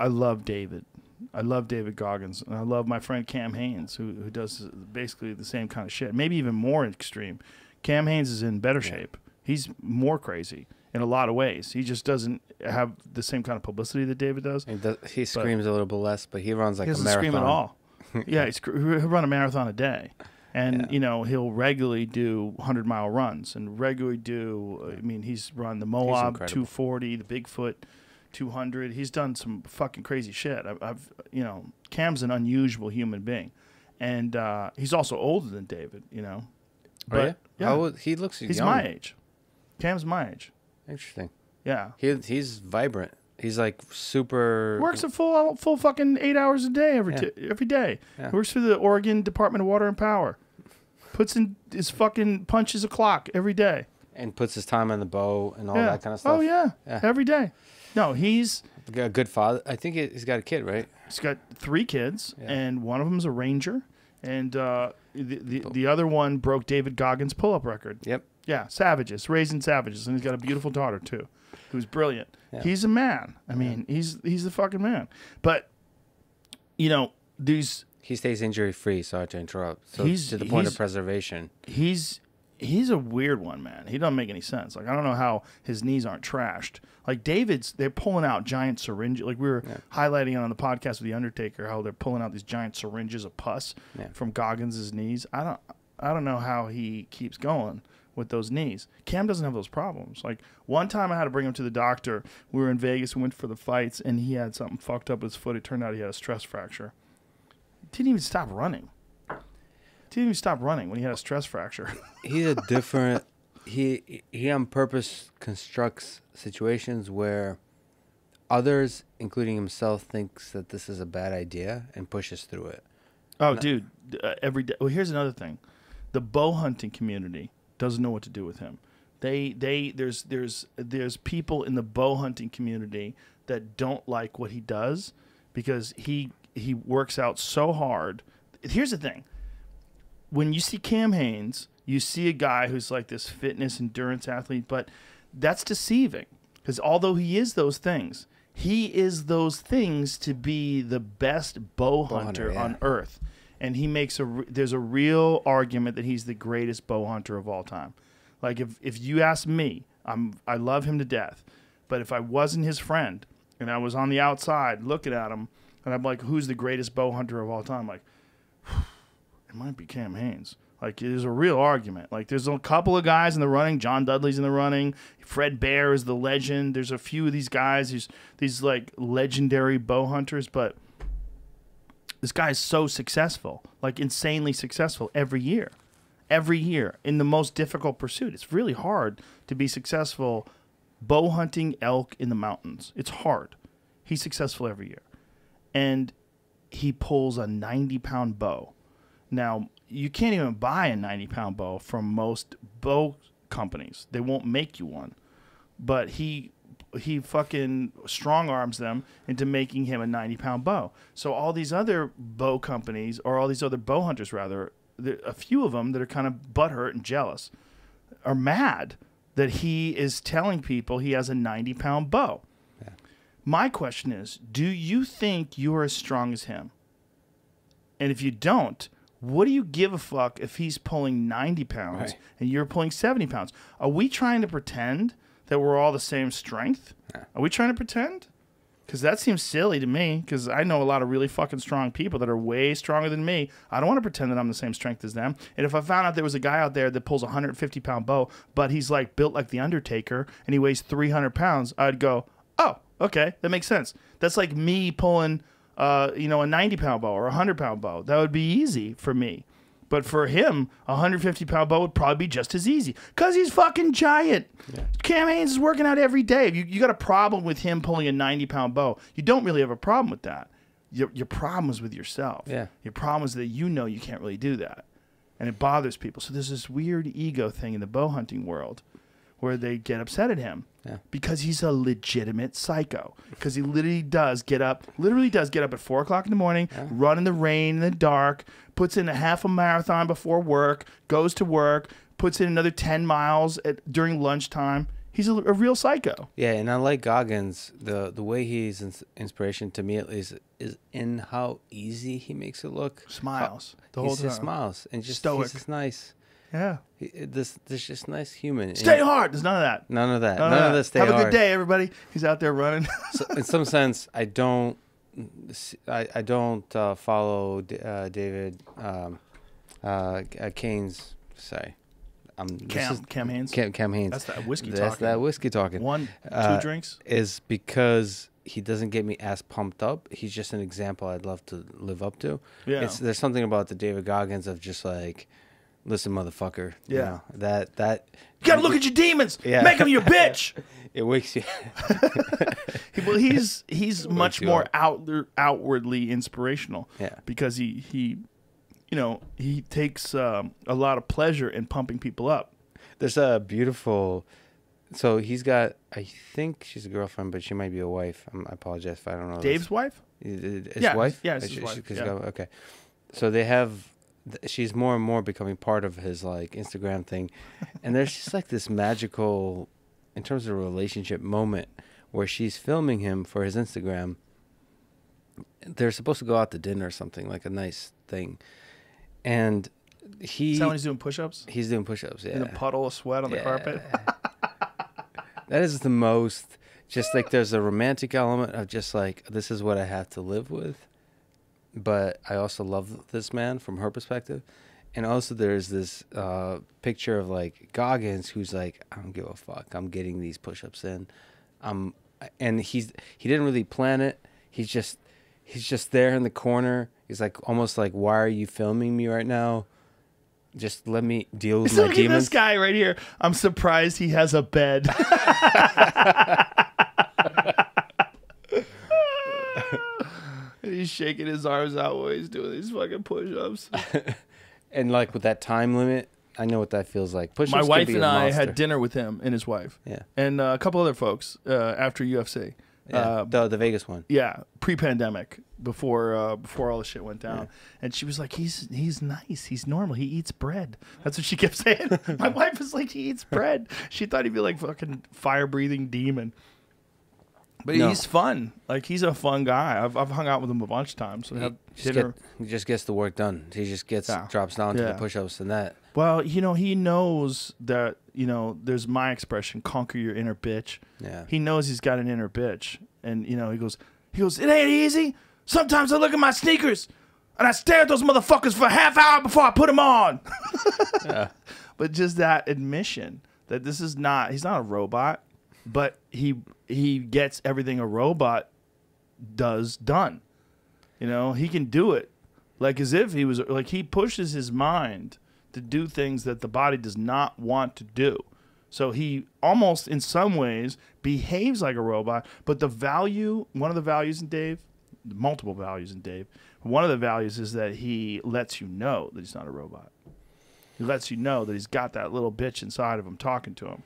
love David. I love David Goggins, and I love my friend Cam Haines, who does basically the same kind of shit, maybe even more extreme. Cam Haines is in better shape. He's more crazy in a lot of ways. He just doesn't have the same kind of publicity that David does. He screams a little bit less, but he runs like he a doesn't marathon. scream at all. Yeah, he'll run a marathon a day. And, he'll regularly do 100-mile runs and regularly do, he's run the Moab 240, the Bigfoot 200. He's done some fucking crazy shit. Cam's an unusual human being. And he's also older than David, But, How old? He looks he's young. my age. Cam's my age. Interesting. Yeah. He's vibrant. He's like super. Works a full fucking 8 hours a day every day. Yeah. Works for the Oregon Department of Water and Power. Puts in his fucking punches a clock every day. And puts his time on the bow and all that kind of stuff. Oh yeah, every day. No, he's a good father. I think he's got a kid, right? He's got 3 kids, and one of them's a ranger, and the other one broke David Goggins' pull-up record. Yep. Yeah, savages, raising savages, and he's got a beautiful daughter too, who's brilliant. Yeah. He's a man. I mean, he's the fucking man. But these. He stays injury free. Sorry to interrupt. So he's to the point of preservation. He's a weird one, man. He doesn't make any sense. Like I don't know how his knees aren't trashed. Like they're pulling out giant syringes. Like we were highlighting on the podcast with the Undertaker how they're pulling out these giant syringes of pus from Goggins' knees. I don't know how he keeps going with those knees. Cam doesn't have those problems. Like one time I had to bring him to the doctor. We were in Vegas. We went for the fights, and he had something fucked up with his foot. It turned out he had a stress fracture. Didn't even stop running. Didn't even stop running when he had a stress fracture. He's a different. He on purpose constructs situations where others, including himself, thinks that this is a bad idea and pushes through it. Oh, dude! Every day. Well, here's another thing: the bow hunting community doesn't know what to do with him. There's people in the bow hunting community that don't like what he does because he works out so hard. Here's the thing. When you see Cam Haines, you see a guy who's like this fitness endurance athlete, but that's deceiving because although he is those things to be the best bow hunter on earth. And he makes there's a real argument that he's the greatest bow hunter of all time. Like if you ask me, I love him to death, but if I wasn't his friend and I was on the outside looking at him, and I'm like, who's the greatest bow hunter of all time? Like, it might be Cam Haines. Like, there's a real argument. Like, there's a couple of guys in the running. John Dudley's in the running. Fred Bear is the legend. There's a few of these guys, these like legendary bow hunters, but this guy is so successful, like insanely successful every year in the most difficult pursuit. It's really hard to be successful bow hunting elk in the mountains. It's hard. He's successful every year. And he pulls a 90-pound bow. Now, you can't even buy a 90-pound bow from most bow companies. They won't make you one. But he fucking strong arms them into making him a 90-pound bow. So all these other bow companies, or all these other bow hunters rather, a few of them that are kind of butthurt and jealous, are mad that he is telling people he has a 90-pound bow. Yeah. My question is, do you think you're as strong as him? And if you don't, what do you give a fuck if he's pulling 90 pounds and you're pulling 70 pounds? Are we trying to pretend that we're all the same strength? Are we trying to pretend? Because that seems silly to me, because I know a lot of really fucking strong people that are way stronger than me. I don't want to pretend that I'm the same strength as them. And if I found out there was a guy out there that pulls a 150-pound bow, but he's like built like the Undertaker and he weighs 300 pounds, I'd go, oh, okay, that makes sense. That's like me pulling a 90-pound bow or a 100-pound bow. That would be easy for me. But for him, a 150-pound bow would probably be just as easy because he's fucking giant. Yeah. Cam Haines is working out every day. You got a problem with him pulling a 90-pound bow. You don't really have a problem with that. Your problem is with yourself. Yeah. Your problem is that you know you can't really do that. And it bothers people. So there's this weird ego thing in the bow hunting world where they get upset at him because he's a legitimate psycho. Because he literally does get up at 4 o'clock in the morning, run in the rain, in the dark, puts in a half a marathon before work, goes to work, puts in another 10 miles during lunchtime. He's a real psycho. Yeah, and I like Goggins. The way he's inspiration to me at least is in how easy he makes it look. Smiles the He whole just time. smiles and just Stoic. he's just nice. Yeah. There's just nice human. Stay And hard. There's none of that. None of that. None None of of that. that. Stay Have hard. a good day, everybody. He's out there running. So in some sense, I don't follow David Kane's. Sorry, Cam Haynes. Cam Haynes. That's that whiskey That's talking. that whiskey talking. 1-2 drinks. Is because he doesn't get me as pumped up. He's just an example I'd love to live up to. Yeah. There's something about the David Goggins of just like, listen, motherfucker. Yeah. You know, that. You gotta look at your demons. Yeah. Make him your bitch. It wakes you. Well, he's much you more up. outwardly inspirational. Yeah. Because he takes a lot of pleasure in pumping people up. There's a beautiful. So he's got. I think she's a girlfriend, but she might be a wife. I apologize if I don't know. Dave's wife? His Yeah, wife. yeah, it's his wife, yeah. Okay. So they have. She's more and more becoming part of his like Instagram thing, and there's just like this magical, in terms of a relationship moment, where she's filming him for his Instagram. They're supposed to go out to dinner or something, like a nice thing, and Is that when he's doing push-ups? he's doing push-ups. Yeah. In a puddle of sweat on the carpet? That is the most, just like there's a romantic element of just like, this is what I have to live with. But I also love this man from her perspective. And also there's this picture of like Goggins who's like, I don't give a fuck. I'm getting these push-ups in. And he didn't really plan it. He's just there in the corner. He's like, almost like, why are you filming me right now? Just let me deal with my Look at demons. this guy right here. I'm surprised he has a bed. He's shaking his arms out while he's doing these fucking push-ups. And like with that time limit, I know what that feels like. Push-ups My can wife be and a I monster. had dinner with him and his wife. Yeah. And a couple other folks after UFC. Yeah, the Vegas one. Yeah, pre-pandemic, before all the shit went down. And she was like, he's nice, he's normal, he eats bread. That's what she kept saying. My wife was like, he eats bread. She thought he'd be like fucking fire-breathing demon. But No. he's fun. Like, he's a fun guy. I've hung out with him a bunch of times. We have dinner. He just gets the work done. He just drops down to the push-ups and that. Well, he knows that, there's my expression, conquer your inner bitch. Yeah. He knows he's got an inner bitch. And, he goes, it ain't easy. Sometimes I look at my sneakers and I stare at those motherfuckers for a half hour before I put them on. Yeah. But just that admission that he's not a robot, but he gets everything a robot does done. He can do it. Like as if he was, like he pushes his mind to do things that the body does not want to do. So he almost in some ways behaves like a robot, but one of the values in Dave, multiple values in Dave, one of the values is that he lets you know that he's not a robot. He lets you know that he's got that little bitch inside of him talking to him.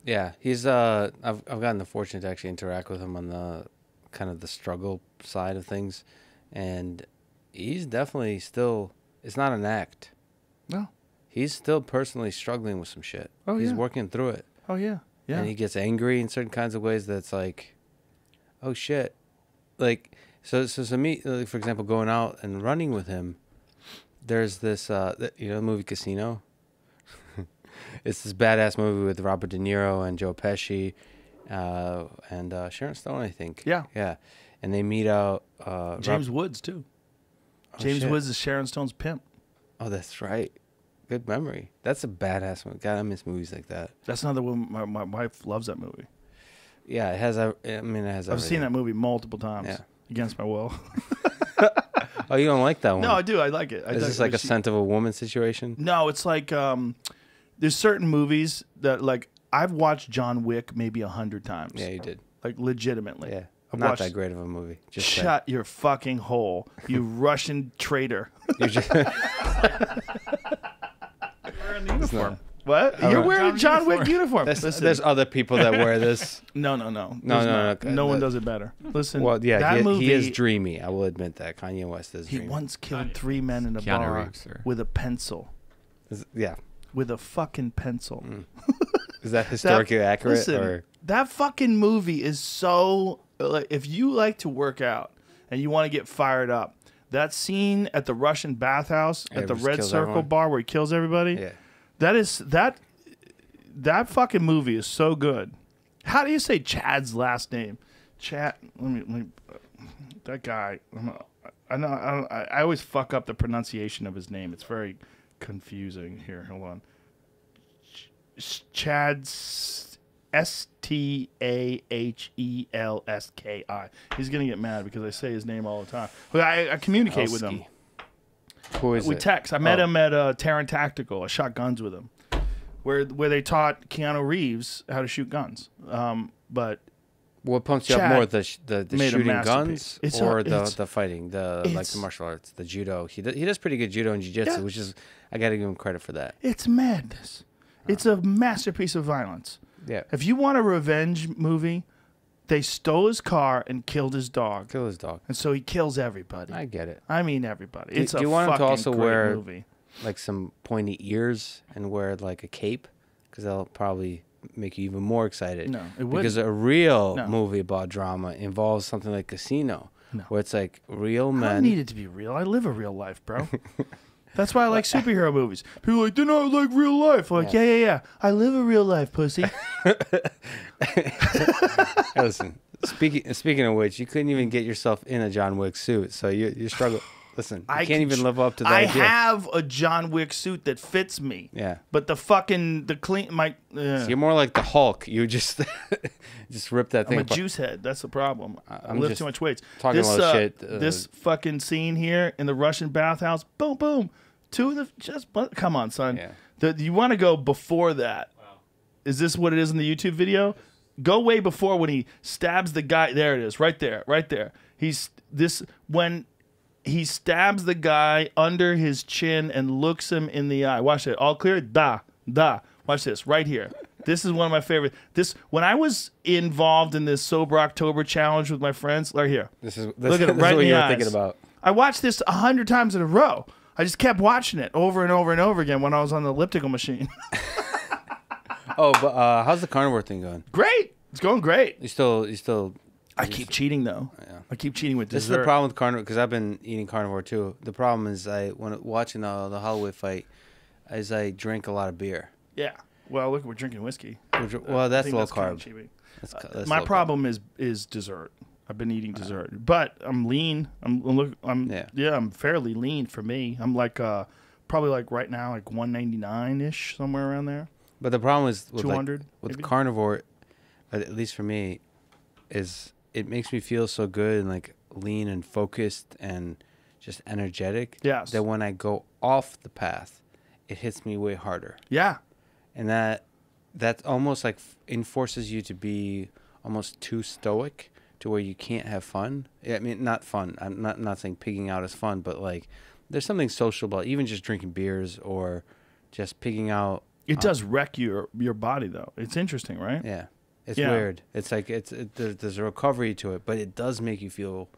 Yeah, he's I've gotten the fortune to actually interact with him on the kind of the struggle side of things, and he's definitely still, it's not an act. No. He's still personally struggling with some shit. Oh, he's yeah. working through it. Oh yeah. Yeah. And he gets angry in certain kinds of ways that's like, oh shit. Like so to me, like, for example, going out and running with him, there's this the movie Casino. It's this badass movie with Robert De Niro and Joe Pesci, and Sharon Stone, I think. Yeah. Yeah. And they meet out James Woods too. Oh, James shit. Woods is Sharon Stone's pimp. Oh, that's right. Good memory. That's a badass one. God, I miss movies like that. That's another one. My wife loves that movie. Yeah, it has. It has. I've everything. seen that movie multiple times. Yeah. Against my will. Oh, you don't like that one? No, I do. I like it. Is this like a Scent of a Woman situation? No, it's like there's certain movies that like I've watched John Wick maybe 100 times. Yeah, you did. Like legitimately. Yeah, I've not watched- that great of a movie. Just saying. Shut your fucking hole, you Russian traitor. You're just, Uniform. What? All You're right. wearing a John Wick uniform. Listen, there's other people that wear this. no. No, There's no, not. okay. No one does it better. Listen. Well, yeah, that movie, he is dreamy. I will admit that. Kanye West is He dreamy. once killed 3 men in a Keanu bar Reeves, sir. with a pencil. Yeah. With a fucking pencil. Is that historically accurate? Listen, or that fucking movie is so. If you like to work out and you want to get fired up, that scene at the Russian bathhouse Yeah, at the just Red kills Circle everyone. bar where he kills everybody. yeah, That fucking movie is so good. How do you say Chad's last name? Chad. Let me that guy. I always fuck up the pronunciation of his name. It's very confusing. Here, hold on. Chad's Stahelski. He's gonna get mad because I say his name all the time. But I communicate with him. Who is We it? text. I met him at Terran Tactical. I shot guns with him, where they taught Keanu Reeves how to shoot guns. But What pumps you Chad up more, the made a shooting masterpiece. guns or the fighting, like it's- the martial arts, the judo? He does pretty good judo and jiu-jitsu, Yeah. which is I got to give him credit for that. it's madness. It's a masterpiece of violence. Yeah, If you want a revenge movie, they stole his car and killed his dog, kill his dog. and so he kills everybody. I get it. I mean everybody. Do- It's do a you want him to fucking also great wear- movie. Like some pointy ears and wear like a cape, because that'll probably make you even more excited. No, it because wouldn't. a real No. movie about drama involves something like Casino, No. where it's like real I don't men. need it to be real. I live a real life, bro. That's why I like superhero movies. People are like, they're not like real life. I'm like, yeah. I live a real life, pussy. Hey, listen, speaking of which, you couldn't even get yourself in a John Wick suit, so you struggle. Listen, you can't even live up to that I idea. have a John Wick suit that fits me. Yeah. But the clean my. You're more like the Hulk. You just just rip that I'm thing a apart. juice head. That's the problem. I I'm lift just too much weights. talking this, about shit, this fucking scene here in the Russian bathhouse. Boom, boom. Two of the come on, son. Yeah. You want to go before that? Wow. Is this what it is in the YouTube video? Go way before when he stabs the guy. There it is, right there, right there. When he stabs the guy under his chin and looks him in the eye. Watch it. All clear. Da. Watch this right here. This is one of my favorite. When I was involved in this Sober October challenge with my friends, right here. This is Look at it this right is what in you the were eyes. thinking about. I watched this 100 times in a row. I just kept watching it over and over and over again when I was on the elliptical machine. Oh, but how's the carnivore thing going? Great. It's going great. You still. I keep cheating, though. Yeah. I keep cheating with This is dessert. the problem with carnivore, because I've been eating carnivore too. The problem is when watching the Holloway fight, is I drink a lot of beer. Yeah. Well, look, we're drinking whiskey. Well, I that's think low kinda carb. cheating. That's My low carb. problem is dessert. I've been eating dessert, but I'm lean. I'm fairly lean for me. I'm like probably like right now like 199 ish, somewhere around there. But the problem is with 200 with maybe? carnivore, at least for me, is it makes me feel so good and like lean and focused and just energetic. Yes. That when I go off the path, it hits me way harder. Yeah. And that almost like enforces you to be almost too stoic to where you can't have fun. I mean, not fun. I'm not saying pigging out is fun, but like there's something social about even just drinking beers or just pigging out. It does wreck your body though. It's interesting, right? Yeah, it's Yeah. weird. It's like there's a recovery to it, but it does make you feel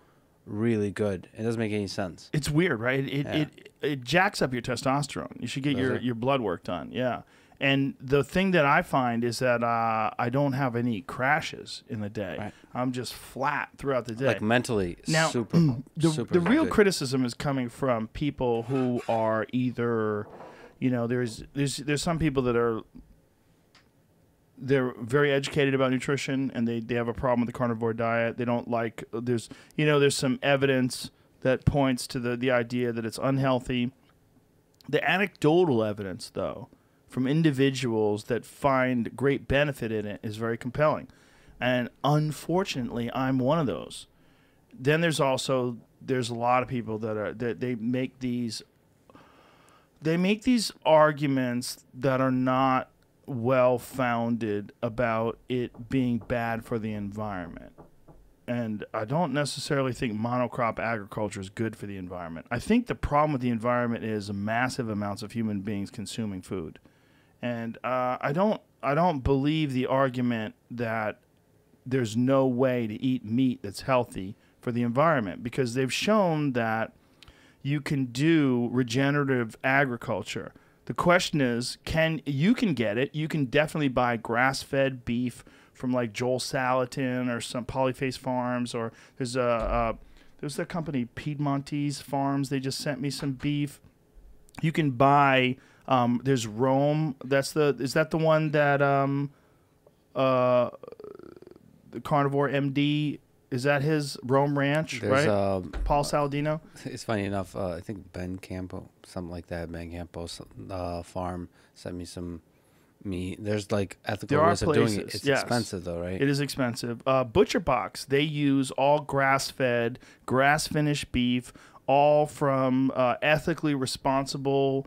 really good. It doesn't make any sense. It's weird, right? Yeah. It jacks up your testosterone. You should get Does it? your blood work done. Yeah. And the thing that I find is that I don't have any crashes in the day. Right. I'm just flat throughout the day. Like mentally, Now, super. the real good. criticism is coming from people who are either, there's some people that they're very educated about nutrition and they have a problem with the carnivore diet. They don't like there's some evidence that points to the idea that it's unhealthy. The anecdotal evidence though from individuals that find great benefit in it is very compelling. And unfortunately, I'm one of those. Then there's a lot of people that they make these arguments that are not well founded about it being bad for the environment. And I don't necessarily think monocrop agriculture is good for the environment. I think the problem with the environment is massive amounts of human beings consuming food. And I don't believe the argument that there's no way to eat meat that's healthy for the environment, because they've shown that you can do regenerative agriculture. The question is, you can get it. You can definitely buy grass-fed beef from like Joel Salatin or some Polyface Farms, or there's a company, Piedmontese Farms. They just sent me some beef. You can buy. There's Rome. Is that the one that the Carnivore MD? Is that his Rome Ranch? There's, right. Paul Saladino. It's funny enough. I think Ben Campo, something like that. Ben Campo's farm sent me some meat. There's like ethical ways of doing it. It's expensive though, right? It is expensive. Butcher Box. They use all grass-fed, grass-finished beef, all from ethically responsible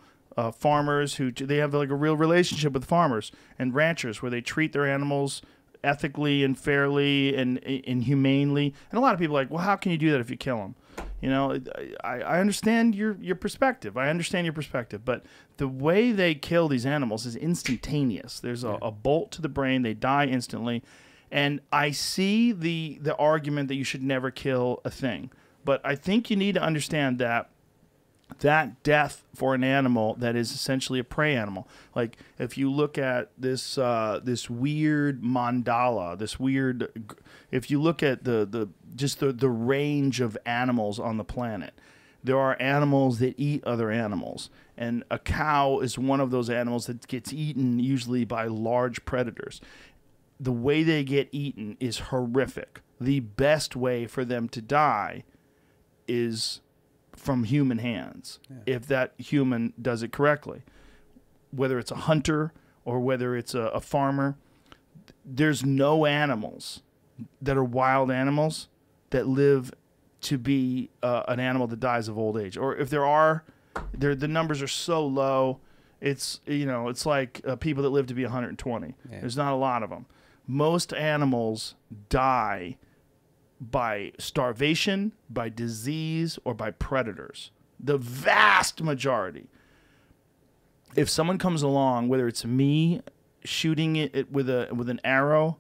farmers who they have like a real relationship with farmers and ranchers where they treat their animals ethically and fairly and humanely. And a lot of people are like, well, how can you do that if you kill them? You know, I understand your perspective. I understand your perspective. But the way they kill these animals is instantaneous. There's a bolt to the brain. They die instantly. And I see the argument that you should never kill a thing. But I think you need to understand that death for an animal that is essentially a prey animal. Like if you look at this this weird mandala, if you look at the range of animals on the planet, there are animals that eat other animals, and a cow is one of those animals that gets eaten usually by large predators. The way they get eaten is horrific. The best way for them to die is from human hands, if that human does it correctly. Whether it's a hunter or whether it's a farmer, there's no animals that are wild animals that live to be an animal that dies of old age. Or if there are, the numbers are so low, it's like people that live to be 120. Yeah. There's not a lot of them. Most animals die by starvation, by disease, or by predators. The vast majority. If someone comes along, whether it's me shooting it with an arrow,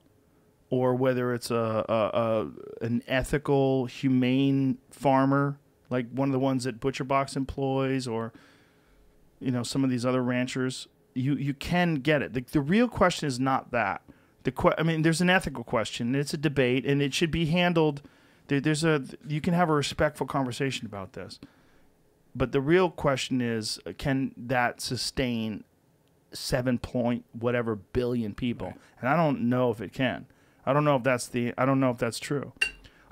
or whether it's an ethical, humane farmer, like one of the ones that Butcher Box employs, or some of these other ranchers, you can get it. The real question is not that. There's an ethical question. It's a debate, and it should be handled. You can have a respectful conversation about this. But the real question is, can that sustain 7 point whatever billion people? Right. And I don't know if it can. I don't know if that's true.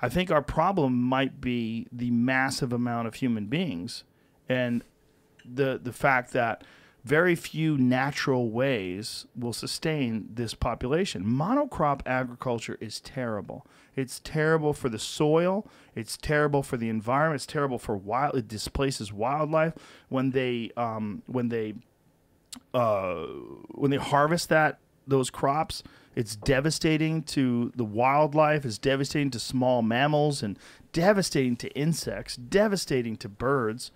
I think our problem might be the massive amount of human beings, and the fact that very few natural ways will sustain this population. Monocrop agriculture is terrible. It's terrible for the soil. It's terrible for the environment. It's terrible for it displaces wildlife when they harvest those crops. It's devastating to the wildlife. It's devastating to small mammals and devastating to insects. Devastating to birds.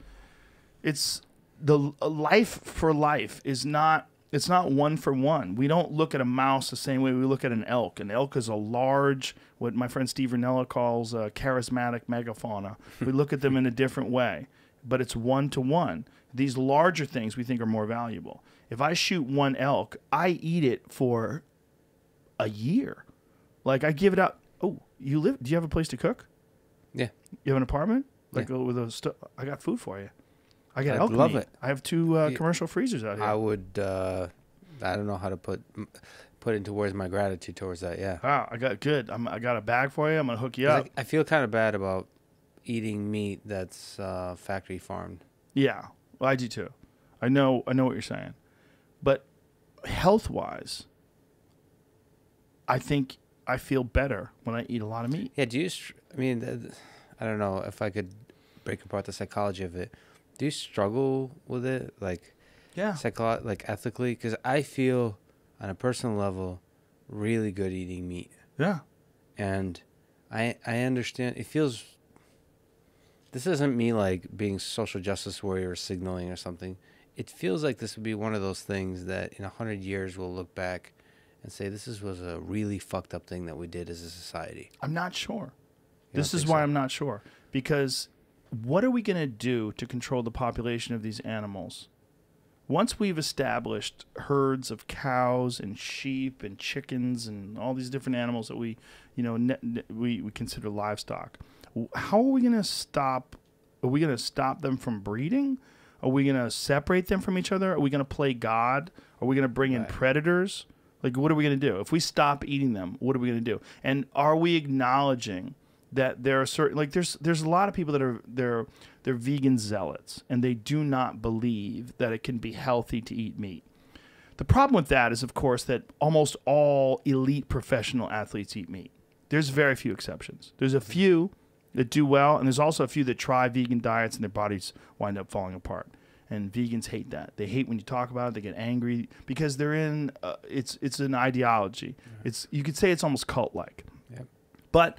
It's the life for life is not. It's not one for one. We don't look at a mouse the same way we look at an elk. An elk is a large, what my friend Steve Ranella calls a charismatic megafauna. We look at them in a different way, but it's one to one. These larger things we think are more valuable. If I shoot one elk, I eat it for a year. Like I give it out. Oh, do you have a place to cook? Yeah. You have an apartment? Like with I got food for you. I got elk meat. It. I have 2 commercial freezers out here. I would. I don't know how to put into words my gratitude towards that. Yeah. Wow, I got a bag for you. I'm gonna hook you up. I feel kind of bad about eating meat that's factory farmed. Yeah, well, I do too. I know what you're saying, but health wise, I think I feel better when I eat a lot of meat. Yeah. I don't know if I could break apart the psychology of it. Do you struggle with it, like, like ethically? Because I feel, on a personal level, really good eating meat. Yeah, and I understand. It feels. This isn't me like being social justice warrior or signaling or something. It feels like this would be one of those things that in 100 years we'll look back and say this was a really fucked up thing that we did as a society. I'm not sure. This is why I'm not sure, because what are we going to do to control the population of these animals? once we've established herds of cows and sheep and chickens and all these different animals that we, we consider livestock, how are we going to stop? Are we going to stop them from breeding? Are we going to separate them from each other? Are we going to play God? Are we going to bring in predators? Like, what are we going to do? If we stop eating them, what are we going to do? And are we acknowledging that there are certain, like, there's a lot of people that are they're vegan zealots, and they do not believe that it can be healthy to eat meat. The problem with that is, of course, that almost all elite professional athletes eat meat. There's very few exceptions. There's a few that do well, and there's also a few that try vegan diets and their bodies wind up falling apart. And vegans hate that. They hate when you talk about it. They get angry because they're in. It's an ideology. You could say it's almost cult-like. Yep. But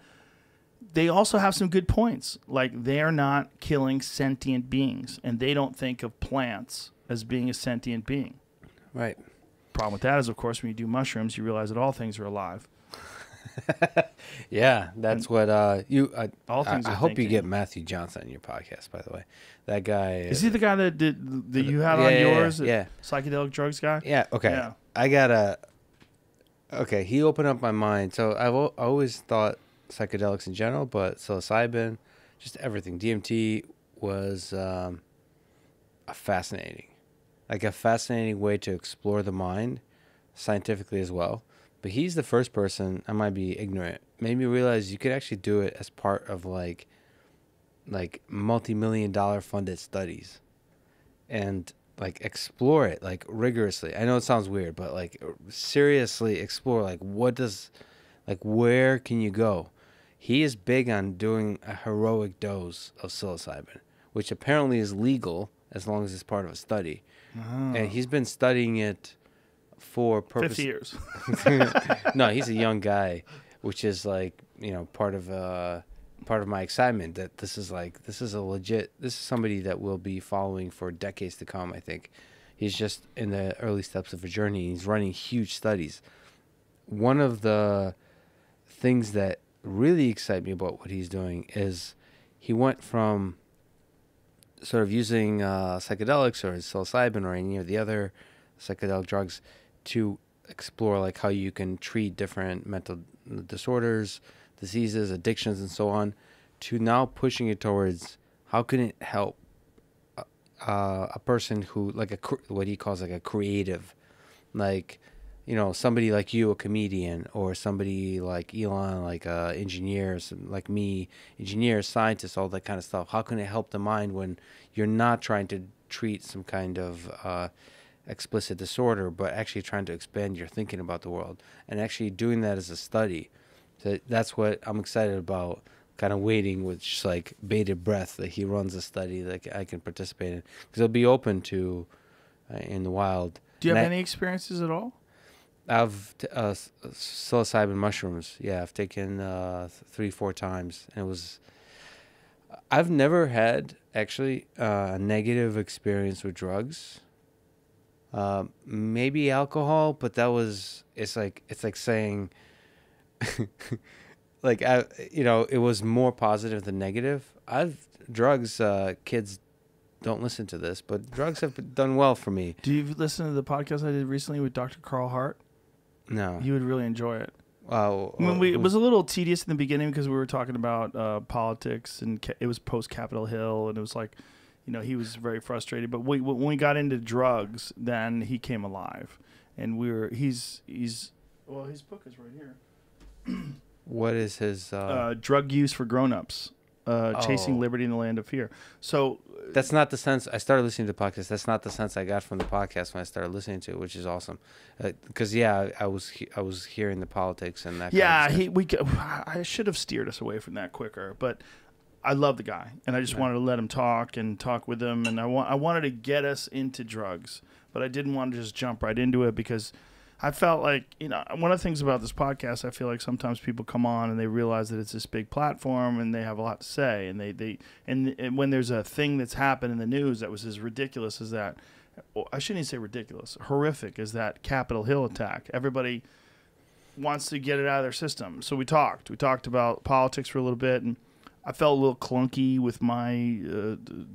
they also have some good points. Like, they're not killing sentient beings, and they don't think of plants as being a sentient being. Right. Problem with that is, of course, when you do mushrooms, you realize that all things are alive. Yeah, that's what you. All things I are hope you thinking. get Matthew Johnson on your podcast. By the way, that guy Is he the guy that you had on yours? Yeah. Psychedelic drugs guy? Yeah. Okay. Yeah. I gotta. Okay, he opened up my mind. So I've always thought psychedelics in general, but psilocybin, just everything. DMT was a fascinating way to explore the mind, scientifically as well. But he's the first person, I might be ignorant, made me realize you could actually do it as part of like multi-million-dollar funded studies, and like explore it like rigorously. I know it sounds weird, but like seriously explore where can you go? He is big on doing a heroic dose of psilocybin, which apparently is legal as long as it's part of a study. And he's been studying it for 50 years. No, he's a young guy, which is like, part of my excitement that this is somebody that we'll be following for decades to come. I think he's just in the early steps of a journey. He's running huge studies. One of the things that really excite me about what he's doing is he went from sort of using psychedelics or psilocybin or any of the other psychedelic drugs to explore like how you can treat different mental disorders, diseases, addictions, and so on, to now pushing it towards how can it help a person who what he calls like a creative, like somebody like you, a comedian, or somebody like Elon, like engineers, like me, engineers, scientists, all that kind of stuff. How can it help the mind when you're not trying to treat some kind of explicit disorder, but actually trying to expand your thinking about the world and actually doing that as a study? So that's what I'm excited about, kind of waiting with just like bated breath that he runs a study that I can participate in, because it'll be open to in the wild. Do you have any experiences at all? I've psilocybin mushrooms. Yeah, I've taken 3-4 times, and I've never had actually a negative experience with drugs. Maybe alcohol, but it's like saying, like it was more positive than negative. Drugs, kids don't listen to this, but drugs have done well for me. Do you listen to the podcast I did recently with Dr. Carl Hart? No. You would really enjoy it. Wow. It was a little tedious in the beginning because we were talking about politics, and it was post Capitol Hill, and it was like, he was very frustrated. But when we got into drugs, then he came alive, and his book is right here. What is his drug use for grown-ups? Chasing Liberty in the Land of Fear. So that's not the sense I started listening to the podcast. That's not the sense I got from the podcast when I started listening to it, which is awesome. Because I was hearing the politics and that. Yeah, I should have steered us away from that quicker, but I love the guy, and I just wanted to let him talk with him, and I wanted to get us into drugs, but I didn't want to just jump right into it because I felt like, one of the things about this podcast, I feel like sometimes people come on and they realize that it's this big platform and they have a lot to say. And when there's a thing that's happened in the news that was as ridiculous as that, I shouldn't even say ridiculous, horrific as that Capitol Hill attack, everybody wants to get it out of their system. So we talked about politics for a little bit, and I felt a little clunky with my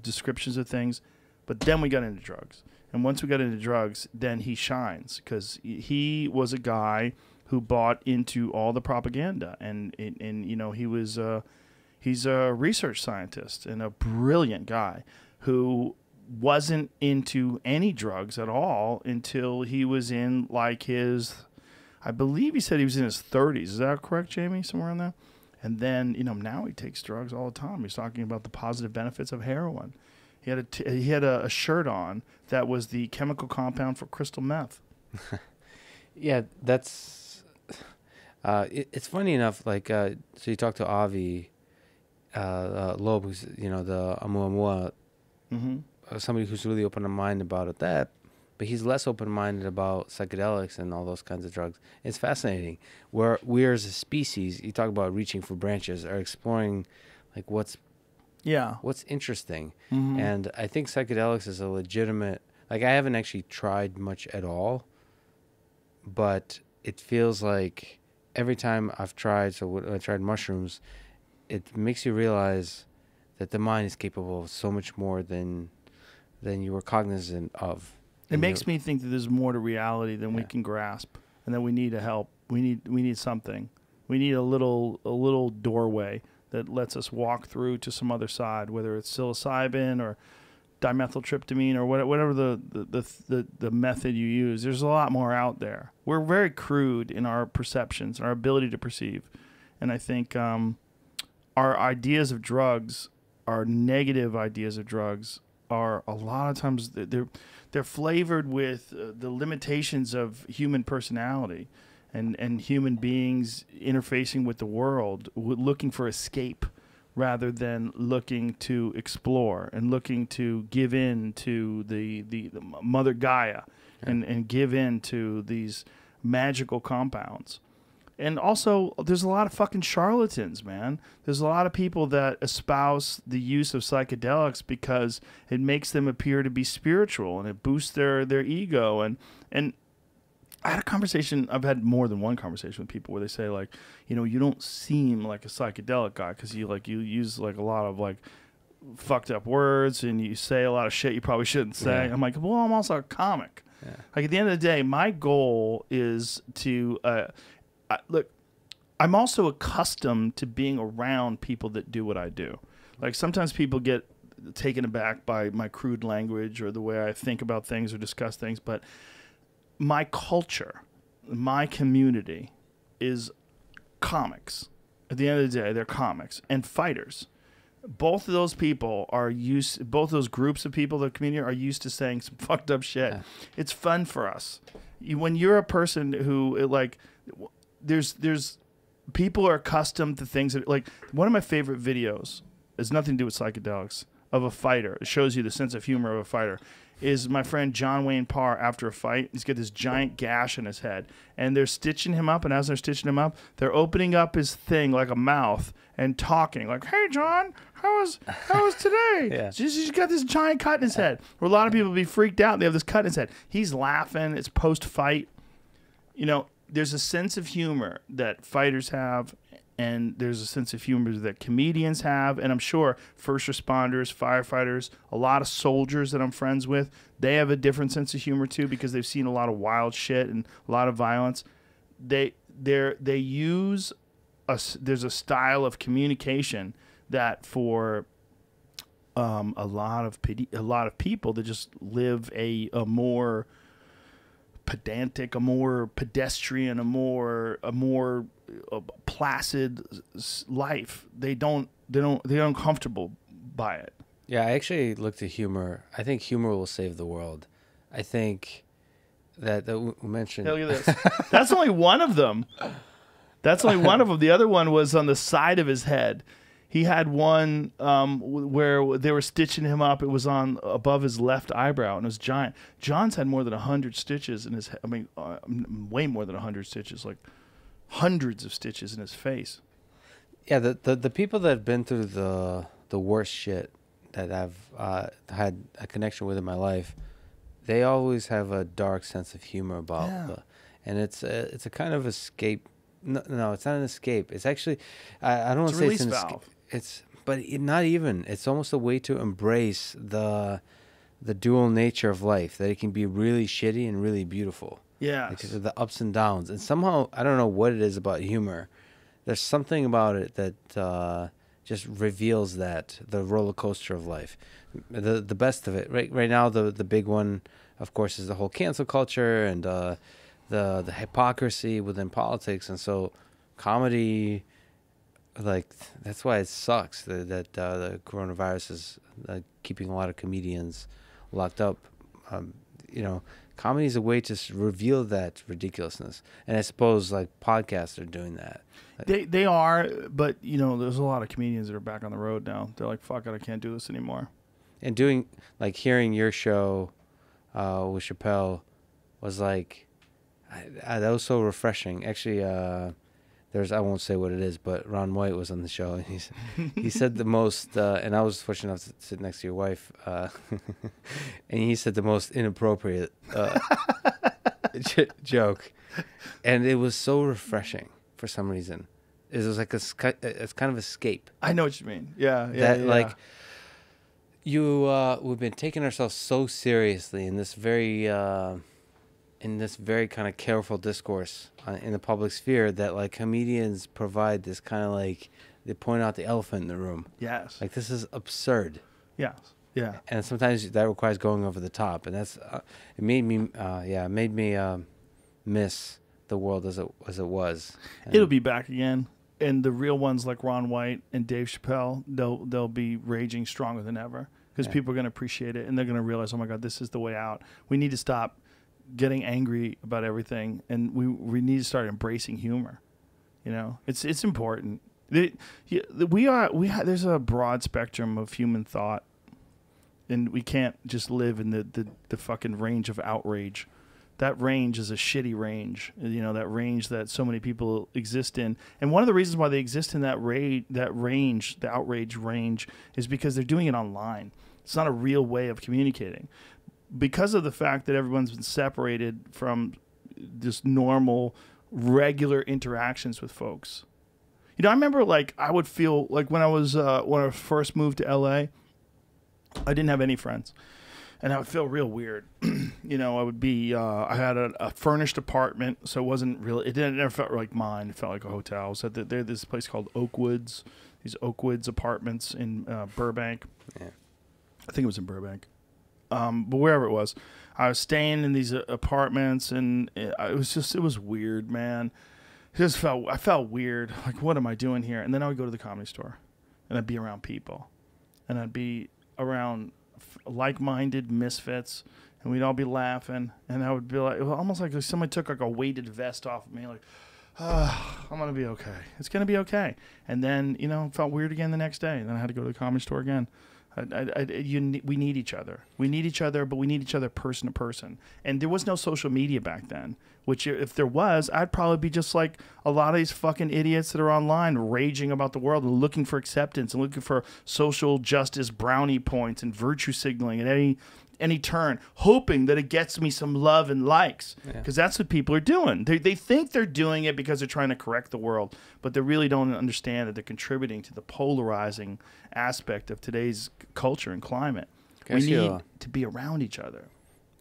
descriptions of things. But then we got into drugs. And once we got into drugs, then he shines because he was a guy who bought into all the propaganda. And you know, he's a research scientist and a brilliant guy who wasn't into any drugs at all until he was in like his, I believe he said he was in his 30s. Is that correct, Jamie? Somewhere in there? And then, you know, now he takes drugs all the time. He's talking about the positive benefits of heroin. He had a shirt on that was the chemical compound for crystal meth. Yeah, that's it's funny enough. Like, so you talk to Avi Loeb, who's, you know, the Amuamua, somebody who's really open minded about that, but he's less open minded about psychedelics and all those kinds of drugs. It's fascinating. We as a species, you talk about reaching for branches, are exploring like what's interesting. And I think psychedelics is a legitimate, like, I haven't actually tried much at all, but it feels like every time I've tried, so when I tried mushrooms, it makes you realize that the mind is capable of so much more than you were cognizant of. It makes me think that there's more to reality than we can grasp, and that we need a help. We need something. We need a little doorway that lets us walk through to some other side, whether it's psilocybin or dimethyltryptamine or whatever the method you use. There's a lot more out there. We're very crude in our perceptions and our ability to perceive, and I think our ideas of drugs, our negative ideas of drugs, are a lot of times they're flavored with the limitations of human personality and human beings interfacing with the world, looking for escape rather than looking to explore and looking to give in to the Mother Gaia and give in to these magical compounds. And also, there's a lot of fucking charlatans, man. There's a lot of people that espouse the use of psychedelics because it makes them appear to be spiritual and it boosts their ego. And I had a conversation, I've had more than one conversation with people where they say, like, you know, you don't seem like a psychedelic guy because you use like a lot of like fucked up words and you say a lot of shit you probably shouldn't say. I'm like, well, I'm also a comic. Like, at the end of the day, my goal is to look, I'm also accustomed to being around people that do what I do. Like, sometimes people get taken aback by my crude language or the way I think about things or discuss things, but my culture, my community is comics. At the end of the day, they're comics and fighters. Both of those people both those groups of people, the community, are used to saying some fucked up shit. It's fun for us. When you're a person who, like, there's people are accustomed to things that, like, one of my favorite videos has nothing to do with psychedelics, of a fighter. It shows you the sense of humor of a fighter. Is my friend John Wayne Parr. After a fight, he's got this giant gash in his head, and they're stitching him up, and as they're stitching him up, they're opening up his thing like a mouth and talking like, "Hey John, how was today?" So he's got this giant cut in his head. Where a lot of people would be freaked out. They have this cut in his head. He's laughing. It's post-fight. You know, there's a sense of humor that fighters have, and there's a sense of humor that comedians have, and I'm sure first responders, firefighters, a lot of soldiers that I'm friends with, they have a different sense of humor too because they've seen a lot of wild shit and a lot of violence. They use there's a style of communication that for a lot of people that just live a more pedantic, a more pedestrian, a more placid life. They're uncomfortable by it. Yeah, I actually looked at humor. I think humor will save the world. I think that we mentioned. Look at this. That's only one of them. That's only one of them. The other one was on the side of his head. He had one where they were stitching him up. It was on above his left eyebrow, and it was giant. John's had more than 100 stitches in his head. I mean, way more than 100 stitches, like hundreds of stitches in his face. Yeah, the people that have been through the worst shit that I've had a connection with in my life, they always have a dark sense of humor about and it's a kind of escape. No, it's not an escape. It's actually, I don't want to say it's an escape. But not even. It's almost a way to embrace the the dual nature of life, that it can be really shitty and really beautiful. Yeah. Because of the ups and downs. And somehow, I don't know what it is about humor. There's something about it that just reveals the roller coaster of life. The best of it. Right now, the big one, of course, is the whole cancel culture and the hypocrisy within politics. And so comedy, like, that's why it sucks that the coronavirus is keeping a lot of comedians locked up. Comedy is a way to reveal that ridiculousness, and I suppose like podcasts are doing that. They are, but there's a lot of comedians that are back on the road now. They're like, fuck it, I can't do this anymore. And doing, like, hearing your show with Chappelle was like, that was so refreshing. Actually, I won't say what it is, but Ron White was on the show, and he said the most, and I was fortunate enough to sit next to your wife, and he said the most inappropriate joke, and it was so refreshing for some reason. It was like it's kind of escape. I know what you mean. Yeah. Like, we've been taking ourselves so seriously in this very kind of careful discourse in the public sphere that, like, comedians provide this kind of, like, they point out the elephant in the room. Yes. Like, this is absurd. Yes. Yeah. And sometimes that requires going over the top, and that's it made me miss the world as it was. And it'll be back again, and the real ones like Ron White and Dave Chappelle, they'll be raging stronger than ever because people are going to appreciate it, and they're going to realize, oh my God, this is the way out. We need to stop getting angry about everything, and we need to start embracing humor. It's important. There's a broad spectrum of human thought, and we can't just live in the fucking range of outrage. That range is a shitty range, that range that so many people exist in. And one of the reasons why they exist in that range, the outrage range, is because they're doing it online. It's not a real way of communicating. Because of the fact that everyone's been separated from just normal, regular interactions with folks. I remember, like, I would feel like when I first moved to LA, I didn't have any friends. And I would feel real weird. I would be, I had a furnished apartment, so it wasn't really, it never felt like mine. It felt like a hotel. So there's this place called Oakwoods, these Oakwoods apartments in Burbank. Yeah. I think it was in Burbank. But wherever it was, I was staying in these apartments, and it was weird, man. I felt weird. Like, what am I doing here? And then I would go to the Comedy Store, and I'd be around people, and I'd be around like-minded misfits, and we'd all be laughing, and I would be like, almost like somebody took like a weighted vest off of me, like, I'm gonna be okay. It's gonna be okay. And then it felt weird again the next day, and then I had to go to the Comedy Store again. We need each other. We need each other, but we need each other person to person. And there was no social media back then, which if there was, I'd probably be just like a lot of these fucking idiots that are online raging about the world and looking for acceptance and looking for social justice brownie points and virtue signaling at any turn, hoping that it gets me some love and likes, because that's what people are doing. They think they're doing it because they're trying to correct the world, but they really don't understand that they're contributing to the polarizing aspect of today's culture and climate. We need to be around each other.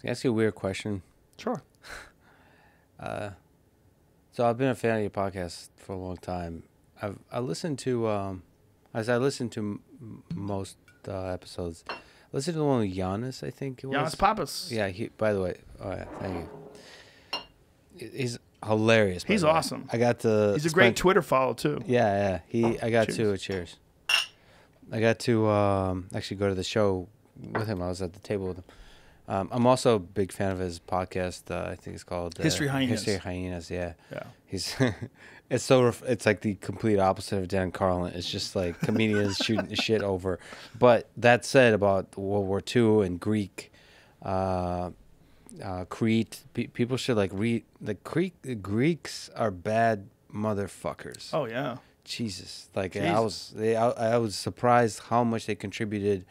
Can I ask you a weird question? Sure. So I've been a fan of your podcast for a long time. I listened to most episodes. Listen to the one with Giannis, I think it was. Giannis Papas. Yeah, by the way, thank you. He's hilarious. He's awesome. I got to. He's a great Twitter follow too. Yeah. I got to cheers. I got to actually go to the show with him. I was at the table with him. I'm also a big fan of his podcast. I think it's called History Hyenas. History Hyenas. Yeah. He's it's like the complete opposite of Dan Carlin. It's just like comedians shooting the shit over. But that said, about World War II and Greek, Crete, people should like read the Greeks are bad motherfuckers. Oh yeah. Jesus, like Jesus. I was surprised how much they contributed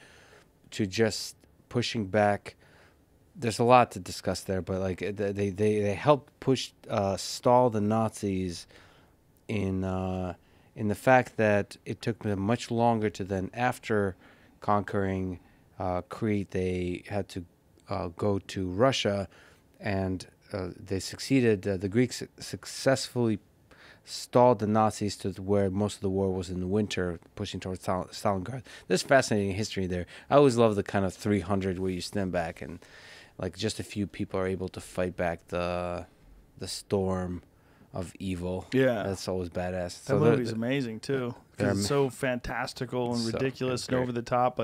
to just pushing back. There's a lot to discuss there, but like they helped push stall the Nazis in the fact that it took them much longer to then, after conquering Crete, they had to go to Russia, and they succeeded. The Greeks successfully stalled the Nazis to where most of the war was in the winter, pushing towards Stalingrad. There's fascinating history there. I always love the kind of 300 where you stand back and like just a few people are able to fight back the storm of evil. Yeah. That's always badass. That movie's amazing too. 'Cause it's so fantastical and So ridiculous and great. over the top,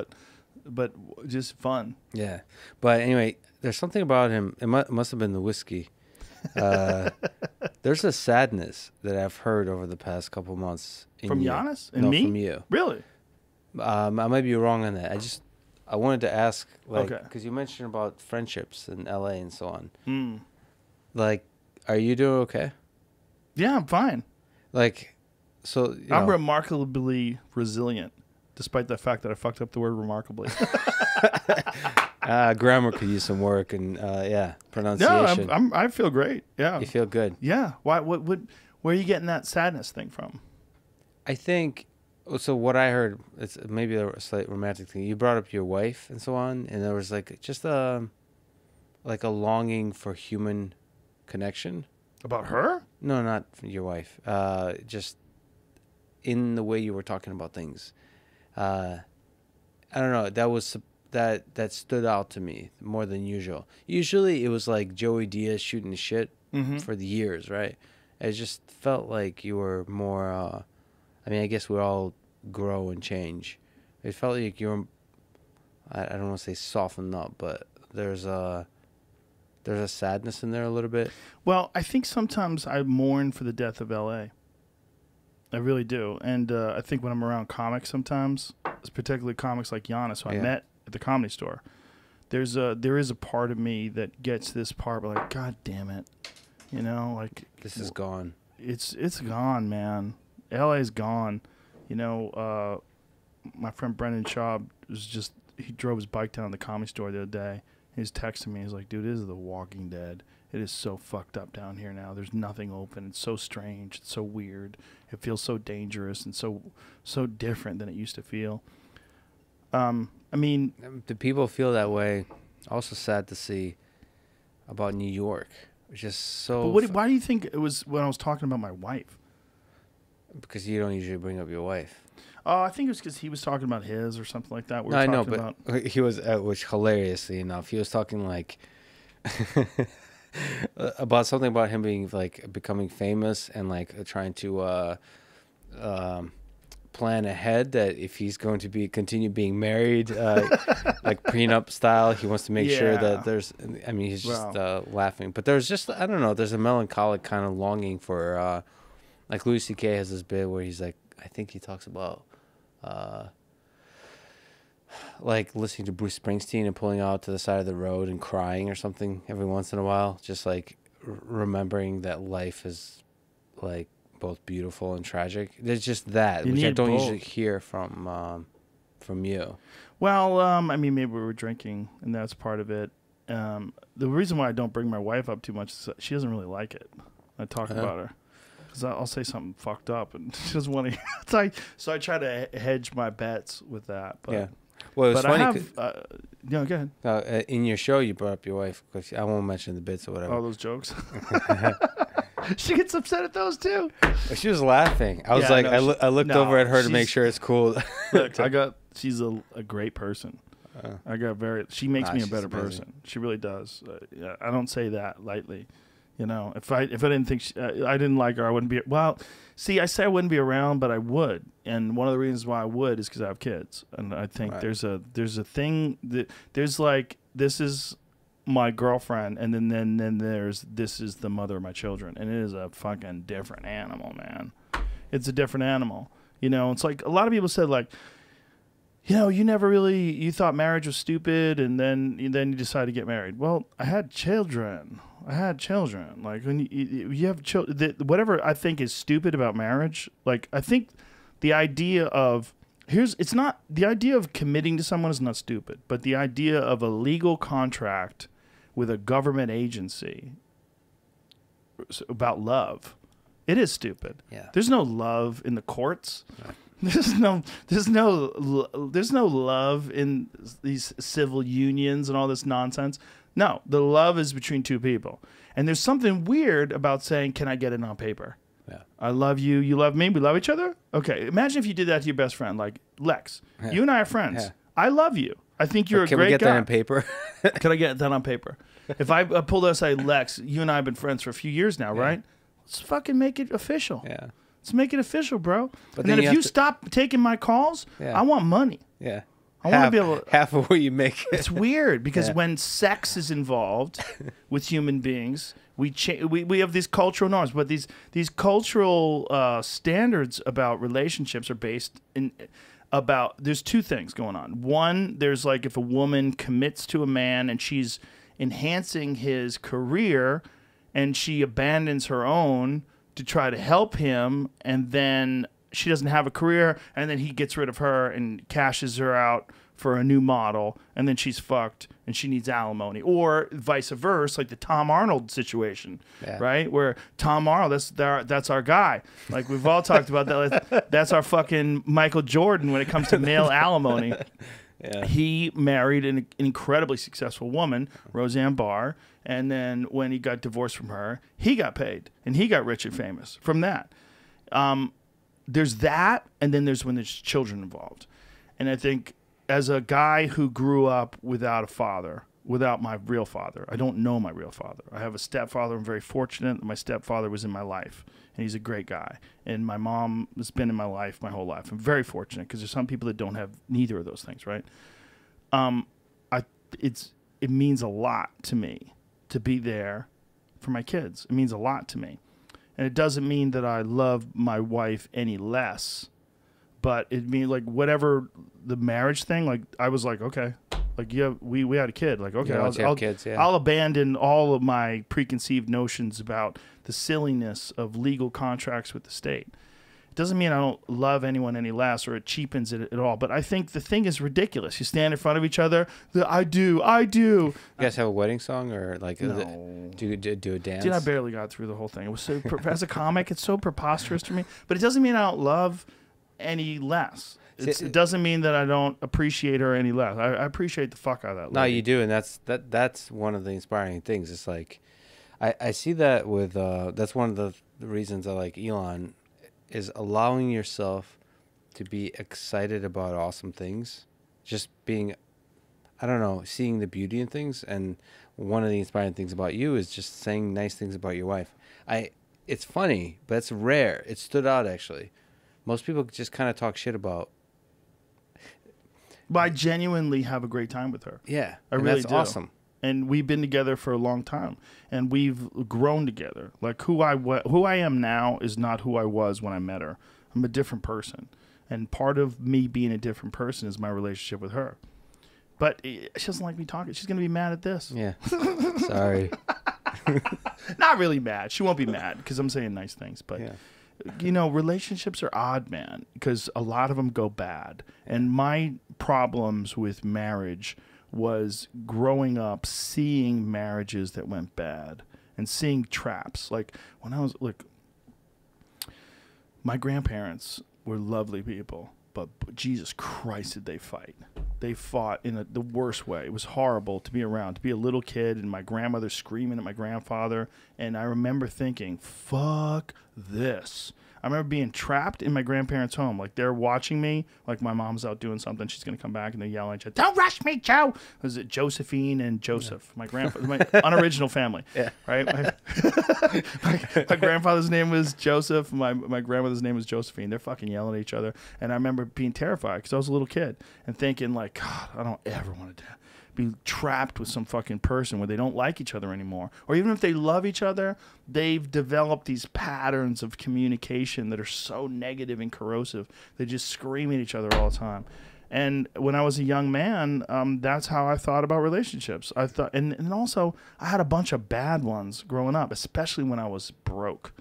but just fun. Yeah. But anyway, there's something about him. It must have been the whiskey. There's a sadness that I've heard over the past couple months. From you. Giannis and No, me? from you. Really? I might be wrong on that. I wanted to ask, like, Okay. because you mentioned about friendships in LA and so on. Hmm. Like, are you doing okay? Yeah, I'm fine. Like, so you I'm know, remarkably resilient, despite the fact that I fucked up the word remarkably. grammar could use some work, and yeah, No, pronunciation. I feel great. Yeah. You feel good. Yeah. Why? What? Where are you getting that sadness thing from? I think. So what I heard, it's maybe a slight romantic thing. You brought up your wife and so on, and there was like just a longing for human connection. About her? No, not your wife. Just in the way you were talking about things. I don't know. That stood out to me more than usual. Usually it was like Joey Diaz shooting the shit for the years, right? It just felt like you were more. I mean, I guess we all grow and change. It felt like you were. I don't want to say softened up, but there's a sadness in there a little bit. Well, I think sometimes I mourn for the death of L.A. I really do. And I think when I'm around comics sometimes, particularly comics like Giannis, who I met at the Comedy Store, there is a part of me that gets this part where like, God damn it. You know, like... This is gone. It's gone, man. L.A.'s gone. You know, my friend Brendan Schaub he drove his bike down to the Comedy Store the other day. He was texting me. He's like, dude, this is The Walking Dead. It is so fucked up down here now. There's nothing open. It's so strange. It's so weird. It feels so dangerous and so different than it used to feel. I mean... Do people feel that way? Also sad to see about New York. It's just so... But why do you think it was when I was talking about my wife? Because you don't usually bring up your wife. Oh, I think it was because he was talking about his or something like that. We were I talking know, but he was, which hilariously enough, he was talking like about something about him being like becoming famous and like trying to plan ahead that if he's going to continue being married, like prenup style, he wants to make sure that there's. I mean, he's just laughing, but there's just I don't know. There's a melancholic kind of longing for, like Louis C.K. has this bit where he's like, I think he talks about. Like listening to Bruce Springsteen and pulling out to the side of the road and crying or something every once in a while, just like remembering that life is like both beautiful and tragic. There's just that, which I don't usually hear from you. Well, I mean, maybe we were drinking, and that's part of it. The reason why I don't bring my wife up too much is that she doesn't really like it. I talk about her. Because I'll say something fucked up, and she doesn't want to. So I try to hedge my bets with that. But, yeah. Well, it was funny. Go ahead. In your show, you brought up your wife. Cause I won't mention the bits or whatever. All those jokes. She gets upset at those too. She was laughing. I was like, I looked over at her to make sure it's cool. Look, she's a great person. She makes me a better person. She really does. I don't say that lightly. You know, if I didn't think I didn't like her, I wouldn't be. Well, see, I say I wouldn't be around, but I would. And one of the reasons why I would is because I have kids, and I think there's a thing that there's like this is my girlfriend, and then there's this is the mother of my children, and it is a fucking different animal, man. It's a different animal. You know, it's like a lot of people said like. You know, you thought marriage was stupid, and then you decided to get married. Well, I had children. Like when you have children, whatever I think is stupid about marriage. Like I think the idea of it's not the idea of committing to someone is not stupid, but the idea of a legal contract with a government agency about love, it is stupid. Yeah. There's no love in the courts. Right. There's no love in these civil unions and all this nonsense. No, the love is between two people. And there's something weird about saying, "Can I get it on paper?" Yeah. I love you, you love me, we love each other? Okay, imagine if you did that to your best friend, like Lex. Yeah. You and I are friends. Yeah. I love you. I think you're a Can great we get guy. that on paper? Can I get that on paper? If I pulled out and say, Lex, you and I have been friends for a few years now, right? Let's fucking make it official. Yeah. Let's make it official, bro. But and then then if you you have to- stop taking my calls, Yeah. I want money. Yeah. I want to be able to... half of what you make. It's weird because Yeah. when sex is involved with human beings, we have these cultural norms, but these cultural standards about relationships are based in about. There's two things going on. One, there's like if a woman commits to a man and she's enhancing his career, and she abandons her own to try to help him, and then she doesn't have a career, and then he gets rid of her and cashes her out for a new model, and then she's fucked and she needs alimony, or vice versa, like the Tom Arnold situation, right? Where Tom Arnold, that's our guy. Like we've all talked about that. That's our fucking Michael Jordan when it comes to male alimony. Yeah. He married an incredibly successful woman, Roseanne Barr, and then when he got divorced from her, he got paid and he got rich and famous from that. There's that, and then there's when there's children involved. And I think as a guy who grew up without a father, without my real father, I don't know my real father. I have a stepfather. I'm very fortunate that my stepfather was in my life, and he's a great guy. And my mom has been in my life my whole life. I'm very fortunate because there's some people that don't have neither of those things, right? It means a lot to me to be there for my kids. It means a lot to me. And it doesn't mean that I love my wife any less, but it means like whatever the marriage thing, like I was like, okay, like yeah, we had a kid. Like, okay, I'll abandon all of my preconceived notions about the silliness of legal contracts with the state. It doesn't mean I don't love anyone any less or it cheapens it at all. But I think the thing is ridiculous. You stand in front of each other. I do. You guys have a wedding song or like No. do a dance? Dude, I barely got through the whole thing. It was so as a comic, it's so preposterous to me. But it doesn't mean I don't love any less. It doesn't mean that I don't appreciate her any less. I appreciate the fuck out of that lady. No, you do, and that's one of the inspiring things. It's like I see that with that's one of the reasons I like Elon is allowing yourself to be excited about awesome things, just being, I don't know, seeing the beauty in things. And one of the inspiring things about you is just saying nice things about your wife. It's funny, but it's rare. It stood out actually. Most people just kind of talk shit about. But I genuinely have a great time with her. Yeah, I really that's do. awesome. And we've been together for a long time, and we've grown together. Like who I am now is not who I was when I met her. I'm a different person, and part of me being a different person is my relationship with her. But she doesn't like me talking. She's gonna be mad at this. Yeah, sorry. Not really mad. She won't be mad because I'm saying nice things. But Yeah. you know, relationships are odd, man, because a lot of them go bad. And my problems with marriage was growing up seeing marriages that went bad and seeing traps. Like when I was like, my grandparents were lovely people, but Jesus Christ, did they fight? They fought in the worst way. It was horrible to be around, to be a little kid, and my grandmother screaming at my grandfather. And I remember thinking, fuck this. I remember being trapped in my grandparents' home. Like, they're watching me. Like, my mom's out doing something. She's going to come back, and they're yelling at each other, "Don't rush me, Joe!" Was it Josephine and Joseph? Yeah. My grandfather, my unoriginal family. Yeah. Right? My grandfather's name was Joseph. My grandmother's name was Josephine. They're fucking yelling at each other. And I remember being terrified because I was a little kid and thinking, like, God, I don't ever want to be trapped with some fucking person where they don't like each other anymore. Or even if they love each other, they've developed these patterns of communication that are so negative and corrosive. They just scream at each other all the time. And when I was a young man, that's how I thought about relationships. I thought, and also I had a bunch of bad ones growing up, especially when I was broke.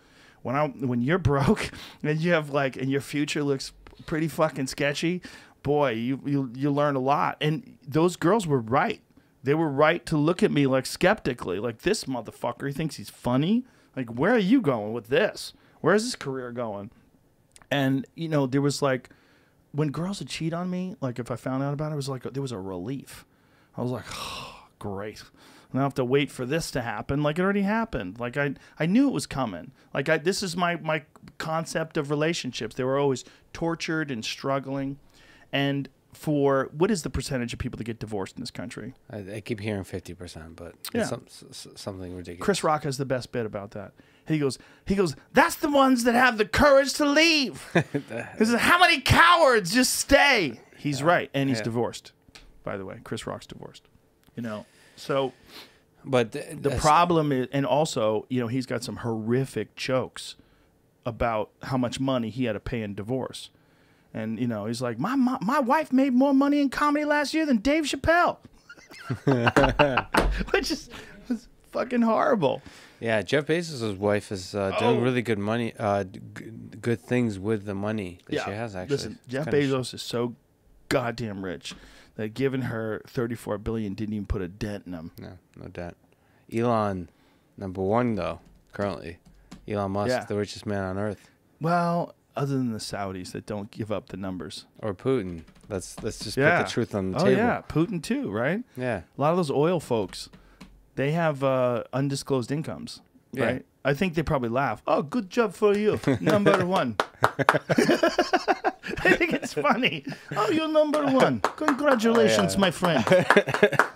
When you're broke and you have like, and your future looks pretty fucking sketchy, boy, you learn a lot. And those girls were right. They were right to look at me like skeptically, like, this motherfucker, he thinks he's funny. Like, where are you going with this? Where's this career going? And, you know, there was like, when girls would cheat on me, like if I found out about it, it was like there was a relief. I was like, oh, great. I don't have to wait for this to happen. Like it already happened. Like I knew it was coming. Like this is my concept of relationships. They were always tortured and struggling. And for what is the percentage of people that get divorced in this country? I keep hearing 50%, but Yeah. it's something ridiculous. Chris Rock has the best bit about that. He goes, that's the ones that have the courage to leave. He says, how many cowards just stay? He's right. And he's divorced, by the way. Chris Rock's divorced. So But the problem is, and also, he's got some horrific jokes about how much money he had to pay in divorce. And, he's like, my wife made more money in comedy last year than Dave Chappelle. Which is fucking horrible. Yeah, Jeff Bezos' wife is doing really good money, good things with the money that she has, actually. Listen, Jeff Bezos is so goddamn rich that giving her $34 billion didn't even put a dent in him. No doubt. Elon, number one, though, currently. Elon Musk, the richest man on earth. Well, other than the Saudis that don't give up the numbers. Or Putin. Let's just put the truth on the table. Oh, yeah. Putin, too, right? Yeah. A lot of those oil folks, they have undisclosed incomes, right? Yeah. I think they probably laugh. Oh, good job for you. Number one. I think it's funny. Oh, you're number one. Congratulations, my friend.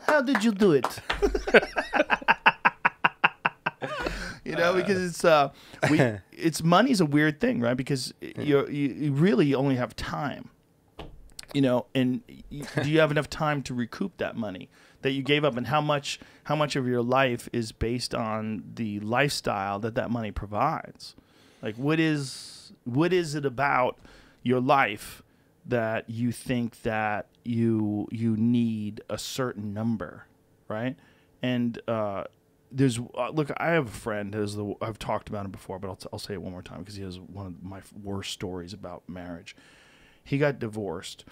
How did you do it? Because it's money's a weird thing, right? Because you really only have time, and do you have enough time to recoup that money that you gave up, and how much of your life is based on the lifestyle that money provides? Like, what is it about your life that you think that you need a certain number, right? And there's look, I have a friend I've talked about him before, but I'll say it one more time because he has one of my worst stories about marriage. He got divorced.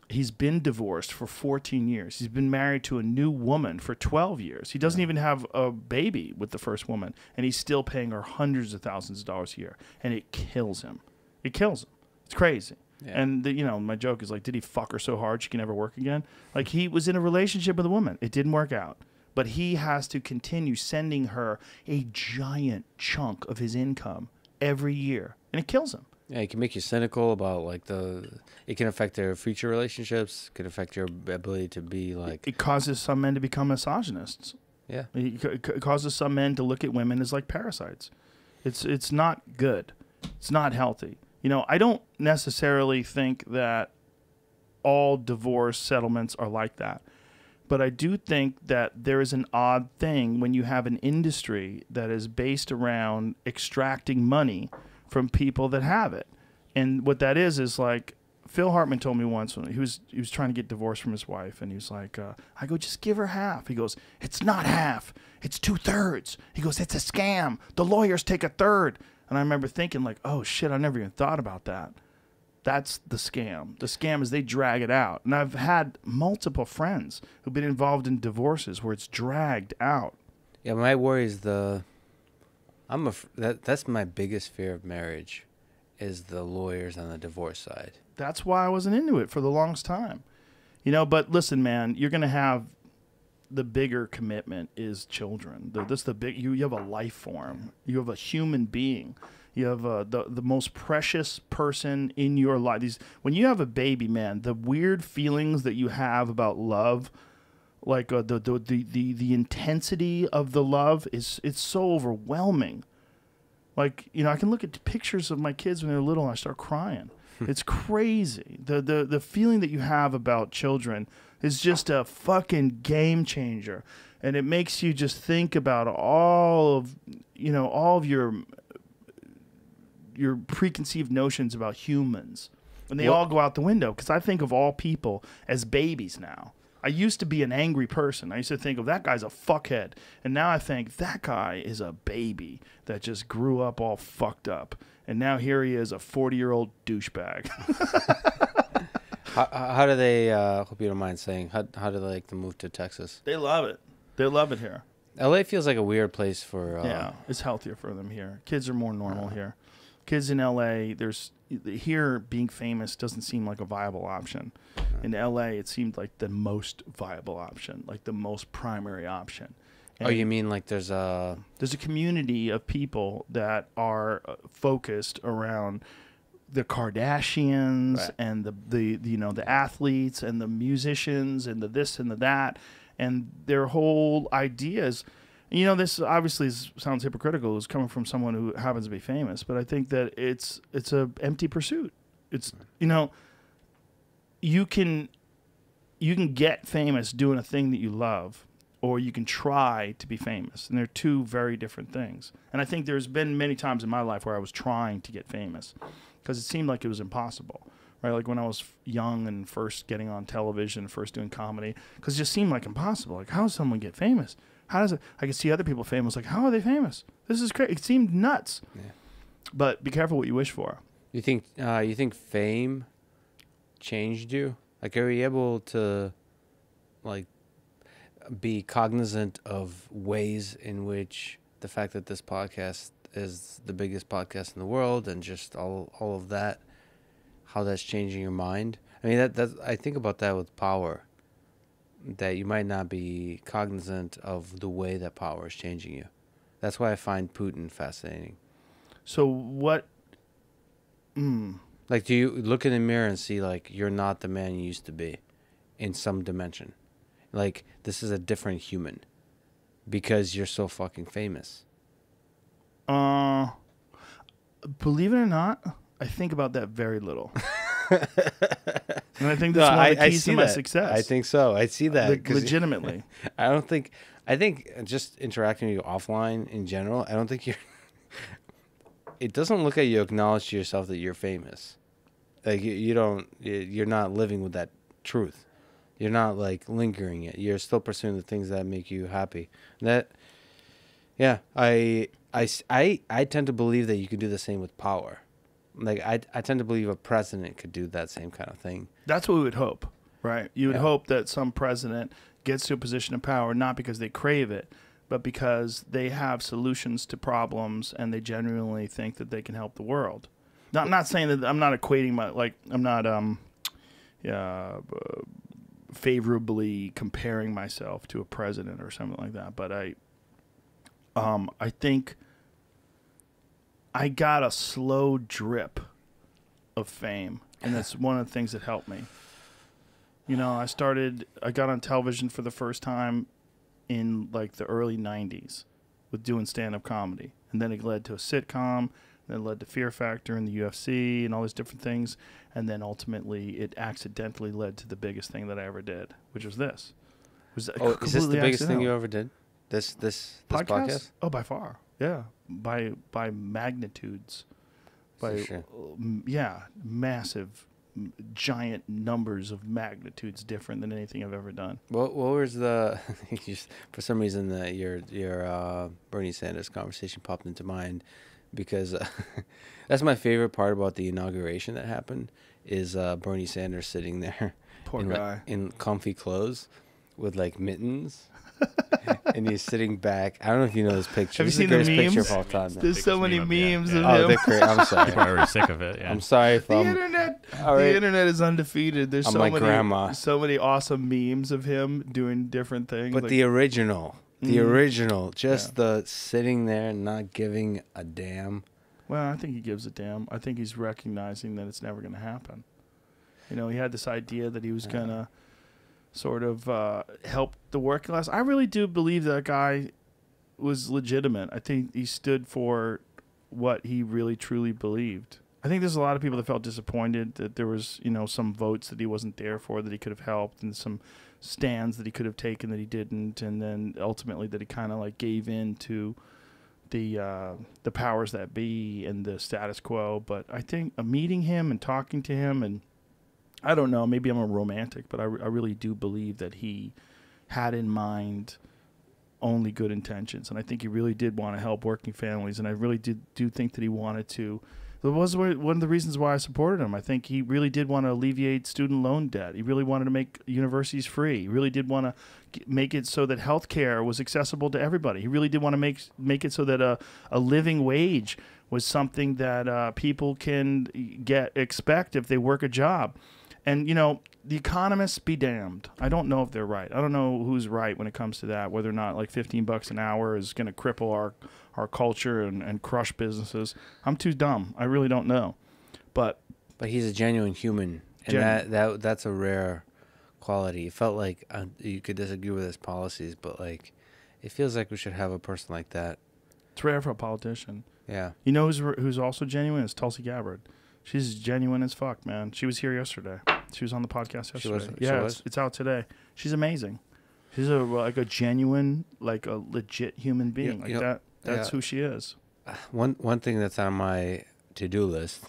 He's been divorced for 14 years. He's been married to a new woman for 12 years. He doesn't even have a baby with the first woman, and he's still paying her hundreds of thousands of dollars a year, and it kills him. It kills him. It's crazy. Yeah. And my joke is like, did he fuck her so hard she can never work again? Like, he was in a relationship with a woman. It didn't work out. But he has to continue sending her a giant chunk of his income every year, and it kills him. Yeah, it can make you cynical about it can affect their future relationships. It can affect your ability to be like. It causes some men to become misogynists. Yeah. It causes some men to look at women as like parasites. It's not good. It's not healthy. I don't necessarily think that all divorce settlements are like that. But I do think that there is an odd thing when you have an industry that is based around extracting money from people that have it. And what that is like, Phil Hartman told me once when he was trying to get divorced from his wife, and he was like, I go, just give her half. He goes, it's not half, it's 2/3. He goes, it's a scam. The lawyers take 1/3. And I remember thinking like, oh shit, I never even thought about that. That's the scam. The scam is they drag it out. And I've had multiple friends who've been involved in divorces where it's dragged out. Yeah, my worry is that's my biggest fear of marriage, is the lawyers on the divorce side. That's why I wasn't into it for the longest time. But listen, man, you're going to have the bigger commitment is children. You have a life form. You have a human being. You have the most precious person in your life. When you have a baby, man, the weird feelings that you have about love, like the intensity of the love it's so overwhelming. Like, I can look at pictures of my kids when they're little and I start crying. It's crazy. The feeling that you have about children is just a fucking game changer, and it makes you just think about all of your preconceived notions about humans, and they all go out the window, because I think of all people as babies now. I used to be an angry person. I used to think of that guy's a fuckhead, and now I think that guy is a baby that just grew up all fucked up, and now here he is, a 40-year-old douchebag. How do they? Hope you don't mind saying. How do they like to move to Texas? They love it. They love it here. LA feels like a weird place for. Yeah, it's healthier for them here. Kids are more normal here. kids in LA, here being famous doesn't seem like a viable option. In LA, it seemed like the most viable option, like the most primary option. Oh, you mean like there's a community of people that are focused around the Kardashians Right. and the athletes and the musicians and the this and the that, and their whole ideas. This obviously sounds hypocritical. It's coming from someone who happens to be famous, but I think that it's a empty pursuit. It's you can get famous doing a thing that you love, or you can try to be famous, and they're two very different things. And I think there's been many times in my life where I was trying to get famous because it seemed like it was impossible, right? Like when I was young and first getting on television, first doing comedy, because it just seemed like impossible. Like, how does someone get famous? How does it? I could see other people famous. Like, how are they famous? This is crazy. It seemed nuts. Yeah. But be careful what you wish for. You think fame changed you? Like, are you able to, like, be cognizant of ways in which the fact that this podcast is the biggest podcast in the world and just all of that, how that's changing your mind? I mean, that I think about that with power, that you might not be cognizant of the way that power is changing you. That's why I find Putin fascinating. So what? Like, do you look in the mirror and see, like, you're not the man you used to be in some dimension? Like, this is a different human because you're so fucking famous. Believe it or not, I think about that very little. And I think that's one of the keys to my success. I think so. I see that. Legitimately. I think just interacting with you offline in general, I don't think it doesn't look like you acknowledge to yourself that you're famous. Like, you're not living with that truth. You're not, like, lingering it. You're still pursuing the things that make you happy. I tend to believe that you can do the same with power. Like, I tend to believe a president could do that same kind of thing. That's what we would hope, right? You would hope that some president gets to a position of power, not because they crave it, but because they have solutions to problems and they genuinely think that they can help the world. Now, I'm not saying that I'm not equating I'm not favorably comparing myself to a president or something like that, but I think I got a slow drip of fame, and that's one of the things that helped me. I got on television for the first time in like the early 90s with doing stand-up comedy, and then it led to a sitcom, then it led to Fear Factor and the UFC and all these different things, and then ultimately it accidentally led to the biggest thing that I ever did, which was this. Is this the biggest thing you ever did? This podcast? Oh, by far. Yeah, by magnitudes. By sure. Massive, giant numbers of magnitudes different than anything I've ever done. What was the for some reason your Bernie Sanders conversation popped into mind, because that's my favorite part about the inauguration that happened is Bernie Sanders sitting there Poor guy. in comfy clothes with like mittens. And he's sitting back. I don't know if you know this picture. Have you This seen is the the greatest memes? picture of all time. There's so many memes of Oh, him. they're crazy. I'm sorry. People are already sick of it. Yeah. I'm sorry if The I'm... internet, All right. the internet is undefeated. There's I'm so like many, grandma. so many awesome memes of him doing different things. But like, the original, just the sitting there and not giving a damn. well, I think he gives a damn. I think he's recognizing that it's never going to happen. He had this idea that he was going to sort of help the working class. I really do believe that guy was legitimate. I think he stood for what he really truly believed. I think there's a lot of people that felt disappointed that there was, some votes that he wasn't there for that he could have helped, and some stands that he could have taken that he didn't, and then ultimately that he kind of like gave in to the powers that be and the status quo. But I think meeting him and talking to him, and I don't know, maybe I'm a romantic, but I really do believe that he had in mind only good intentions. And I think he really did want to help working families. And I really do think that he wanted to That was one of the reasons why I supported him. I think he really did want to alleviate student loan debt. He really wanted to make universities free. He really did want to make it so that healthcare was accessible to everybody. He really did want to make it so that a living wage was something that people can expect if they work a job. And, the economists be damned. I don't know if they're right. I don't know who's right when it comes to that, whether or not like $15 an hour is going to cripple our culture and crush businesses. I'm too dumb. I really don't know. But he's a genuine human, and that's a rare quality. It felt like you could disagree with his policies, but like it feels like we should have a person like that. It's rare for a politician. Yeah. You know who's also genuine is Tulsi Gabbard. She's genuine as fuck, man. She was here yesterday. She was on the podcast yesterday. It's out today. She's amazing. She's a genuine, like a legit human being. That's who she is. One thing that's on my to-do list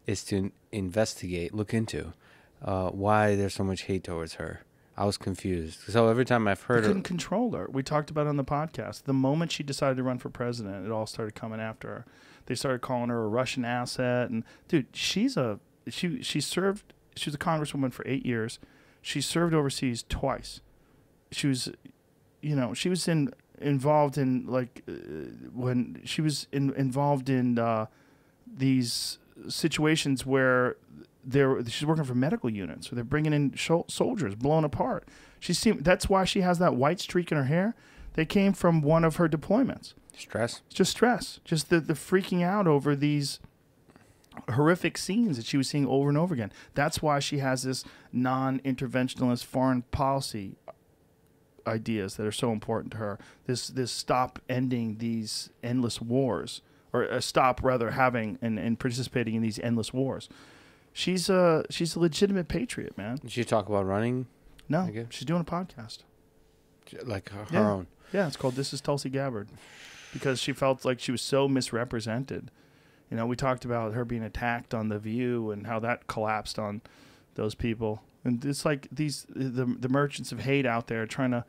is to look into why there's so much hate towards her. I was confused. So every time I've heard her, couldn't control her. We talked about it on the podcast. The moment she decided to run for president, it all started coming after her. They started calling her a Russian asset, and dude, she served. She was a congresswoman for 8 years. She served overseas twice. She was, she was involved in when she was involved in these situations where she's working for medical units, where they're bringing in soldiers blown apart. That's why she has that white streak in her hair. They came from one of her deployments. Stress. Just stress. Just the freaking out over these horrific scenes that she was seeing over and over again. That's why she has this non-interventionist foreign policy ideas that are so important to her. This stop ending these endless wars, or stop rather having and participating in these endless wars. She's a legitimate patriot, man. Did she talk about running? No, she's doing a podcast. Like her own? Yeah, it's called This is Tulsi Gabbard. Because she felt like she was so misrepresented. We talked about her being attacked on The View and how that collapsed on those people. And it's like the merchants of hate out there trying to,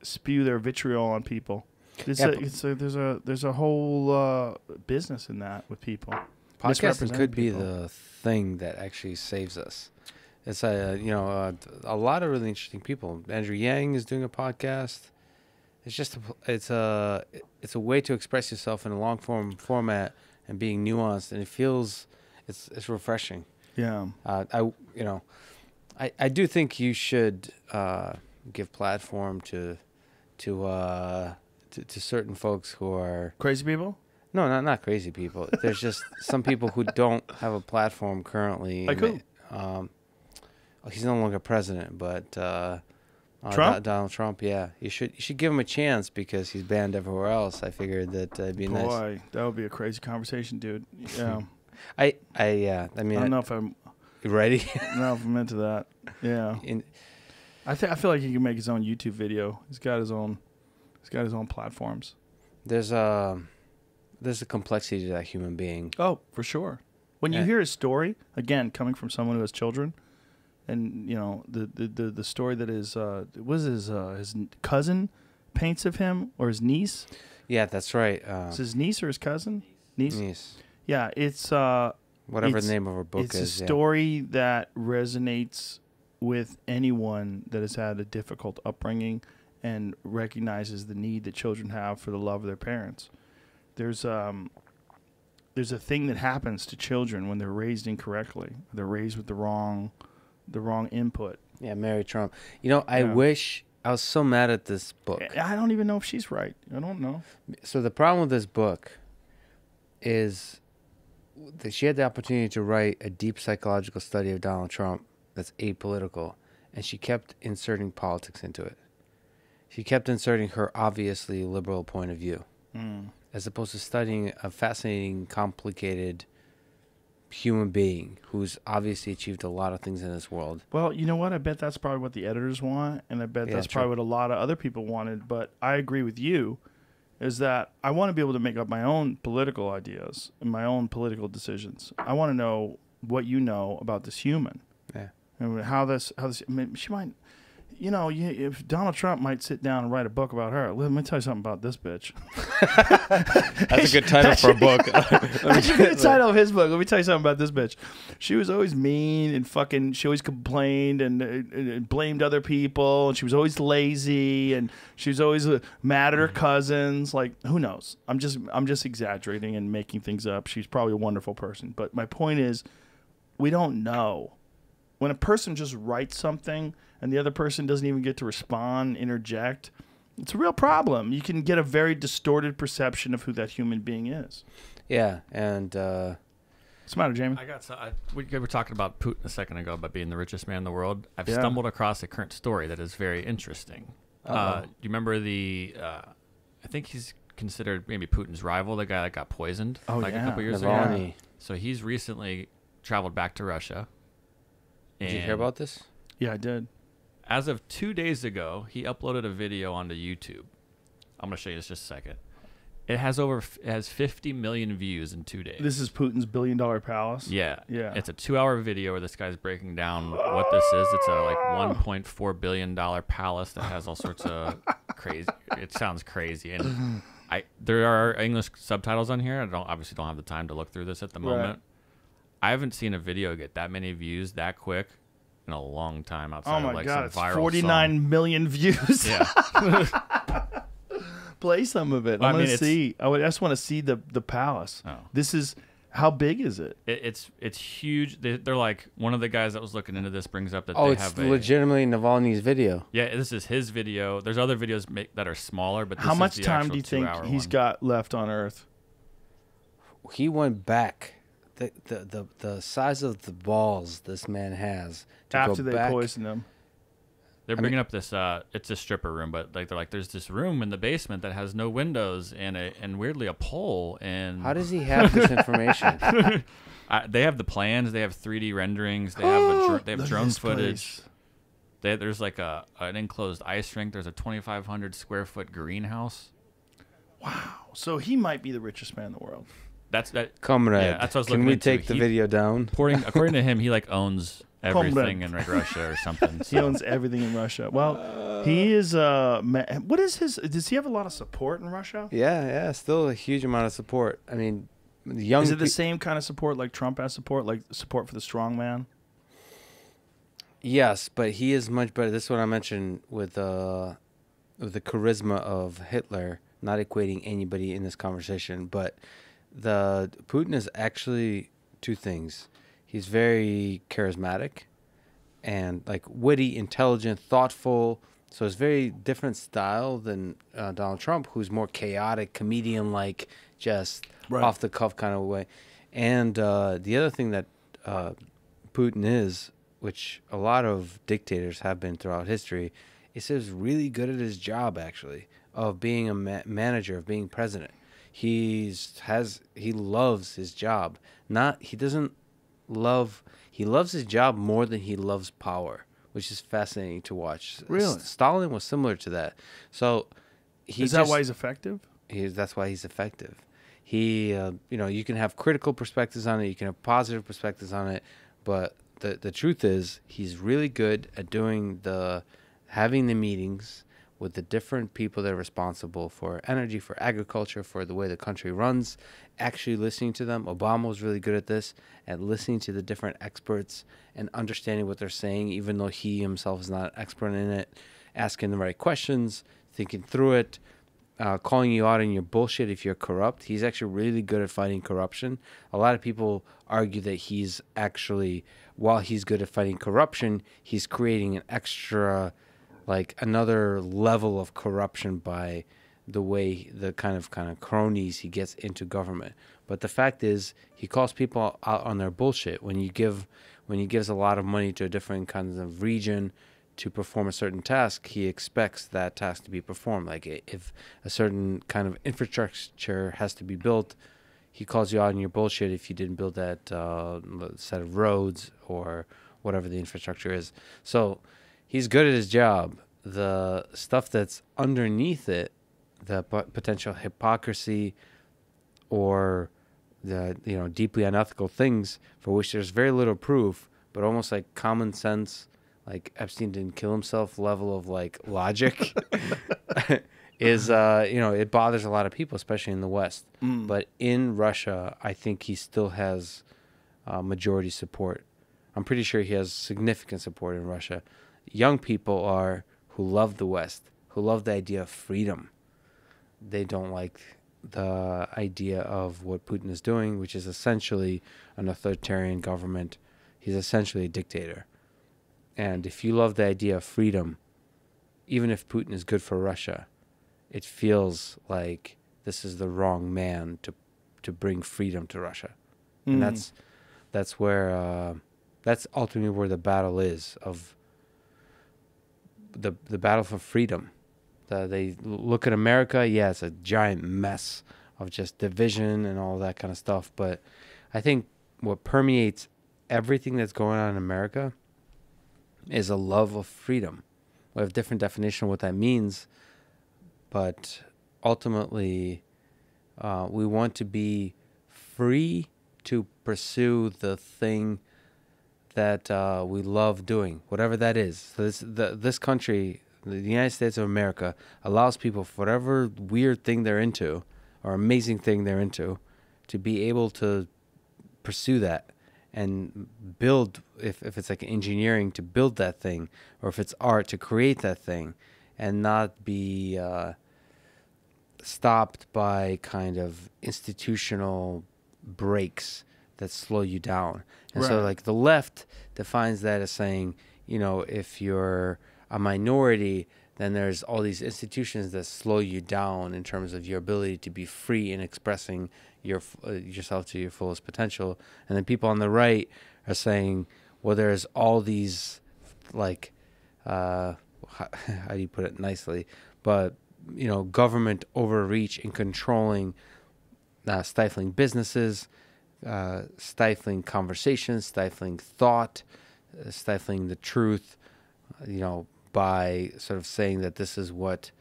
spew their vitriol on people. There's a whole business in that with people. Podcasting could be the thing that actually saves us. It's a lot of really interesting people. Andrew Yang is doing a podcast. It's just it's a way to express yourself in a long format and being nuanced, and it feels it's refreshing. Yeah. I do think you should give platform to certain folks who are crazy people. No, not crazy people. There's just some people who don't have a platform currently. Like who? He's no longer president, but Trump? Donald Trump. Yeah, you should give him a chance because he's banned everywhere else. I figured that it'd be nice. Boy, that would be a crazy conversation, dude. Yeah. I mean, I don't know if I'm ready. I don't know if I'm into that. Yeah. I feel like he can make his own YouTube video. He's got his own platforms. There's a complexity to that human being. Oh, for sure. When you hear his story, again, coming from someone who has children, and the story that his cousin paints of him, or his niece. Yeah, that's right. Is his niece or his cousin? Niece. Yeah, it's whatever the name of her book is. It's a story that resonates with anyone that has had a difficult upbringing and recognizes the need that children have for the love of their parents. There's a thing that happens to children when they're raised incorrectly. They're raised with the wrong input. Yeah, Mary Trump. I wish I was so mad at this book. I don't even know if she's right. I don't know. So the problem with this book is that she had the opportunity to write a deep psychological study of Donald Trump that's apolitical, and she kept inserting politics into it. She kept inserting her obviously liberal point of view, as opposed to studying a fascinating, complicated human being who's obviously achieved a lot of things in this world. Well, you know what? I bet that's probably what the editors want, and I bet that's probably what a lot of other people wanted. But I agree with you, is that I want to be able to make up my own political ideas and my own political decisions. I want to know what you know about this human. Yeah. And how this I mean, she might, if Donald Trump might sit down and write a book about her, let me tell you something about this bitch. That's a good title for a book. That should be the title of his book. Let me tell you something about this bitch. She was always mean and fucking. She always complained and blamed other people. And she was always lazy, and she was always mad at her cousins. Like, who knows? I'm just exaggerating and making things up. She's probably a wonderful person, but my point is, we don't know. When a person just writes something and the other person doesn't even get to respond, interject, it's a real problem. You can get a very distorted perception of who that human being is. Yeah, and what's the matter, Jamie? We were talking about Putin a second ago about being the richest man in the world. I've stumbled across a current story that is very interesting. Do you remember I think he's considered maybe Putin's rival, the guy that got poisoned a couple years ago. So he's recently traveled back to Russia. Did you hear about this? Yeah, I did. As of 2 days ago, he uploaded a video onto YouTube. I'm going to show you this just a second. It has 50 million views in 2 days. This is Putin's billion-dollar palace? Yeah. Yeah. It's a 2-hour video where this guy's breaking down what this is. It's a like $1.4 billion palace that has all sorts of crazy. It sounds crazy. And there are English subtitles on here. I obviously don't have the time to look through this at the moment. Right. I haven't seen a video get that many views that quick in a long time outside of like God, some viral it's 49 million views. Yeah. Play some of it. Well, I want to see. I just want to see the palace. Oh. This is, how big is it? It's huge. They're like, one of the guys that was looking into this brings up that Oh, they it's have legitimately Navalny's video. Yeah, this is his video. There's other videos that are smaller, but this How is much the time actual do you think 2-hour he's one. got left on Earth? He went back. The size of the balls this man has to After go they back. poisoned him. They're bringing up this. It's a stripper room, but like they're like, there's this room in the basement that has no windows and weirdly a pole. And How does he have this information? they have the plans. They have 3D renderings. They have they have Look at drone this footage. place. There's like an enclosed ice rink. There's a 2,500 square foot greenhouse. Wow. So he might be the richest man in the world. Comrade, Yeah, that's what I was can looking we into. take the video down? According to him, he like owns everything Comrade. in like Russia or something. He owns everything in Russia. Well, he is what is his? Does he have a lot of support in Russia? Yeah, still a huge amount of support. I mean, the young. Is it the same kind of support like Trump has support, like support for the strong man? Yes, but he is much better. This is what I mentioned with the charisma of Hitler, not equating anybody in this conversation, but the Putin is actually two things. He's very charismatic and like witty, intelligent, thoughtful. So it's very different style than Donald Trump, who's more chaotic, comedian-like, just off the cuff kind of way. And the other thing that Putin is, which a lot of dictators have been throughout history, is he's really good at his job, actually, of being a manager, of being president. He loves his job. He loves his job more than he loves power, which is fascinating to watch. Really? Stalin was similar to that. So Is that why he's effective? That's why he's effective. You can have critical perspectives on it, you can have positive perspectives on it, but the truth is he's really good at having the meetings with the different people that are responsible for energy, for agriculture, for the way the country runs, actually listening to them. Obama was really good at this, at listening to the different experts and understanding what they're saying, even though he himself is not an expert in it, asking the right questions, thinking through it, calling you out on your bullshit if you're corrupt. He's actually really good at fighting corruption. A lot of people argue that he's actually, while he's good at fighting corruption, he's creating an extra, like another level of corruption by the way the kind of cronies he gets into government. But the fact is, he calls people out on their bullshit. When he gives a lot of money to a different kind of region to perform a certain task, he expects that task to be performed. Like if a certain kind of infrastructure has to be built, he calls you out on your bullshit if you didn't build that set of roads or whatever the infrastructure is. So he's good at his job. The stuff that's underneath it, the potential hypocrisy or the deeply unethical things for which there's very little proof, but almost like common sense, like Epstein didn't kill himself level of like logic is it bothers a lot of people, especially in the West. But in Russia, I think he still has majority support. I'm pretty sure he has significant support in Russia. Young people who love the West, who love the idea of freedom. They don't like the idea of what Putin is doing, which is essentially an authoritarian government. He's essentially a dictator. And if you love the idea of freedom, even if Putin is good for Russia, it feels like this is the wrong man to bring freedom to Russia. And that's where that's ultimately where the battle is, of the battle for freedom. They look at America, yeah, it's a giant mess of just division and all that kind of stuff. But I think what permeates everything that's going on in America is a love of freedom. We have different definition of what that means, but ultimately we want to be free to pursue the thing that we love doing, whatever that is. So this country, the United States of America, allows people, for whatever weird thing they're into or amazing thing they're into, to be able to pursue that and build, if it's like engineering, to build that thing, or if it's art, to create that thing, and not be stopped by kind of institutional breaks that slow you down. And so like the left defines that as saying, if you're a minority, then there's all these institutions that slow you down in terms of your ability to be free in expressing yourself to your fullest potential. And then people on the right are saying, well, there's all these, like, how do you put it nicely? But, government overreach in controlling, stifling businesses, stifling conversations, stifling thought, stifling the truth, by sort of saying that this is what,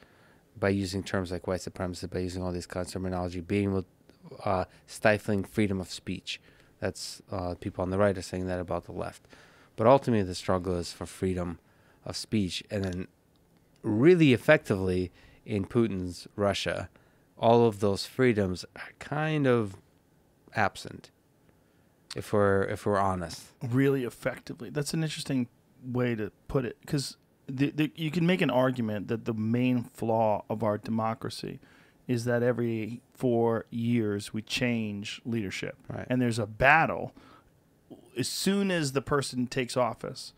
by using terms like white supremacy, by using all these kinds of terminology, being with stifling freedom of speech. That's people on the right are saying that about the left. But ultimately the struggle is for freedom of speech. And then really effectively in Putin's Russia, all of those freedoms are kind of absent, if we're honest. Really effectively. That's an interesting way to put it, because you can make an argument that the main flaw of our democracy is that every 4 years we change leadership. Right. And there's a battle as soon as the person takes office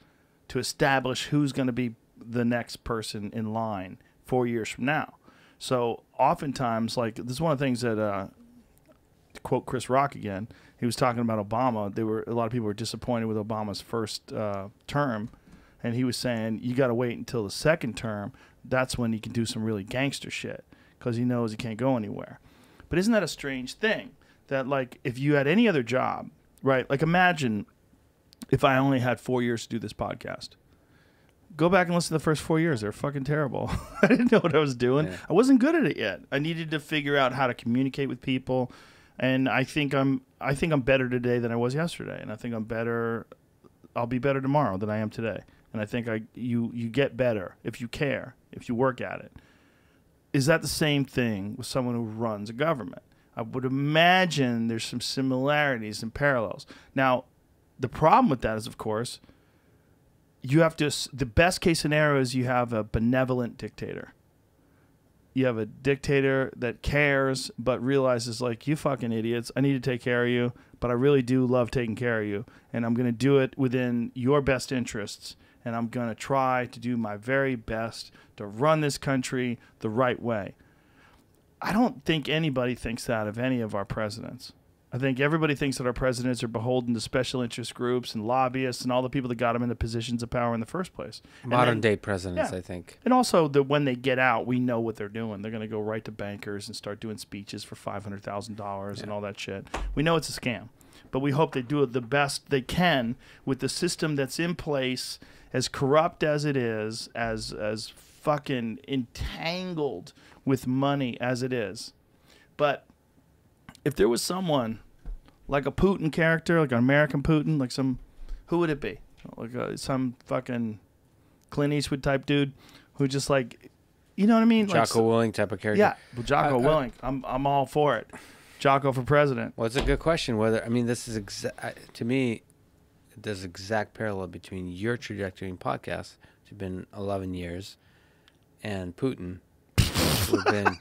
to establish who's going to be the next person in line 4 years from now. So oftentimes, like, this is one of the things that, to quote Chris Rock again, he was talking about Obama. A lot of people were disappointed with Obama's first term. And he was saying, you got to wait until the second term. That's when he can do some really gangster shit, because he knows he can't go anywhere. But isn't that a strange thing? That, like, if you had any other job, right? Like, imagine if I only had 4 years to do this podcast. Go back and listen to the first 4 years. They're fucking terrible. I didn't know what I was doing. Yeah. I wasn't good at it yet. I needed to figure out how to communicate with people. And I think I'm better today than I was yesterday. And I think I'll be better tomorrow than I am today. And I think you get better if you care, if you work at it. Is that the same thing with someone who runs a government? I would imagine there's some similarities and parallels. Now, the problem with that is, of course, the best case scenario is you have a benevolent dictator. You have a dictator that cares but realizes, like, you fucking idiots, I need to take care of you, but I really do love taking care of you, and I'm going to do it within your best interests, and I'm going to try to do my very best to run this country the right way. I don't think anybody thinks that of any of our presidents. I think everybody thinks that our presidents are beholden to special interest groups and lobbyists and all the people that got them into positions of power in the first place. Modern day presidents, yeah. I think. And also, when they get out, we know what they're doing. They're going to go right to bankers and start doing speeches for $500,000 and all that shit. We know it's a scam. But we hope they do it the best they can with the system that's in place, as corrupt as it is, as fucking entangled with money as it is. But if there was someone like a Putin character, like an American Putin, like who would it be? Like some fucking Clint Eastwood type dude who just like, you know what I mean? Jocko Willing type of character. Yeah, well, Jocko Willing. I'm all for it. Jocko for president. Well, it's a good question. Whether, I mean, this is to me, there's exact parallel between your trajectory in podcasts, which have been 11 years, and Putin, who have been.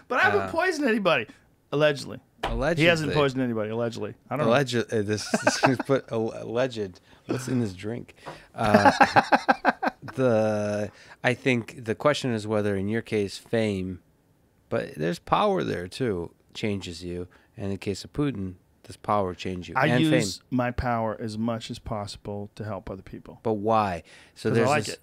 But I haven't poisoned anybody. Allegedly. He hasn't poisoned anybody. Allegedly. I don't know. This put alleged. What's in this drink? I think the question is whether, in your case, fame, but there's power there too, changes you. And in the case of Putin, does power change you? I and use fame. my power as much as possible to help other people. But why? So I like it.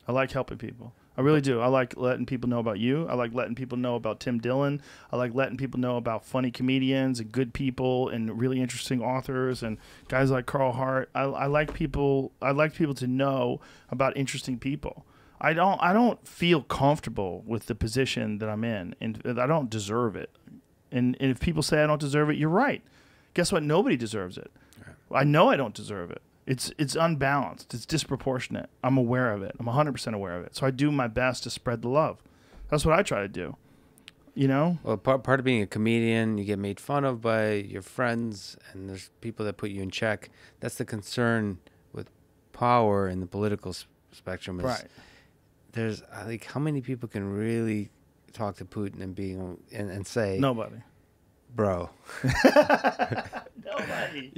I like helping people. I really do. I like letting people know about you. I like letting people know about Tim Dillon. I like letting people know about funny comedians and good people and really interesting authors and guys like Carl Hart. I like people. I like people to know about interesting people. I don't feel comfortable with the position that I'm in, and I don't deserve it. And if people say I don't deserve it, you're right. Guess what? Nobody deserves it. Right. I know I don't deserve it. It's unbalanced. It's disproportionate. I'm aware of it. I'm 100% aware of it. So I do my best to spread the love. That's what I try to do. You know? Well, part of being a comedian, you get made fun of by your friends, and there's people that put you in check. That's the concern with power in the political spectrum. Is right. There's like, how many people can really talk to Putin and say nobody, bro? Nobody.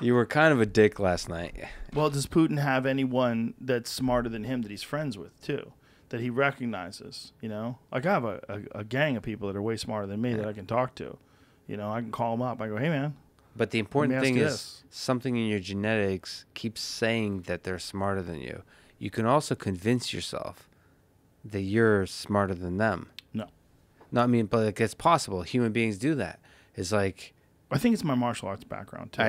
You were kind of a dick last night. Well, does Putin have anyone that's smarter than him that he's friends with, too, that he recognizes, you know? Like, I have a gang of people that are way smarter than me that I can talk to. You know, I can call them up. I go, hey, man. But the important thing is something in your genetics keeps saying that they're smarter than you. You can also convince yourself that you're smarter than them. No, I mean, but like, it's possible. Human beings do that. It's like... I think it's my martial arts background, too.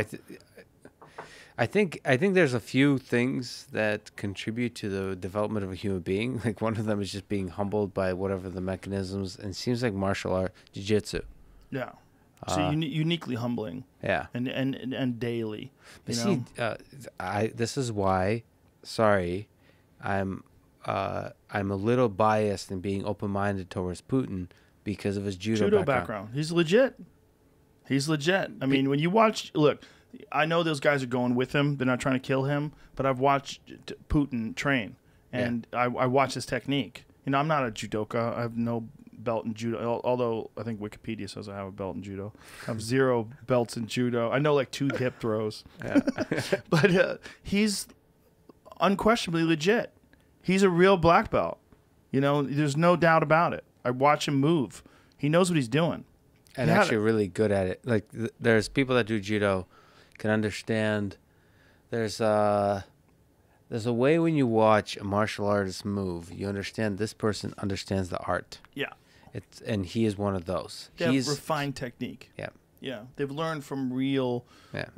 I think there's a few things that contribute to the development of a human being. Like, one of them is just being humbled by whatever the mechanisms, and it seems like martial art, jiu-jitsu. Yeah. So uniquely humbling. Yeah. And daily. But see, this is why, sorry, I'm a little biased in being open-minded towards Putin because of his judo background. He's legit. I mean, when you watch, look, I know those guys are going with him. They're not trying to kill him, but I've watched Putin train, and I watch his technique. You know, I'm not a judoka. I have no belt in judo, although I think Wikipedia says I have a belt in judo. I have 0 belts in judo. I know like 2 hip throws. Yeah. But he's unquestionably legit. He's a real black belt. You know, there's no doubt about it. I watch him move. He knows what he's doing. And actually really good at it. Like, there's people that do judo can understand. There's a way when you watch a martial artist move, you understand this person understands the art. Yeah. And he is one of those. He's refined technique. Yeah. Yeah. They've learned from real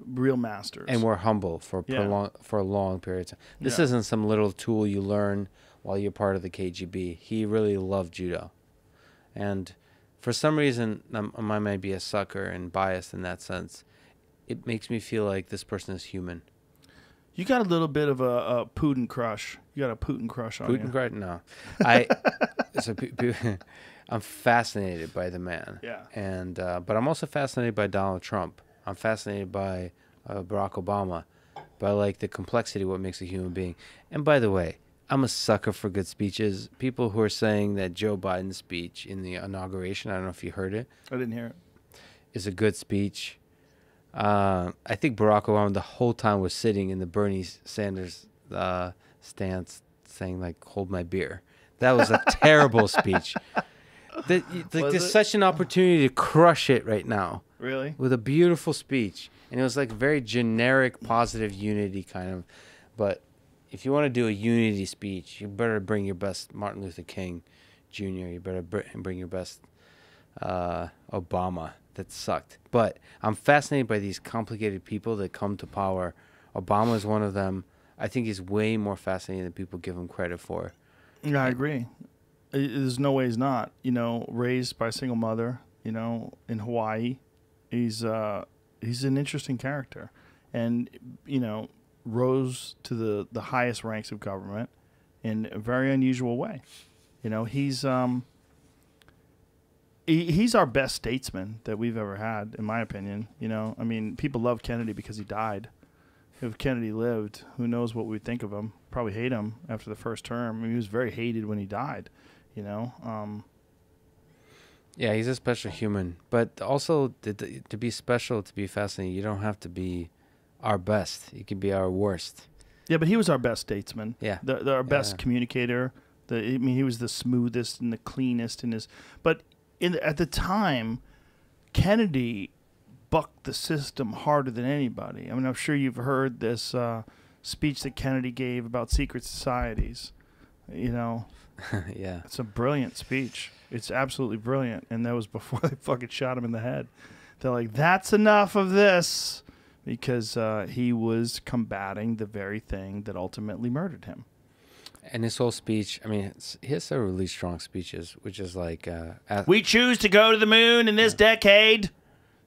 masters. And we're humble for a long period of time. This isn't some little tool you learn while you're part of the KGB. He really loved judo. And for some reason, I might be a sucker and biased in that sense. It makes me feel like this person is human. You got a little bit of a Putin crush. You got a Putin crush on you. Putin crush? No. I'm fascinated by the man. Yeah. And but I'm also fascinated by Donald Trump. I'm fascinated by Barack Obama, by like the complexity of what makes a human being. And by the way, I'm a sucker for good speeches. People who are saying that Joe Biden's speech in the inauguration, I don't know if you heard it. I didn't hear it. Is a good speech. I think Barack Obama the whole time was sitting in the Bernie Sanders stance saying, like, hold my beer. That was a terrible speech. There's such an opportunity to crush it right now. Really? With a beautiful speech. And it was like very generic, positive unity kind of. But if you want to do a unity speech, you better bring your best Martin Luther King Jr. You better bring your best Obama. That sucked. But I'm fascinated by these complicated people that come to power. Obama is one of them. I think he's way more fascinating than people give him credit for. Yeah, I agree. There's no way he's not. You know, raised by a single mother, you know, in Hawaii. He's an interesting character. And, you know, rose to the highest ranks of government in a very unusual way. You know, he's our best statesman that we've ever had, in my opinion. You know, I mean, people love Kennedy because he died. If Kennedy lived, who knows what we'd think of him? Probably hate him after the first term. I mean, he was very hated when he died. You know. Yeah, he's a special human, but also to be special, to be fascinating, you don't have to be our best. You can be our worst. Yeah, but he was our best statesman. Yeah, our best communicator. I mean, he was the smoothest and the cleanest in his. But at the time, Kennedy bucked the system harder than anybody. I mean, I'm sure you've heard this speech that Kennedy gave about secret societies. You know. Yeah, it's a brilliant speech. It's absolutely brilliant, and that was before they fucking shot him in the head. They're like, "That's enough of this," because he was combating the very thing that ultimately murdered him. And his whole speech, I mean, he has some really strong speeches, which is like... we choose to go to the moon in this decade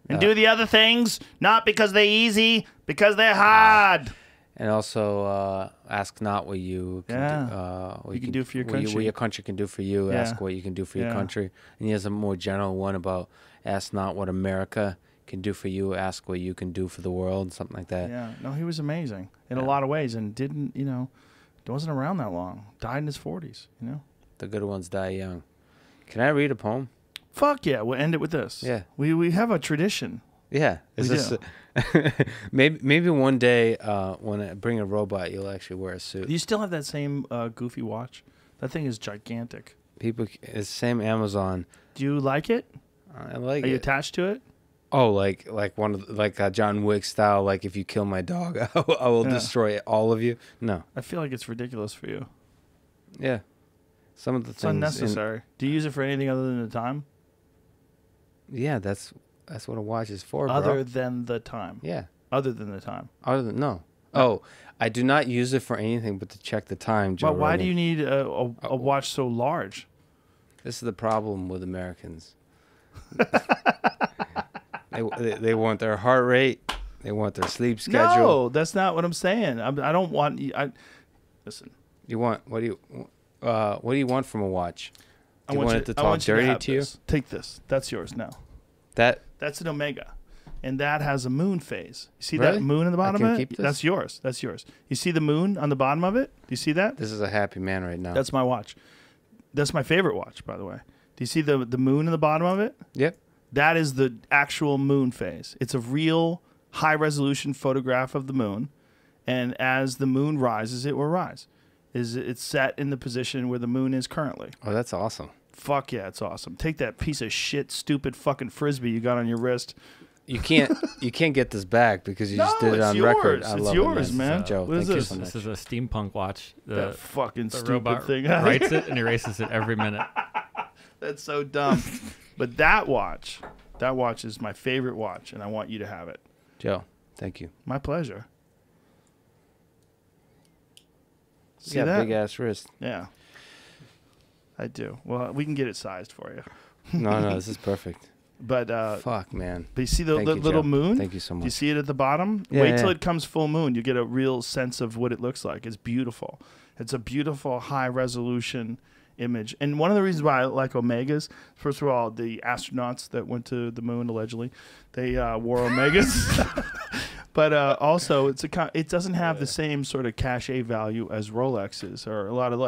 and do the other things, not because they're easy, because they're hard. And also, ask not what you can do, what you can do for your country. What your country can do for you. Yeah. Ask what you can do for your country. And he has a more general one about ask not what America can do for you. Ask what you can do for the world, something like that. Yeah. No, he was amazing in a lot of ways, and didn't, you know, wasn't around that long. Died in his 40s, you know. The good ones die young. Can I read a poem? Fuck yeah. We'll end it with this. Yeah. We have a tradition. Yeah. We do. Maybe one day when I bring a robot, you'll actually wear a suit. Do you still have that same goofy watch? That thing is gigantic. It's the same Amazon. Do you like it? I like it. Are you attached to it? Oh, like one of John Wick style. Like if you kill my dog, I will destroy all of you. No, I feel like it's ridiculous for you. Yeah, some of the it's things unnecessary. Do you use it for anything other than the time? Yeah, that's what a watch is for. Other than the time. Yeah. Other than the time. No. Oh, I do not use it for anything but to check the time, Joe. But why Rogan. do you need a watch so large? This is the problem with Americans. They want their heart rate. They want their sleep schedule. No, that's not what I'm saying. I don't want. Listen. You want what do you want from a watch? Do you want it to I talk want you dirty have to you? this. Take this. That's yours now. That's an Omega, and that has a moon phase. You see Really? that moon in the bottom I can of it? keep this? That's yours. That's yours. You see the moon on the bottom of it? Do you see that? This is a happy man right now. That's my watch. That's my favorite watch, by the way. Do you see the moon in the bottom of it? Yep. That is the actual moon phase. It's a real high-resolution photograph of the moon, and as the moon rises, it will rise. It's set in the position where the moon is currently. Oh, that's awesome. Fuck yeah, it's awesome. Take that piece of shit, stupid fucking Frisbee you got on your wrist. You can't get this back because you just did it on yours. record. I It's love yours, it, man. Joe, What is thank you this? so much. This is a steampunk watch. That fucking the stupid robot thing. writes it and erases it every minute. That's so dumb. But that watch is my favorite watch, and I want you to have it. Joe, thank you. My pleasure. See Yeah, that? big ass wrist. Yeah. I do. Well, we can get it sized for you. No, this is perfect. But fuck, man. But you see the Thank you, little Joe. moon? Thank you so much. Do you see it at the bottom? Yeah, Wait till yeah. it comes full moon. You get a real sense of what it looks like. It's beautiful. It's a beautiful high resolution image. And one of the reasons why I like Omegas, first of all, the astronauts that went to the moon allegedly, they wore Omegas. But also, it doesn't have the same sort of cachet value as Rolexes or a lot of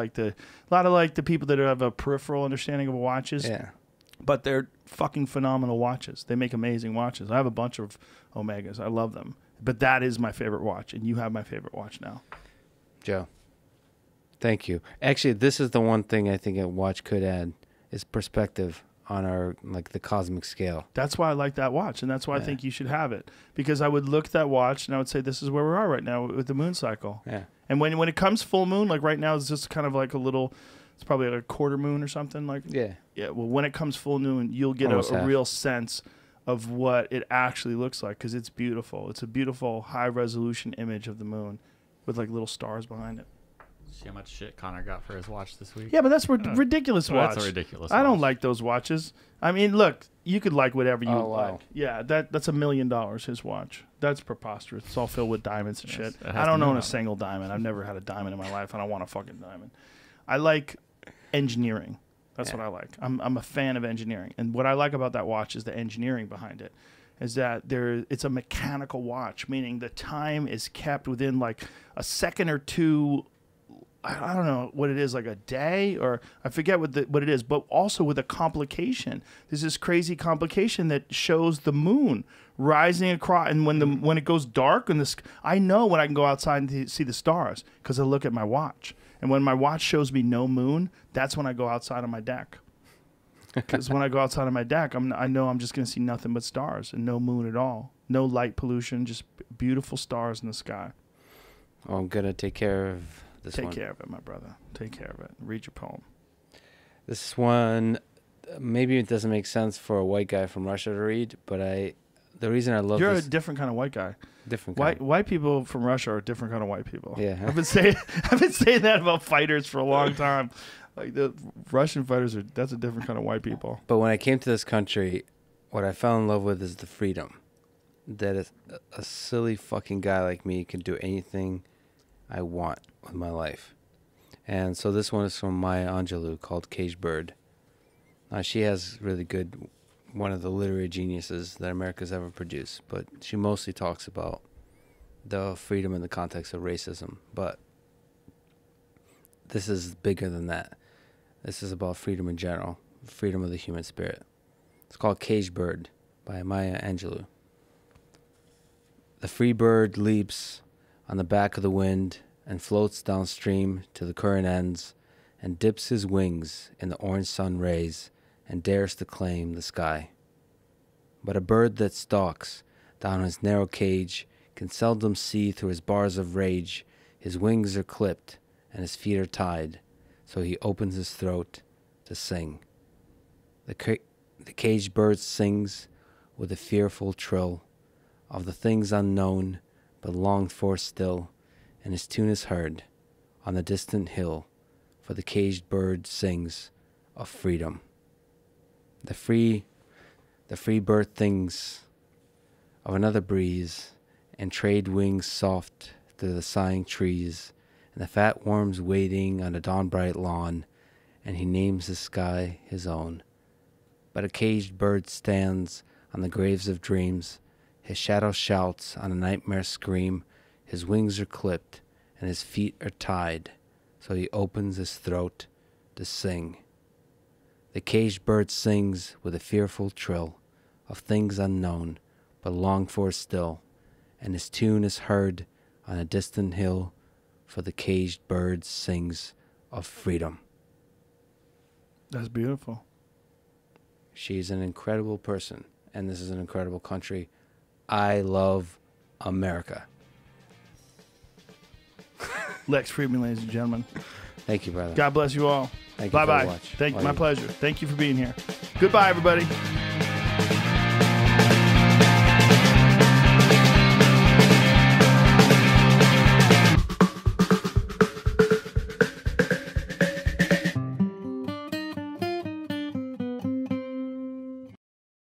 the people that have a peripheral understanding of watches. Yeah. But they're fucking phenomenal watches. They make amazing watches. I have a bunch of Omegas. I love them. But that is my favorite watch, and you have my favorite watch now. Joe, thank you. Actually, this is the one thing I think a watch could add is perspective on our the cosmic scale. That's why I like that watch, and that's why I think you should have it. Because I would look at that watch and I would say, this is where we are right now with the moon cycle. Yeah. And when it comes full moon, like right now, it's just kind of like a little, it's probably like a quarter moon or something. Yeah. Yeah. Well, when it comes full moon, you'll get a real sense of what it actually looks like because it's beautiful. It's a beautiful high resolution image of the moon with like little stars behind it. See how much shit Connor got for his watch this week? Yeah, but that's ridiculous watch. That's a ridiculous I don't watch. like those watches. I mean, look, you could like whatever you Oh, wow. like. Yeah, that's $1 million. His watch. That's preposterous. It's all filled with diamonds and shit. it has I to don't know own a that. single diamond. I've never had a diamond in my life. I don't want a fucking diamond. I like engineering. That's what I like. I'm a fan of engineering, and what I like about that watch is the engineering behind it. Is that it's a mechanical watch, meaning the time is kept within like a second or two. I don't know what it is, like a day, or I forget what it is, but also with a complication. There's this crazy complication that shows the moon rising across, and when it goes dark, I know when I can go outside and see the stars because I look at my watch. And when my watch shows me no moon, that's when I go outside on my deck. Because when I go outside on my deck, I know I'm just going to see nothing but stars and no moon at all. No light pollution, just beautiful stars in the sky. Oh, I'm going to take care of this one. Take care of it, my brother. Take care of it. Read your poem. This one, maybe it doesn't make sense for a white guy from Russia to read, but the reason I love You're this... a different kind of white guy. Different kind. White people from Russia are a different kind of white people. Yeah. I've been saying that about fighters for a long time. Like the Russian fighters that's a different kind of white people. But when I came to this country, what I fell in love with is the freedom. That a silly fucking guy like me can do anything I want with my life. And so this one is from Maya Angelou called Caged Bird. She has really good, one of the literary geniuses that America's ever produced, but she mostly talks about the freedom in the context of racism. But this is bigger than that. This is about freedom in general, freedom of the human spirit. It's called Caged Bird by Maya Angelou. The free bird leaps on the back of the wind and floats downstream to the current ends and dips his wings in the orange sun rays and dares to claim the sky. But a bird that stalks down his narrow cage can seldom see through his bars of rage. His wings are clipped and his feet are tied, so he opens his throat to sing. The caged bird sings with a fearful trill of the things unknown but longed for still, and his tune is heard on the distant hill, for the caged bird sings of freedom. The free bird thinks of another breeze, and trade wings soft through the sighing trees, and the fat worms waiting on a dawn-bright lawn, and he names the sky his own. But a caged bird stands on the graves of dreams, his shadow shouts on a nightmare scream, his wings are clipped, and his feet are tied, so he opens his throat to sing. The caged bird sings with a fearful trill of things unknown, but longed for still, and his tune is heard on a distant hill, for the caged bird sings of freedom. That's beautiful. She's an incredible person, and this is an incredible country. I love America. Lex Fridman, ladies and gentlemen. Thank you, brother. God bless you all. Thank you for the Bye-bye. watch. Thank you. Bye. My pleasure. Thank you for being here. Goodbye, everybody.